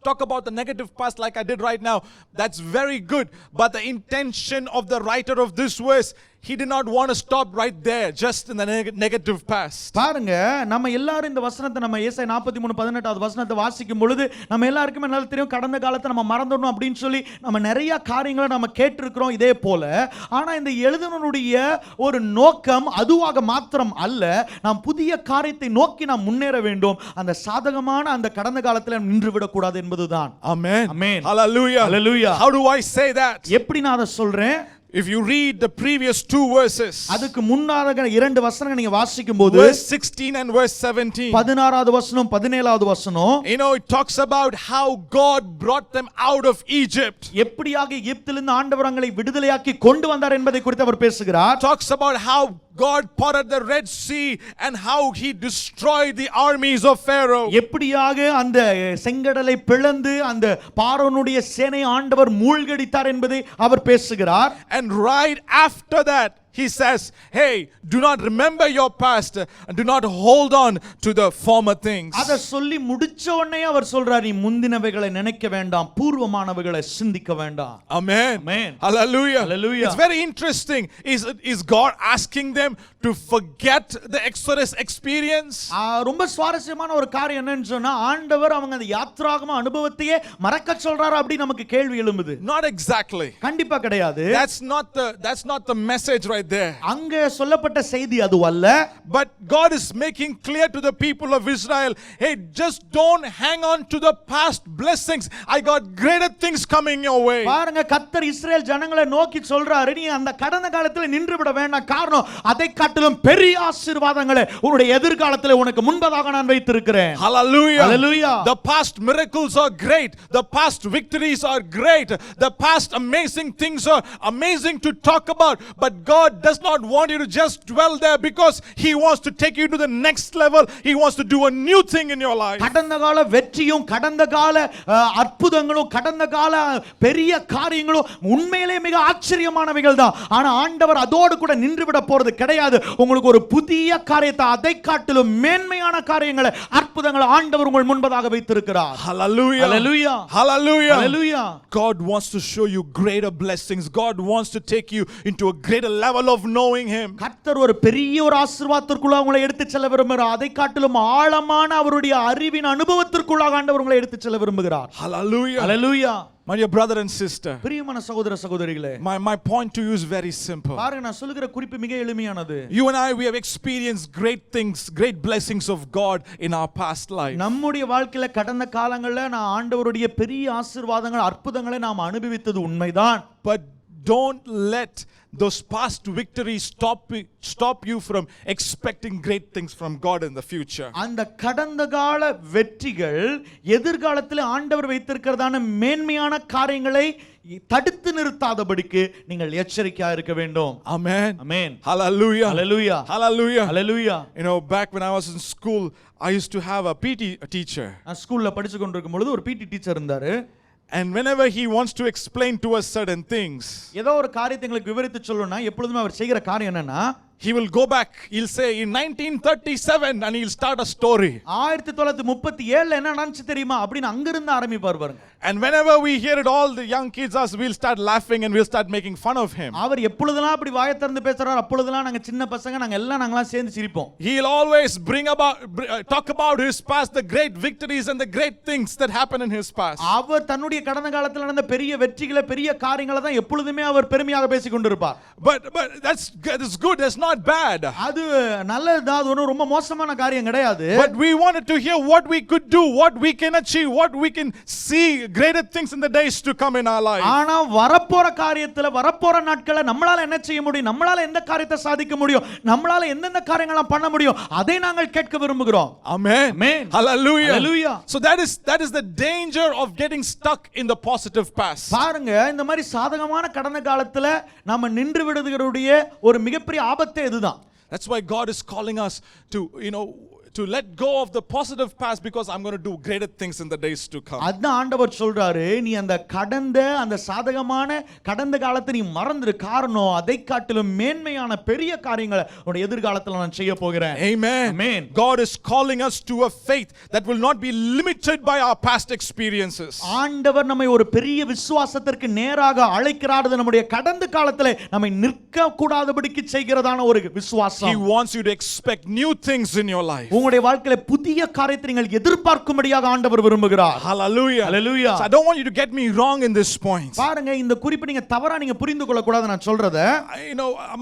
[SPEAKER 4] talk about the negative past like I did right now. That's very good. But the intention of the writer of this verse, he did not want to stop right there, just in the negative past.
[SPEAKER 2] பாருங்க, நம்ம எல்லாரும் இந்த வசனத்தை நம்ம ஏசாயா 43:18 வசனத்தை வாசிக்கும் பொழுது நம்ம எல்லாருக்குமே நல்லா தெரியும், கடந்த காலத்தை நம்ம மறந்துடணும் அப்படின்னு சொல்லி நம்ம நிறைய காரியங்களை நம்ம கேட்டிருக்கிறோம். இதே போல ஆனா இந்த எழுதினுடைய ஒரு நோக்கம் அதுவாக மாத்திரம் அல்ல, நாம் புதிய காரியத்தை நோக்கி நாம் முன்னேற வேண்டும். அந்த சாதகமான அந்த கடந்த காலத்துல நின்று விடக்கூடாது என்பதுதான்.
[SPEAKER 4] Amen.
[SPEAKER 2] Amen.
[SPEAKER 4] Hallelujah.
[SPEAKER 2] Hallelujah.
[SPEAKER 4] How do I say that?
[SPEAKER 2] எப்படி நான் அதை சொல்றேன்?
[SPEAKER 4] If you read the previous two verses,
[SPEAKER 2] அதுக்கு முன்னாக இரண்டு வசனங்களை நீங்க வாசிக்கும்போது,
[SPEAKER 4] verse 16 and verse 17,
[SPEAKER 2] 16வது வசனம் 17வது வசனம்,
[SPEAKER 4] it talks about how God brought them out of Egypt.
[SPEAKER 2] எப்படியாக எகிப்திலிருந்து ஆண்டவர் அவங்களை விடுதலையாக்கி கொண்டு வந்தார் என்பதை குறித்து அவர் பேசுகிறார்.
[SPEAKER 4] Talks about how God parted the Red Sea and how he destroyed the armies of Pharaoh.
[SPEAKER 2] எப்படியாக அந்த செங்கடலை பிளந்து அந்த பார்வோனுடைய சேனை ஆண்டவர் மூழ்கடித்தார் என்பதை அவர் பேசுகிறார்.
[SPEAKER 4] And right after that he says, hey, do not remember your past and do not hold on to the former things.
[SPEAKER 2] அத சொல்லி முடிச்ச உடனே அவர் சொல்றார், நீ முந்தினவைகளை நினைக்க வேண்டாம், பூர்வமானவைகளை சிந்திக்க வேண்டாம்.
[SPEAKER 4] Amen.
[SPEAKER 2] Amen.
[SPEAKER 4] Hallelujah.
[SPEAKER 2] Hallelujah.
[SPEAKER 4] It's very interesting. Is God asking them to forget the Exodus experience?
[SPEAKER 2] ரொம்ப சுவாரஸ்யமான ஒரு காரியம் என்னன்னு சொன்னா, ஆண்டவர் அவங்க அந்த யாத்ராகம அனுபவத்தையே மறக்க சொல்றாரு அப்படி நமக்கு கேள்வி எழும்புது.
[SPEAKER 4] Not exactly.
[SPEAKER 2] கண்டிப்பா கிடையாது.
[SPEAKER 4] That's not the message right there.
[SPEAKER 2] அங்க சொல்லப்பட்ட செய்தி அது அல்ல.
[SPEAKER 4] But God is making clear to the people of Israel, hey, just don't hang on to the past blessings. I got greater things coming your way.
[SPEAKER 2] பாருங்க, கர்த்தர் இஸ்ரவேல் ஜனங்களை நோக்கி சொல்றாரு, நீ அந்த கடந்த காலத்துல நின்று விட வேண்டாம். காரணம், அதை காட்டிலும் பெரிய ஆசீர்வாதங்களை உன்னுடைய எதிர்காலத்துல உனக்கு முன்பதாக நான் வைத்திருக்கிறேன்.
[SPEAKER 4] Hallelujah.
[SPEAKER 2] Hallelujah.
[SPEAKER 4] The past miracles are great. The past victories are great. The past amazing things are amazing to talk about. But God does not want you to just dwell there because He wants to take you to the next level. He wants to do a new thing in your life.
[SPEAKER 8] கடந்த கால வெற்றியும் கடந்த கால அற்புதங்களும் கடந்த கால பெரிய காரியங்களும் உண்மையிலே மிக ஆச்சரியமானவைகள் தான். ஆனா ஆண்டவர் அதோடு கூட நின்று விட போறது கிடையாது. உங்களுக்கு ஒரு புதிய காரியத்தை, அதை காட்டிலும் மேன்மையான காரியங்களை, அற்புதங்களை ஆண்டவர் உங்கள் முன்பதாக வைத்திருக்கிறார்.
[SPEAKER 4] Hallelujah.
[SPEAKER 8] Hallelujah.
[SPEAKER 4] Hallelujah.
[SPEAKER 8] Hallelujah.
[SPEAKER 4] God wants to show you greater blessings. God wants to take you into a greater level of knowing Him.
[SPEAKER 8] கர்த்தர் ஒரு பெரிய ஒரு ஆசீர்வாதத்திற்குள்ள உங்களை எடுத்து செல்ல விரும்புகிறார். அதை காட்டிலும் ஆழமான அவருடைய அறிவின் அனுபவத்திற்குள்ளாக ஆண்டவர் உங்களை எடுத்து செல்ல விரும்புகிறார்.
[SPEAKER 4] Hallelujah.
[SPEAKER 8] Hallelujah.
[SPEAKER 4] My dear brother and sister,
[SPEAKER 8] பிரியமான சகோதர சகோதரிகளே,
[SPEAKER 4] my point to you is very simple.
[SPEAKER 8] பாருங்க, நான் சொல்லுகிற குறிப்பு மிக எளிமையானது.
[SPEAKER 4] You and I, we have experienced great things, great blessings of God in our past life.
[SPEAKER 8] நம்முடைய வாழ்க்கையில கடந்த காலங்களில் நான் ஆண்டவருடைய பெரிய ஆசீர்வாதங்கள், அற்புதங்களை நாம் அனுபவித்தது உண்மைதான்.
[SPEAKER 4] But don't let those past victories stop you from expecting great things from God in the future.
[SPEAKER 8] அந்த கடந்த கால வெற்றிகள் எதிர்காலத்தில் ஆண்டவர் வைத்திருக்கிறதான மேன்மையான காரியங்களை தடுத்து நிறுத்தாதபடிக்கு நீங்கள் எச்சரிக்கையா இருக்க வேண்டும்.
[SPEAKER 4] Amen.
[SPEAKER 8] Amen.
[SPEAKER 4] Hallelujah.
[SPEAKER 8] Hallelujah.
[SPEAKER 4] Hallelujah.
[SPEAKER 8] Hallelujah.
[SPEAKER 4] You know, back when I was in school, I used to have a PT teacher.
[SPEAKER 8] நான் ஸ்கூல்ல படிச்சு கொண்டிருக்கும் பொழுது ஒரு பிடி டீச்சர் இருந்தாரு.
[SPEAKER 4] And whenever he wants to explain to us certain things,
[SPEAKER 8] ஏதோ ஒரு காரியத்தை எங்களுக்கு விவரித்து சொல்லணும்னா எப்பொழுதுமே அவர் செய்கிற காரியம் என்னன்னா,
[SPEAKER 4] he will go back, he'll say in 1937 and he'll start a story.
[SPEAKER 8] 1937 என்ன நடந்துச்சு தெரியுமா அப்படின்னு அங்கிருந்து ஆரம்பிப்பார் பாருங்க.
[SPEAKER 4] And whenever we hear it, all the young kids us, we'll start laughing and we'll start making fun of him.
[SPEAKER 8] அவர் எப்பொழுதெல்லாம் அப்படி வாயை திறந்து பேசுறார், அப்பொழுதெல்லாம் நாங்க சின்ன பசங்க நாங்கெல்லாம் சேர்ந்து சிரிப்போம்.
[SPEAKER 4] He'll always talk about his past, the great victories and the great things that happened in his past.
[SPEAKER 8] அவர் தன்னுடைய கடந்த காலத்தில் நடந்த பெரிய வெற்றிகளை, பெரிய காரியங்களை தான் எப்பொழுதுமே அவர் பெருமையாக பேசிக் கொண்டிருப்பார்.
[SPEAKER 4] But that's good, that's not bad.
[SPEAKER 8] அது நல்லதுதான், அது ஒன்றும் ரொம்ப மோசமான காரியம் கிடையாது.
[SPEAKER 4] But we wanted to hear what we could do, what we can achieve, what we can see, greater things in the days to come in our life.
[SPEAKER 8] ஆனா வரப்போற காரியத்துல, வரப்போற நாட்கள நம்மளால என்ன செய்ய முடியும், நம்மளால எந்த காரியத்தை சாதிக்க முடியும், நம்மளால எந்தெந்த காரியங்களை பண்ண முடியும், அதை நாங்கள் கேட்க விரும்புகிறோம்.
[SPEAKER 4] Amen.
[SPEAKER 8] Amen.
[SPEAKER 4] Hallelujah.
[SPEAKER 8] Hallelujah.
[SPEAKER 4] So that is the danger of getting stuck in the positive past.
[SPEAKER 8] பாருங்க, இந்த மாதிரி சாதகமான கடந்த காலத்துல நாம நின்று விடுவதுடைய ஒரு மிகப்பெரிய ஆபத்து இதுதான்.
[SPEAKER 4] That's why God is calling us to, to let go of the positive past, because I'm going to do greater things in the days to come.
[SPEAKER 8] அதான் ஆண்டவர் சொல்றாரு, நீ அந்த அந்த சாதகமான கடந்த காலத்தை நீ மறந்துரு. காரணம், அதை காட்டிலும் மேன்மையான பெரிய காரியங்களை உன்னுடைய எதிர்காலத்துல நான் செய்ய போகிறேன்.
[SPEAKER 4] Amen.
[SPEAKER 8] Amen.
[SPEAKER 4] God is calling us to a faith that will not be limited by our past experiences.
[SPEAKER 8] ஆண்டவர் நம்மை ஒரு பெரிய விசுவாசத்திற்கு நேராக அழைக்கிறார். நம்முடைய கடந்த காலத்திலே நம்மை நிற்க கூடாதபடிக்கு செய்கிறதான ஒரு விசுவாசம்.
[SPEAKER 4] He wants you to expect new things in your life.
[SPEAKER 8] உங்களுடைய வாழ்க்கையில புதிய காரியத்தை நீங்கள் எதிர்பார்க்கும்படியாக ஆண்டவர் விரும்புகிறார்.
[SPEAKER 4] Hallelujah.
[SPEAKER 8] Hallelujah.
[SPEAKER 4] So I don't want you to get me wrong in this point.
[SPEAKER 8] பாருங்க, இந்த குறிப்பை நீங்க தவறா நீங்க புரிந்து கொள்ள கூடாது நான் சொல்றத.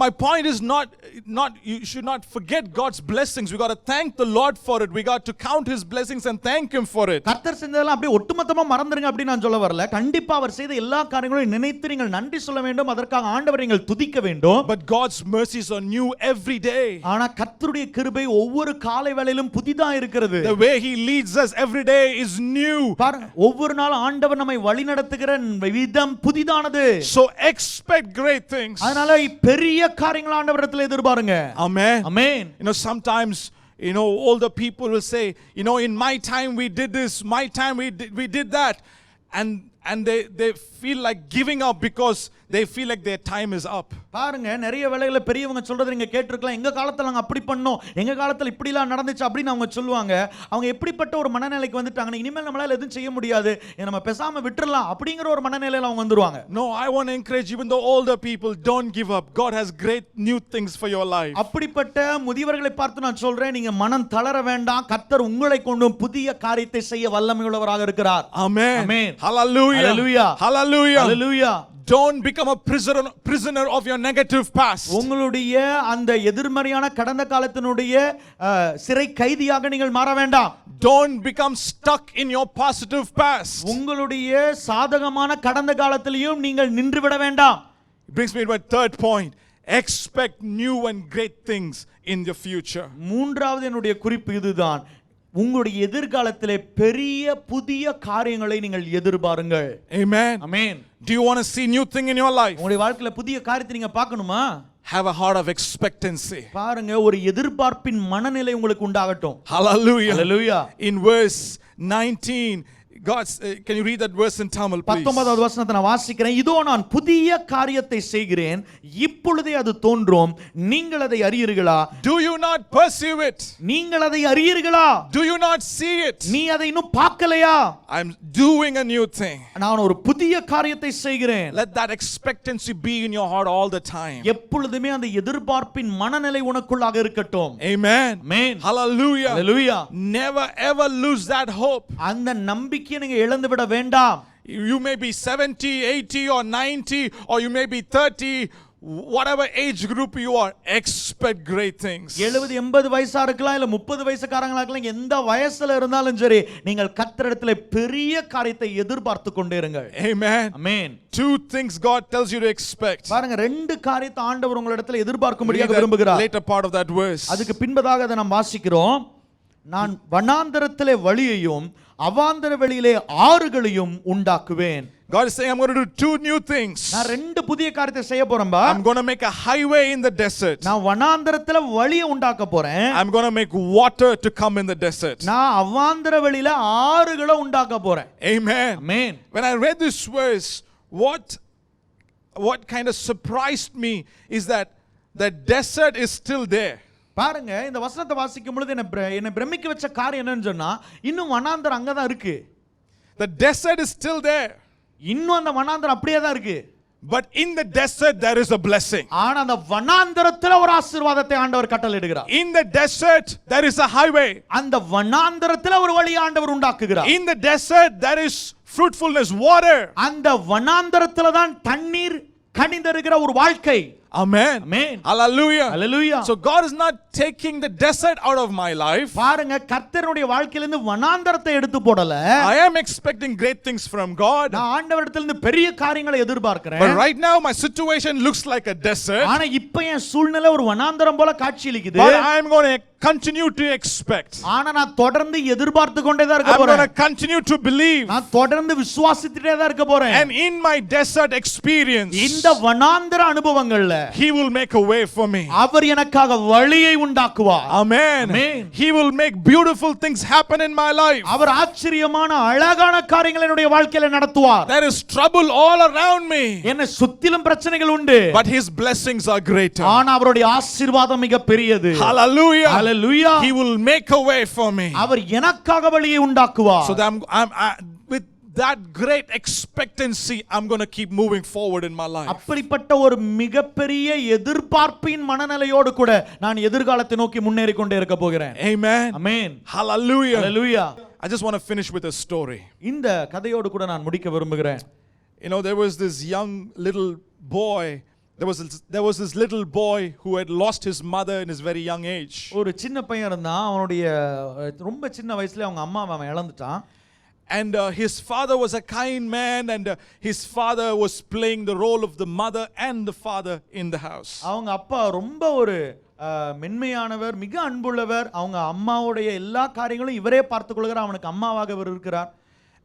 [SPEAKER 4] My point is not you should not forget God's blessings. We got to thank the Lord for it. We got to count his blessings and thank him for it.
[SPEAKER 8] கர்த்தர் செஞ்சதெல்லாம் அப்படியே ஒட்டுமொத்தமா மறந்துருங்க அப்படி நான் சொல்ல வரல. கண்டிப்பா அவர் செய்த எல்லா காரியங்களையும் நினைத்து நீங்கள் நன்றி சொல்ல வேண்டும். அதற்காக ஆண்டவரை நீங்கள் துதிக்க வேண்டும்.
[SPEAKER 4] But God's mercies are new every day.
[SPEAKER 8] ஆனா கர்த்தருடைய கிருபை ஒவ்வொரு காலை வேளையிலும் புதிதா இருக்கிறது.
[SPEAKER 4] The way he leads us every day is new.
[SPEAKER 8] பாருங்க, ஒவ்வொரு நாளும் ஆண்டவர் நம்மை வழி நடத்துகிற விதம் புதிதானது.
[SPEAKER 4] So expect great things.
[SPEAKER 8] அதனால பெரிய காரியங்களை ஆண்டவரிடத்தில் எதிர்பாருங்க.
[SPEAKER 4] Amen.
[SPEAKER 8] Amen.
[SPEAKER 4] Sometimes older people will say, in my time we did this, my time we did that, and they feel like giving up because they feel like their time is up.
[SPEAKER 8] பாருங்க, நிறைய வேளையில பெரியவங்க சொல்றது நீங்க கேட்டிருக்கலாம், எங்க காலத்துல நாங்க அப்படி பண்ணோம், எங்க காலத்துல இப்படி எல்லாம் நடந்துச்சு அப்படின்னு அவங்க சொல்லுவாங்க. அவங்க எப்படிப்பட்ட ஒரு மனநிலைக்கு வந்துட்டாங்க, இனிமேல் நம்மளால எதுவும் செய்ய முடியாது, நம்ம பேசாம விட்டுறலாம் அப்படிங்கிற ஒரு மனநிலையில அவங்க வந்துருவாங்க.
[SPEAKER 4] No, I want to encourage even the older people, don't give up. God has great new things for your life.
[SPEAKER 8] அப்படிப்பட்ட முதியவர்களை பார்த்து நான் சொல்றேன், நீங்க மனம் தளர வேண்டாம். கர்த்தர் உங்களை கொண்டு புதிய காரியத்தை செய்ய வல்லமையுள்ளவராக இருக்கிறார்.
[SPEAKER 4] Amen.
[SPEAKER 8] Amen.
[SPEAKER 4] Hallelujah.
[SPEAKER 8] Hallelujah.
[SPEAKER 4] Hallelujah.
[SPEAKER 8] Hallelujah.
[SPEAKER 4] Don't become a prisoner of your negative past.
[SPEAKER 8] உங்களுடைய அந்த எதிர்மறையான கடந்த காலத்தினுடைய சிறை கைதியாக நீங்கள் மாற வேண்டாம்.
[SPEAKER 4] Don't become stuck in your positive past.
[SPEAKER 8] உங்களுடைய சாதகமான கடந்த காலத்திலேயும் நீங்கள் நின்று விட வேண்டாம்.
[SPEAKER 4] It brings me to my third point. Expect new and great things in the future.
[SPEAKER 8] மூன்றாவது என்னுடைய குறிப்பு இதுதான். உங்களுடைய எதிர்காலத்திலே பெரிய புதிய காரியங்களை நீங்கள் எதிர்பாருங்கள்.
[SPEAKER 4] Amen.
[SPEAKER 8] Amen.
[SPEAKER 4] Do you want to see new thing in your life?
[SPEAKER 8] உங்களுடைய வாழ்க்கையில புதிய காரியத்தை நீங்க பார்க்கணுமா?
[SPEAKER 4] have a heart of expectancy.
[SPEAKER 8] பாருங்க, ஒரு எதிர்பார்ப்பின் மனநிலை உங்களுக்கு உண்டாகட்டும்.
[SPEAKER 4] Hallelujah.
[SPEAKER 8] Hallelujah.
[SPEAKER 4] In verse 19, can you read that verse in Tamil, please?
[SPEAKER 8] 19வது வசனத்தை நான் வாசிக்கிறேன். இதோ நான் புதிய காரியத்தை செய்கிறேன், இப்பொழுதே அது தோன்றும், நீங்கள் அதை அறியீர்களா?
[SPEAKER 4] Do you not perceive it?
[SPEAKER 8] நீங்கள் அதை அறியீர்களா?
[SPEAKER 4] Do you not see it?
[SPEAKER 8] நீ அதை இன்னும் பார்க்கலையா?
[SPEAKER 4] I'm doing a new thing.
[SPEAKER 8] நான் ஒரு புதிய காரியத்தை செய்கிறேன்.
[SPEAKER 4] Let that expectancy be in your heart all the time.
[SPEAKER 8] எப்பொழுதுமே அந்த எதிர்பார்ப்பின் மனநிலை உனக்குள்ளாக இருக்கட்டும்.
[SPEAKER 4] Amen.
[SPEAKER 8] Amen.
[SPEAKER 4] Hallelujah.
[SPEAKER 8] Hallelujah.
[SPEAKER 4] Never ever lose that hope.
[SPEAKER 8] அந்த நம்பிக்கையை நீங்க இழந்து விட வேண்டாம்.
[SPEAKER 4] You may be 70, 80 or 90, or you may be 30, whatever age group you are, expect great things.
[SPEAKER 8] 70 80 வயசா இருக்கலாம், இல்ல 30 வயசுக்காரங்களா இருக்கலாம், எந்த வயசுல இருந்தாலும் சரி, நீங்கள் கர்த்தரிடத்திலே பெரிய காரியத்தை எதிர்பார்த்து கொண்டே இருங்கள்.
[SPEAKER 4] Amen.
[SPEAKER 8] Amen.
[SPEAKER 4] Two things God tells you to expect.
[SPEAKER 8] பாருங்க, ரெண்டு காரியத்தை ஆண்டவர் உங்களிடத்தில் எதிர்பார்க்கும்படியாக விரும்புகிறார்.
[SPEAKER 4] Later part of that verse.
[SPEAKER 8] அதுக்கு பின்பதாக அதை நாம் வாசிக்கிறோம். நான் வனாந்தரத்திலே வழியையும் அவாந்தர வெளியிலே ஆறுகளையும் உண்டாக்குவேன்.
[SPEAKER 4] God is saying, I'm going to do two new things.
[SPEAKER 8] நான் ரெண்டு புதிய காரியத்தை செய்ய போறேன்பா.
[SPEAKER 4] I'm going to make a highway in the desert.
[SPEAKER 8] நான் வனாந்தரத்துல வழியை உண்டாக்க போறேன்.
[SPEAKER 4] I'm going to make water to come in the desert.
[SPEAKER 8] நான் அவாந்தர வெளியில ஆறுகளை உண்டாக்க போறேன்.
[SPEAKER 4] Amen.
[SPEAKER 8] Amen.
[SPEAKER 4] When I read this verse, what kind of surprised me is that the desert is still there.
[SPEAKER 8] பாருங்க, இந்த வசனத்தை வாசிக்கும் பொழுது என்ன பிரமிக்க வச்ச காரியம் என்னன்னு சொன்னா, இன்னும் வனாந்தரம் அங்கதான் இருக்கு.
[SPEAKER 4] The desert is still there.
[SPEAKER 8] இன்னும் அந்த வனாந்தரம் அப்படியே தான் இருக்கு.
[SPEAKER 4] But in the desert there is a blessing.
[SPEAKER 8] ஆனா அந்த வனாந்தரத்துல ஒரு ஆசீர்வாதத்தை ஆண்டவர் கட்டளையிடுகிறார்.
[SPEAKER 4] In the desert there is a highway.
[SPEAKER 8] அந்த வனாந்தரத்துல ஒரு வழி ஆண்டவர் உண்டாக்குகிறார்.
[SPEAKER 4] In the desert there is fruitfulness, water.
[SPEAKER 8] அந்த வனாந்தரத்துல தான் தண்ணீர் கனிந்திருக்கிற ஒரு வாழ்க்கை.
[SPEAKER 4] Amen.
[SPEAKER 8] Amen.
[SPEAKER 4] Hallelujah.
[SPEAKER 8] Hallelujah.
[SPEAKER 4] So God is not taking the desert out of my life.
[SPEAKER 8] பாருங்க, கர்த்தருடைய வாழ்க்கையில இருந்து வனாந்தரத்தை எடுத்து போடல.
[SPEAKER 4] I am expecting great things from God.
[SPEAKER 8] நான் ஆண்டவரிடத்துல இருந்து பெரிய காரியங்களை எதிர்பார்க்கிறேன்.
[SPEAKER 4] But right now my situation looks like a desert.
[SPEAKER 8] ஆனா இப்ப என் சூழ்நிலை ஒரு வனாந்தரம் போல காட்சியளிக்குது.
[SPEAKER 4] But I am going to continue to expect.
[SPEAKER 8] ஆனா நான் தொடர்ந்து எதிர்பார்த்து கொண்டே தான் இருக்க
[SPEAKER 4] I'm
[SPEAKER 8] போறேன்.
[SPEAKER 4] going to continue to believe.
[SPEAKER 8] நான் தொடர்ந்து விசுவாசித்துட்டே தான் இருக்க போறேன்.
[SPEAKER 4] And in my desert experience,
[SPEAKER 8] இந்த வனாந்தர அனுபவங்கள்ல
[SPEAKER 4] He will make a way for me.
[SPEAKER 8] அவர் எனக்காக வழியை உண்டாக்குவார்.
[SPEAKER 4] Amen.
[SPEAKER 8] Amen.
[SPEAKER 4] He will make beautiful things happen in my life.
[SPEAKER 8] அவர் ஆச்சரியமான அழகான காரியங்களை என்னுடைய வாழ்க்கையில நடத்துவார்.
[SPEAKER 4] There is trouble all around me.
[SPEAKER 8] என்ன சுத்திலும் பிரச்சனைகள் உண்டு.
[SPEAKER 4] But His blessings are greater.
[SPEAKER 8] ஆனா அவருடைய ஆசீர்வாதம் மிக பெரியது.
[SPEAKER 4] Hallelujah.
[SPEAKER 8] Hallelujah.
[SPEAKER 4] He will make a way for me.
[SPEAKER 8] அவர் எனக்காக வழியை உண்டாக்குவார்.
[SPEAKER 4] So that with that great expectancy, I'm going to keep moving forward in my life.
[SPEAKER 8] அப்படிப்பட்ட ஒரு மிகப்பெரிய எதிர்பார்ப்பின் மனநிலையோடு கூட நான் எதிர்காலத்தை நோக்கி முன்னேறி கொண்டே இருக்க போகிறேன்.
[SPEAKER 4] Amen.
[SPEAKER 8] Amen.
[SPEAKER 4] Hallelujah.
[SPEAKER 8] Hallelujah.
[SPEAKER 4] I just want to finish with a story.
[SPEAKER 8] இந்த கதையோடு கூட நான் முடிக்க விரும்புகிறேன்.
[SPEAKER 4] You know, there was this young little boy. There was this little boy who had lost his mother in his very young age.
[SPEAKER 8] ஒரு சின்ன பையன் இருந்தான். அவனுடைய ரொம்ப சின்ன வயசுல அவங்க அம்மாவை அவன் இழந்துட்டான்.
[SPEAKER 4] And his father was a kind man, and his father was playing the role of the mother and the father in the house.
[SPEAKER 8] அவங்க அப்பா ரொம்ப ஒரு மென்மையானவர், மிக அன்புள்ளவர். அவங்க அம்மாவுடைய எல்லா காரியங்களும் இவரே பார்த்துக் கொள்கிறார். அவனுக்கு அம்மாவாக இவர் இருக்கிறார்.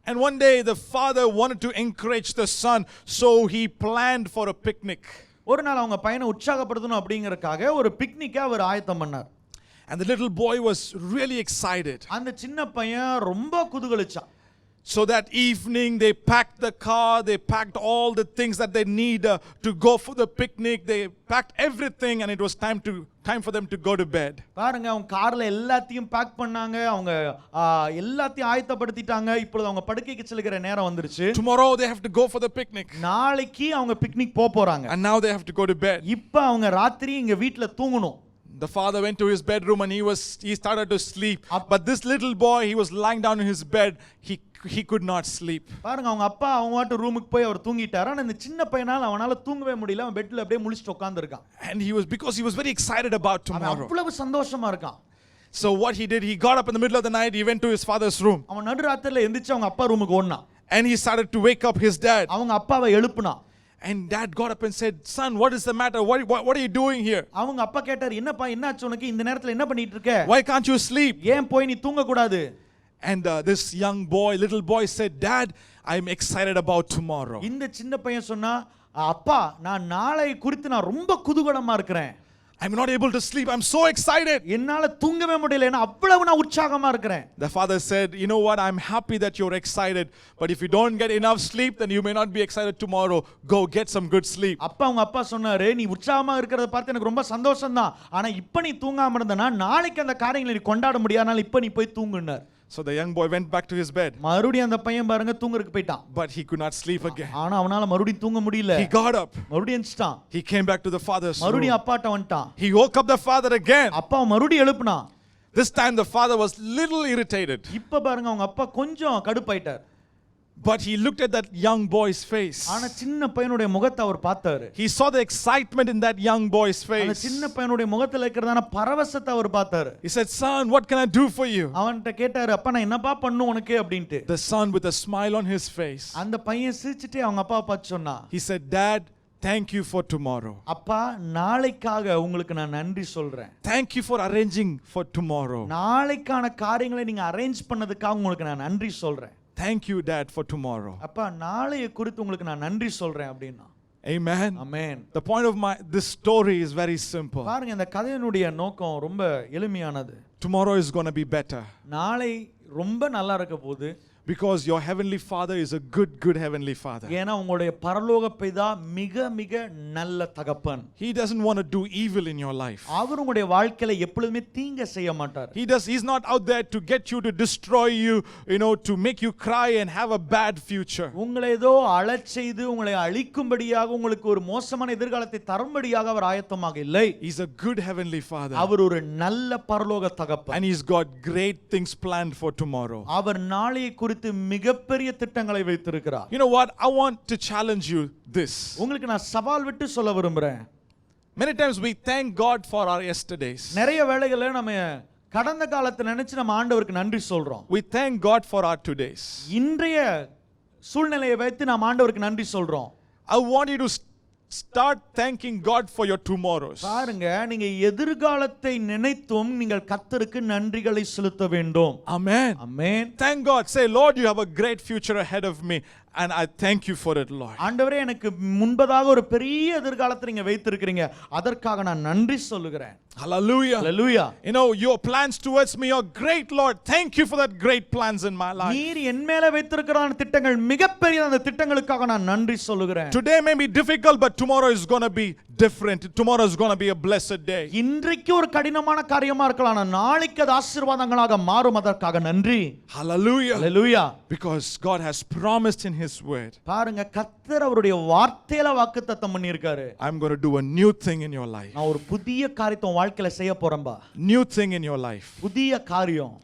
[SPEAKER 4] And one day the father wanted to encourage the son, so he planned for a picnic.
[SPEAKER 8] ஒரு நாள் அவங்க பையனை உற்சாகப்படுத்தணும் அப்படிங்கறதுக்காக ஒரு பிக்னிக்கை அவர் ஆயத்தம் பண்ணார்.
[SPEAKER 4] And the little boy was really excited.
[SPEAKER 8] அந்த சின்ன பையன் ரொம்ப குதூகலிச்சான்.
[SPEAKER 4] So that evening they packed the car, they packed all the things that they need to go for the picnic. They packed everything, and it was time for them to go to bed.
[SPEAKER 8] பாருங்க, அவங்க கார்ல எல்லாத்தையும் back பண்ணாங்க. அவங்க எல்லாத்தையும் ஆயத்தப்படுத்திட்டாங்க. இப்போ அவங்க படுக்கைக்கு செல்கிற நேரம் வந்துருச்சு.
[SPEAKER 4] Tomorrow they have to go for the picnic.
[SPEAKER 8] நாளைக்கு அவங்க பிக்னிக் போறாங்க.
[SPEAKER 4] And now they have to go to bed.
[SPEAKER 8] இப்போ அவங்க ராத்திரி இங்க வீட்ல தூங்கணும்.
[SPEAKER 4] The father went to his bedroom and he started to sleep. But this little boy, he was lying down in his bed. He could not sleep.
[SPEAKER 8] பாருங்க, அவங்க அப்பா அவங்க ரூமுக்கு போய் அவர் தூங்கிட்டாரு. ஆனா இந்த சின்ன பையனால அவனால தூங்கவே முடியல. அவன் பெட்ல அப்படியே முழிச்சிட்டு உட்கார்ந்திருக்கான்.
[SPEAKER 4] And because he was very excited about tomorrow.
[SPEAKER 8] அவ்வளவு சந்தோஷமா இருக்கான்.
[SPEAKER 4] So what he did, he got up in the middle of the night, he went to his father's room.
[SPEAKER 8] அவன் நடுராத்திரில எந்திரிச்சு அவங்க அப்பா ரூமுக்கு ஓடுனான்.
[SPEAKER 4] And he started to wake up his dad.
[SPEAKER 8] அவங்க அப்பாவை எழுப்புனான்.
[SPEAKER 4] And dad got up and said, "Son, what is the matter? What are you doing here?
[SPEAKER 8] அவங்க அப்பா கேட்டார், என்னப்பா என்னாச்சு உனக்கு? இந்த நேரத்துல என்ன பண்ணிட்டு இருக்க?
[SPEAKER 4] Why can't you sleep?"
[SPEAKER 8] ஏன் போய் நீ தூங்க கூடாது?
[SPEAKER 4] And this little boy said, "Dad, I'm excited about tomorrow."
[SPEAKER 8] இந்த சின்ன பையன் சொன்னா, அப்பா நான் நாளை குறித்து நான் ரொம்ப குதூகலமா இருக்கிறேன்.
[SPEAKER 4] I'm not able to sleep. I'm so excited.
[SPEAKER 8] என்னால தூங்கவே முடியல. ஏன்னா அவ்வளவு நான் உற்சாகமா இருக்கிறேன்.
[SPEAKER 4] The father said, you know what? I'm happy that you're excited. But if you don't get enough sleep, then you may not be excited tomorrow. Go get some good sleep.
[SPEAKER 8] அவங்க அப்பா சொன்னாரு, நீ உற்சாகமா இருக்கிறத பார்த்து எனக்கு ரொம்ப சந்தோஷம் தான். ஆனா இப்ப நீ தூங்காம இருந்தனா நாளைக்கு அந்த காரியங்களை நீ கொண்டாட முடியாதனால இப்ப நீ போய் தூங்குனார்.
[SPEAKER 4] So the young boy went back to his bed.
[SPEAKER 8] மறுபடியும் அந்த பையன் பாருங்க தூங்கறதுக்கு போய்ட்டான்.
[SPEAKER 4] But he could not sleep again.
[SPEAKER 8] ஆனா அவனால மறுபடியும் தூங்க முடியல.
[SPEAKER 4] He got up.
[SPEAKER 8] மறுபடியும் எந்திரிச்சான்.
[SPEAKER 4] He came back to the father's room.
[SPEAKER 8] மறுபடியும் அப்பாட்ட வந்துட்டான்.
[SPEAKER 4] He woke up the father again.
[SPEAKER 8] அப்பா மறுபடியும் எழுப்புனான்.
[SPEAKER 4] This time the father was little irritated.
[SPEAKER 8] இப்ப பாருங்க அவங்க அப்பா கொஞ்சம் கடுப்பாயிட்டார்.
[SPEAKER 4] But he looked at that young boy's face.
[SPEAKER 8] ஆனா சின்ன பையனுடைய முகத்தை அவர் பார்த்தாரு.
[SPEAKER 4] He saw the excitement in that young boy's
[SPEAKER 8] அந்த
[SPEAKER 4] face.
[SPEAKER 8] சின்ன பையனுடைய முகத்துல இருக்கிறதான பரவசத்தை அவர் பார்த்தாரு.
[SPEAKER 4] He said, son, what can I do for you?
[SPEAKER 8] அவன்கிட்ட கேட்டாரு, அப்பா நான் என்னப்பா பண்ணணும் உனக்கு அப்படின்ட்டு.
[SPEAKER 4] The son with a smile on his face.
[SPEAKER 8] அந்த பையன் சிரிச்சிட்டே அவங்க அப்பாவை பார்த்து சொன்னான்.
[SPEAKER 4] He said, Dad, thank you for tomorrow.
[SPEAKER 8] அப்பா நாளைக்காக உங்களுக்கு நான் நன்றி சொல்றேன்.
[SPEAKER 4] Thank you for arranging for tomorrow.
[SPEAKER 8] நாளைக்கான காரியங்களை நீங்க அரேஞ்ச் பண்ணதுக்காக உங்களுக்கு நான் நன்றி சொல்றேன்.
[SPEAKER 4] Thank you, Dad, for tomorrow.
[SPEAKER 8] அப்பா நாளைய குறித்து உங்களுக்கு நான் நன்றி சொல்றேன் அப்படினா.
[SPEAKER 4] Amen.
[SPEAKER 8] Amen.
[SPEAKER 4] The point of this story is very simple.
[SPEAKER 8] பாருங்க இந்த கதையினுடைய நோக்கம் ரொம்ப எளிமையானது.
[SPEAKER 4] Tomorrow is going to be better.
[SPEAKER 8] நாளை ரொம்ப நல்லா இருக்க போகுது.
[SPEAKER 4] Because your heavenly Father is a good heavenly Father.
[SPEAKER 8] ஏனா உங்களுடைய பரலோக பிதா மிக மிக நல்ல தகப்பன்.
[SPEAKER 4] He doesn't want to do evil in your life.
[SPEAKER 8] அவர் உங்களுடைய வாழ்க்கையில எப்பொழுதுமே தீங்கு செய்ய மாட்டார்.
[SPEAKER 4] He's not out there to get you, to destroy you, to make you cry and have a bad future.
[SPEAKER 8] உங்களை ஏதோ அழச் செய்து உங்களை அழிக்கும்படியாக உங்களுக்கு ஒரு மோசமான எதிர்காலத்தை தரும்படியாக அவர் ஆயத்தமாக இல்லை.
[SPEAKER 4] He's a good heavenly Father.
[SPEAKER 8] அவர் ஒரு நல்ல பரலோக தகப்பன்.
[SPEAKER 4] And he's got great things planned for tomorrow.
[SPEAKER 8] அவர் நாளைய குறித்து மிகப்பெரிய திட்டங்களை வைத்திருக்கிறார்.
[SPEAKER 4] You know what? I want to challenge you this.
[SPEAKER 8] உங்களுக்கு நான் சவால் விட்டு சொல்ல விரும்புறேன்.
[SPEAKER 4] Many times we thank God for our yesterdays.
[SPEAKER 8] நிறைய வேளைகள்ல நம்ம கடந்த காலத்தை நினைச்சு நம்ம ஆண்டவருக்கு நன்றி சொல்றோம்.
[SPEAKER 4] We thank God for our todays.
[SPEAKER 8] இன்றைய சூழ்நிலையை வைத்து நாம் ஆண்டவருக்கு நன்றி சொல்றோம்.
[SPEAKER 4] I want you to start thanking God for your tomorrows.
[SPEAKER 8] பாருங்க நீங்க எதிர்காலத்தை நினைத்தும் நீங்கள் கர்த்தருக்கு நன்றிகளை செலுத்த வேண்டும்.
[SPEAKER 4] Amen.
[SPEAKER 8] Amen.
[SPEAKER 4] Thank God. Say, Lord, you have a great future ahead of me and I thank you for it, Lord.
[SPEAKER 8] ஆண்டவரே எனக்கு முன்பதாக ஒரு பெரிய எதிர்காலத்தை நீங்க வைத்திருக்கிறீங்க. அதற்காக நான் நன்றி சொல்லுகிறேன்.
[SPEAKER 4] Hallelujah.
[SPEAKER 8] Hallelujah.
[SPEAKER 4] Your plans towards me are great, Lord. Thank you for that great plans in my life.
[SPEAKER 8] நீர் என் மேல வைத்திருக்கிற திட்டங்கள் மிகப்பெரிய அந்த திட்டங்களுக்காக நான் நன்றி சொல்லுகிறேன்.
[SPEAKER 4] Today may be difficult, but tomorrow is going to be different. Tomorrow is going to be a blessed day.
[SPEAKER 8] இன்றைக்கு ஒரு கடினமான காரியமா இருக்கலாம், ஆனா நாளைக்கு அது ஆசீர்வாதங்களாக மாறும். அதற்காக நன்றி.
[SPEAKER 4] Hallelujah.
[SPEAKER 8] Hallelujah.
[SPEAKER 4] Because God has promised in his word.
[SPEAKER 8] பாருங்க கர்த்தர் அவருடைய வார்த்தையில வாக்குத்தத்தம் பண்ணியிருக்காரு.
[SPEAKER 4] I'm going to do a new thing in your life.
[SPEAKER 8] நான் ஒரு புதிய காரியத்தை வாழ்க்கையில செய்ய போறேன்பா.
[SPEAKER 4] New thing in your life.
[SPEAKER 8] புதிய காரியம்.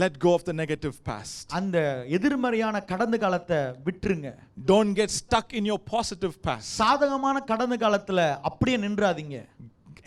[SPEAKER 4] Let go of the negative past.
[SPEAKER 8] அந்த எதிர்மறையான கடந்த காலத்தை விட்டுருங்க.
[SPEAKER 4] Don't get stuck in your positive past.
[SPEAKER 8] சாதகமான கடந்த காலத்துல அப்படியே நின்றாதீங்க.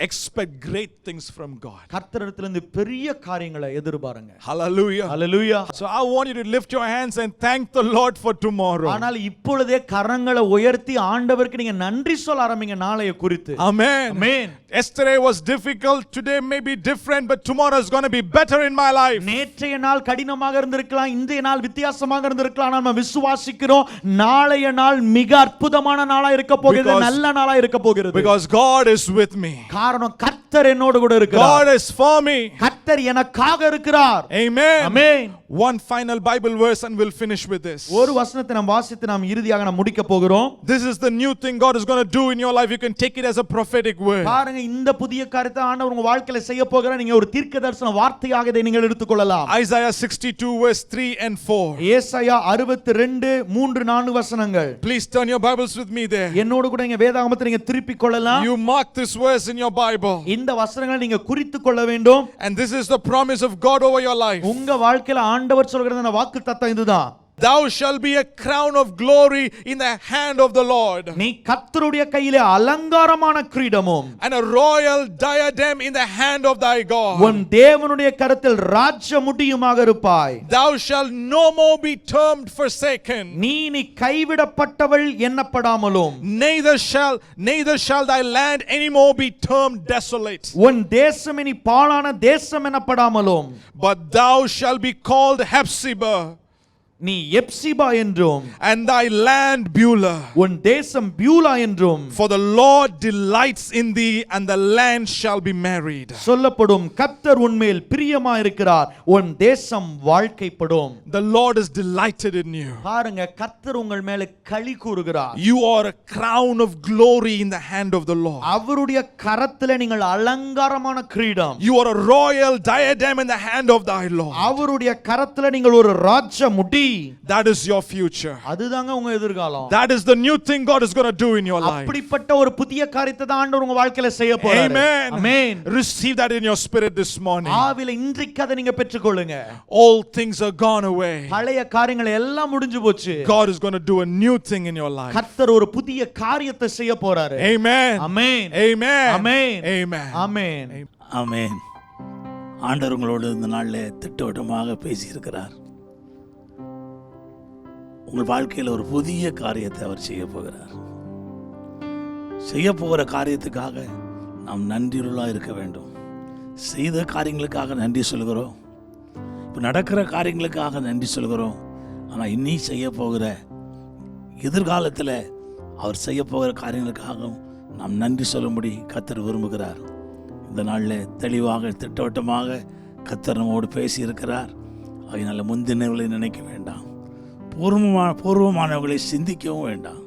[SPEAKER 4] Expect great things from God.
[SPEAKER 8] கர்த்தரிடத்திலிருந்து பெரிய காரியங்களை எதிர்பாருங்க.
[SPEAKER 4] Hallelujah.
[SPEAKER 8] Hallelujah.
[SPEAKER 4] So I want you to lift your hands and thank the Lord for tomorrow.
[SPEAKER 8] ஆனால் இப்பொழுதே கரங்களை உயர்த்தி ஆண்டவருக்கு நீங்க நன்றி சொல்ல ஆரம்பிங்க நாளைய குறித்து.
[SPEAKER 4] Amen.
[SPEAKER 8] Amen.
[SPEAKER 4] Yesterday was difficult, today may be different, but tomorrow is going to be better in my life.
[SPEAKER 8] நேற்றைய நாள் கடினமாக இருந்திருக்கலாம், இன்றைய நாள் வித்தியாசமாக இருந்திருக்கலாம். நம்ம விசுவாசிக்கிறோம் நாளைய நாள் மிக அற்புதமான நாளா இருக்க போகிறது, நல்ல நாளா இருக்க போகிறது.
[SPEAKER 4] Because God is with me.
[SPEAKER 8] காரணம் கர்த்தர் என்னோடு கூட இருக்கிறார்.
[SPEAKER 4] God is for me.
[SPEAKER 8] கர்த்தர் எனக்காக இருக்கிறார்.
[SPEAKER 4] Amen.
[SPEAKER 8] Amen.
[SPEAKER 4] One final Bible verse and we'll finish with this.
[SPEAKER 8] ஒரு வசனத்தை நாம் வாசித்து நாம் இறுதியாக நாம் முடிக்க போகிறோம்.
[SPEAKER 4] This is the new thing God is going to do in your life. You can take it as a prophetic word.
[SPEAKER 8] பாருங்க இந்த புதிய காரியத்தை ஆண்டவர் உங்க வாழ்க்கையில செய்ய போகிறார். நீங்க ஒரு தீர்க்கதரிசன வார்த்தையாக இதை நீங்கள் எடுத்துக்கொள்ளலாம்.
[SPEAKER 4] Isaiah 62 verse 3 and 4.
[SPEAKER 8] ஏசாயா 62 3 4 வசனங்கள்.
[SPEAKER 4] Please turn your Bibles with me there.
[SPEAKER 8] என்னோடு கூட நீங்க வேதாகமத்தை நீங்க திருப்பிக் கொள்ளலாம்.
[SPEAKER 4] You mark this verse in your Bible.
[SPEAKER 8] இந்த வசனங்களை நீங்க குறித்துக் கொள்ள வேண்டும்.
[SPEAKER 4] And this is the promise of God over your life.
[SPEAKER 8] உங்க வாழ்க்கையில ஆண்டவர் சொல்கிறத வாக்குத்தத்தம் இதுதான்.
[SPEAKER 4] Thou shalt be a crown of glory in the hand of the Lord.
[SPEAKER 8] நீ கர்த்தருடைய கையிலே அலங்காரமான கிரீடமும்
[SPEAKER 4] And a royal diadem in the hand of thy God.
[SPEAKER 8] உன் தேவனுடைய கரத்தில் ராஜ்ய முடியுமாக இருப்பாய்.
[SPEAKER 4] Thou shalt no more be termed forsaken.
[SPEAKER 8] நீ கைவிடப்பட்டவள் எண்ணப்படாமலும்
[SPEAKER 4] neither shall thy land any more be termed desolate.
[SPEAKER 8] உன் தேசம் இனி பாழான தேசம் எண்ணப்படாமலும்
[SPEAKER 4] But thou shalt be called Hephzibah.
[SPEAKER 8] நீ எப்சிபா என்றும்
[SPEAKER 4] and thy land Beulah.
[SPEAKER 8] உன் தேசம் பியூலா என்றும்
[SPEAKER 4] For the Lord delights in thee, and the land shall be married.
[SPEAKER 8] சொல்லப்படும். கர்த்தர் உன்மேல் பிரியமா இருக்கிறார், உன் தேசம் வாழ்க்கைப்படும்.
[SPEAKER 4] The Lord is delighted in you.
[SPEAKER 8] பாருங்க, கர்த்தர் உங்கள் மேல களி கூறுகிறார்.
[SPEAKER 4] You are a crown of glory in the hand of the Lord.
[SPEAKER 8] அவருடைய கரத்திலே நீங்கள் அலங்காரமான கிரீடம்.
[SPEAKER 4] You are a royal diadem in the hand of thy Lord.
[SPEAKER 8] அவருடைய கரத்திலே நீங்கள் ஒரு ராஜ முடி.
[SPEAKER 4] That is your future.
[SPEAKER 8] அதுதாங்க உங்க எதிர்காலம்.
[SPEAKER 4] That is the new thing God is going to do in your life.
[SPEAKER 8] அப்படிப்பட்ட ஒரு புதிய காரியத்தை தான் ஆண்டவர் உங்க வாழ்க்கையில செய்ய போறாரு.
[SPEAKER 4] Amen.
[SPEAKER 8] Amen.
[SPEAKER 4] Receive that in your spirit this morning.
[SPEAKER 8] ஆவில இன்றைக்கு அதை நீங்க பெற்றுக்கொள்ளுங்க.
[SPEAKER 4] All things are gone away.
[SPEAKER 8] பழைய காரியங்கள் எல்லாம் முடிஞ்சு போச்சு.
[SPEAKER 4] God is going to do a new thing in your life.
[SPEAKER 8] கர்த்தர் ஒரு புதிய காரியத்தை செய்ய போறாரு.
[SPEAKER 4] Amen.
[SPEAKER 8] Amen.
[SPEAKER 4] Amen.
[SPEAKER 8] Amen.
[SPEAKER 4] Amen.
[SPEAKER 8] Amen.
[SPEAKER 6] ஆமென். ஆண்டவர் உங்களோடு இந்த நாளில் திட்டவட்டமாக பேசியிருக்கிறார். உங்கள் வாழ்க்கையில் ஒரு புதிய காரியத்தை அவர் செய்ய போகிறார். செய்ய போகிற காரியத்துக்காக நாம் நன்றியுள்ளதாக இருக்க வேண்டும். செய்த காரியங்களுக்காக நன்றி சொல்கிறோம், இப்போ நடக்கிற காரியங்களுக்காக நன்றி சொல்கிறோம். ஆனால் இன்னி செய்ய போகிற எதிர்காலத்தில் அவர் செய்ய போகிற காரியங்களுக்காகவும் நாம் நன்றி சொல்லும்படி கர்த்தர் விரும்புகிறார். இந்த நாளில் தெளிவாக திட்டவட்டமாக கர்த்தர் நம்மோடு பேசியிருக்கிறார். அதனால முந்தினவர்களை நினைக்க வேண்டாம், பூர்வமானவர்களை சிந்திக்கவும் வேண்டாம்.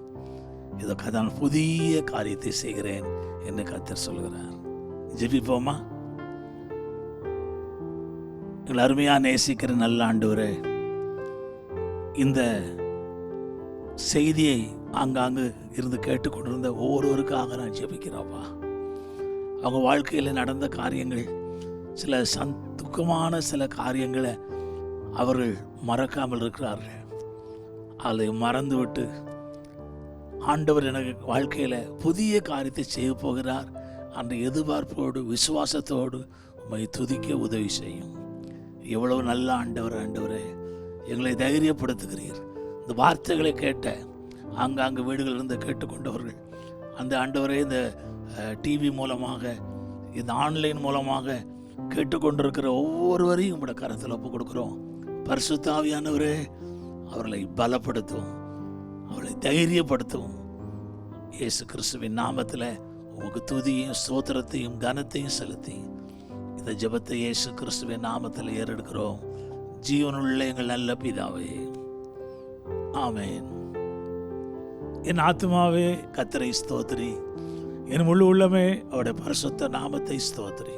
[SPEAKER 6] இதற்கு நான் புதிய காரியத்தை செய்கிறேன் என்று கர்த்தர் சொல்கிறார். ஜெபிப்போமா? எங்கள் அருமையாக நேசிக்கிற நல்ல ஆண்டவரே, இந்த செய்தியை ஆங்காங்கு இருந்து கேட்டுக்கொண்டிருந்த ஒவ்வொருவருக்காக நான் ஜெபிக்கிறோம்ப்பா. அவங்க வாழ்க்கையில் நடந்த காரியங்கள், சில துக்கமான சில காரியங்களை அவர்கள் மறக்காமல் இருக்கிறார்கள். அதை மறந்துவிட்டு ஆண்டவர் எனக்கு வாழ்க்கையில் புதிய காரியத்தை செய்ய போகிறார் அந்த எதிர்பார்ப்போடு விசுவாசத்தோடு உம்மை துதிக்க உதவி செய்யும். எவ்வளவு நல்ல ஆண்டவரே, எங்களை தைரியப்படுத்துகிறீர். இந்த வார்த்தைகளை கேட்ட ஆங்காங்கு வீடுகளிலிருந்து கேட்டுக்கொண்டவர்கள், அந்த ஆண்டவரே இந்த டிவி மூலமாக, இந்த ஆன்லைன் மூலமாக கேட்டுக்கொண்டிருக்கிற ஒவ்வொருவரையும் உங்களோட கரத்தில் ஒப்பு கொடுக்குறோம். பரிசுத்த ஆவியானவரே, அவர்களை பலப்படுத்தும், அவர்களை தைரியப்படுத்தும். இயேசு கிறிஸ்துவின் நாமத்தில் உமக்கு துதியையும் ஸ்தோத்திரத்தையும் கனத்தையும் செலுத்தி இந்த ஜெபத்தை இயேசு கிறிஸ்துவின் நாமத்தில் ஏறெடுக்கிறோம். ஜீவனுள்ள எங்கள் நல்ல பிதாவே, ஆமென். என் ஆத்துமாவே கர்த்தரை ஸ்தோத்திரி, என் முழு உள்ளமே அவருடைய பரிசுத்த நாமத்தை ஸ்தோத்திரி.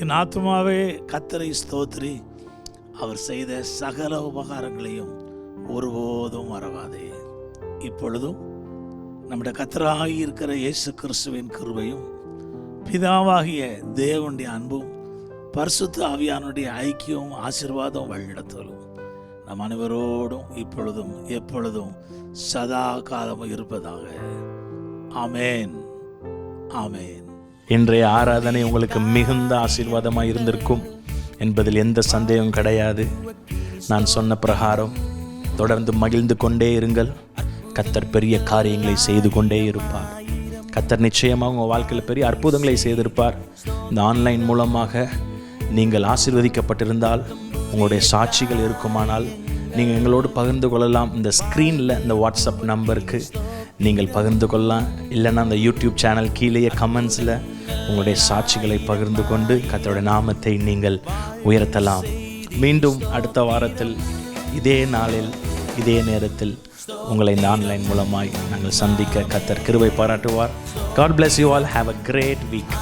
[SPEAKER 6] என் ஆத்துமாவே கர்த்தரை ஸ்தோத்திரி, அவர் செய்த சகல உபகாரங்களையும் ஒருபோதும் மறவாதே. இப்பொழுதும் நம்முடைய கர்த்தராகி இருக்கிற இயேசு கிறிஸ்துவின் கிருபையும் பிதாவாகிய தேவனுடைய அன்பும் பரிசுத்த ஆவியானுடைய ஐக்கியமும் ஆசீர்வாதம் வழிநடத்தலும் நம் அனைவரோடும் இப்பொழுதும் எப்பொழுதும் சதா காலமும் இருப்பதாக. ஆமென். ஆமென்.
[SPEAKER 1] இன்றைய ஆராதனை உங்களுக்கு மிகுந்த ஆசீர்வாதமாக இருந்திருக்கும் என்பதில் எந்த சந்தேகமும் கிடையாது. நான் சொன்ன பிரகாரம் தொடர்ந்து மகிழ்ந்து கொண்டே இருங்கள். கர்த்தர் பெரிய காரியங்களை செய்து கொண்டே இருப்பார். கர்த்தர் நிச்சயமாக உங்கள் வாழ்க்கையில் பெரிய அற்புதங்களை செய்திருப்பார். இந்த ஆன்லைன் மூலமாக நீங்கள் ஆசீர்வதிக்கப்பட்டிருந்தால், உங்களுடைய சாட்சிகள் இருக்குமானால் நீங்கள் எங்களோடு பகிர்ந்து கொள்ளலாம். இந்த ஸ்க்ரீனில் இந்த வாட்ஸ்அப் நம்பருக்கு நீங்கள் பகிர்ந்து கொள்ளலாம். இல்லைன்னா அந்த யூடியூப் சேனல் கீழேயே கமெண்ட்ஸில் உங்களுடைய சாட்சிகளை பகிர்ந்து கொண்டு கர்த்தருடைய நாமத்தை நீங்கள் உயர்த்தலாம். மீண்டும் அடுத்த வாரத்தில் இதே நாளில் இதே நேரத்தில் உங்களை இந்த ஆன்லைன் மூலமாய் நாங்கள் சந்திக்க கர்த்தர் கிருபை பாராட்டுவார். God bless you all. Have a great week.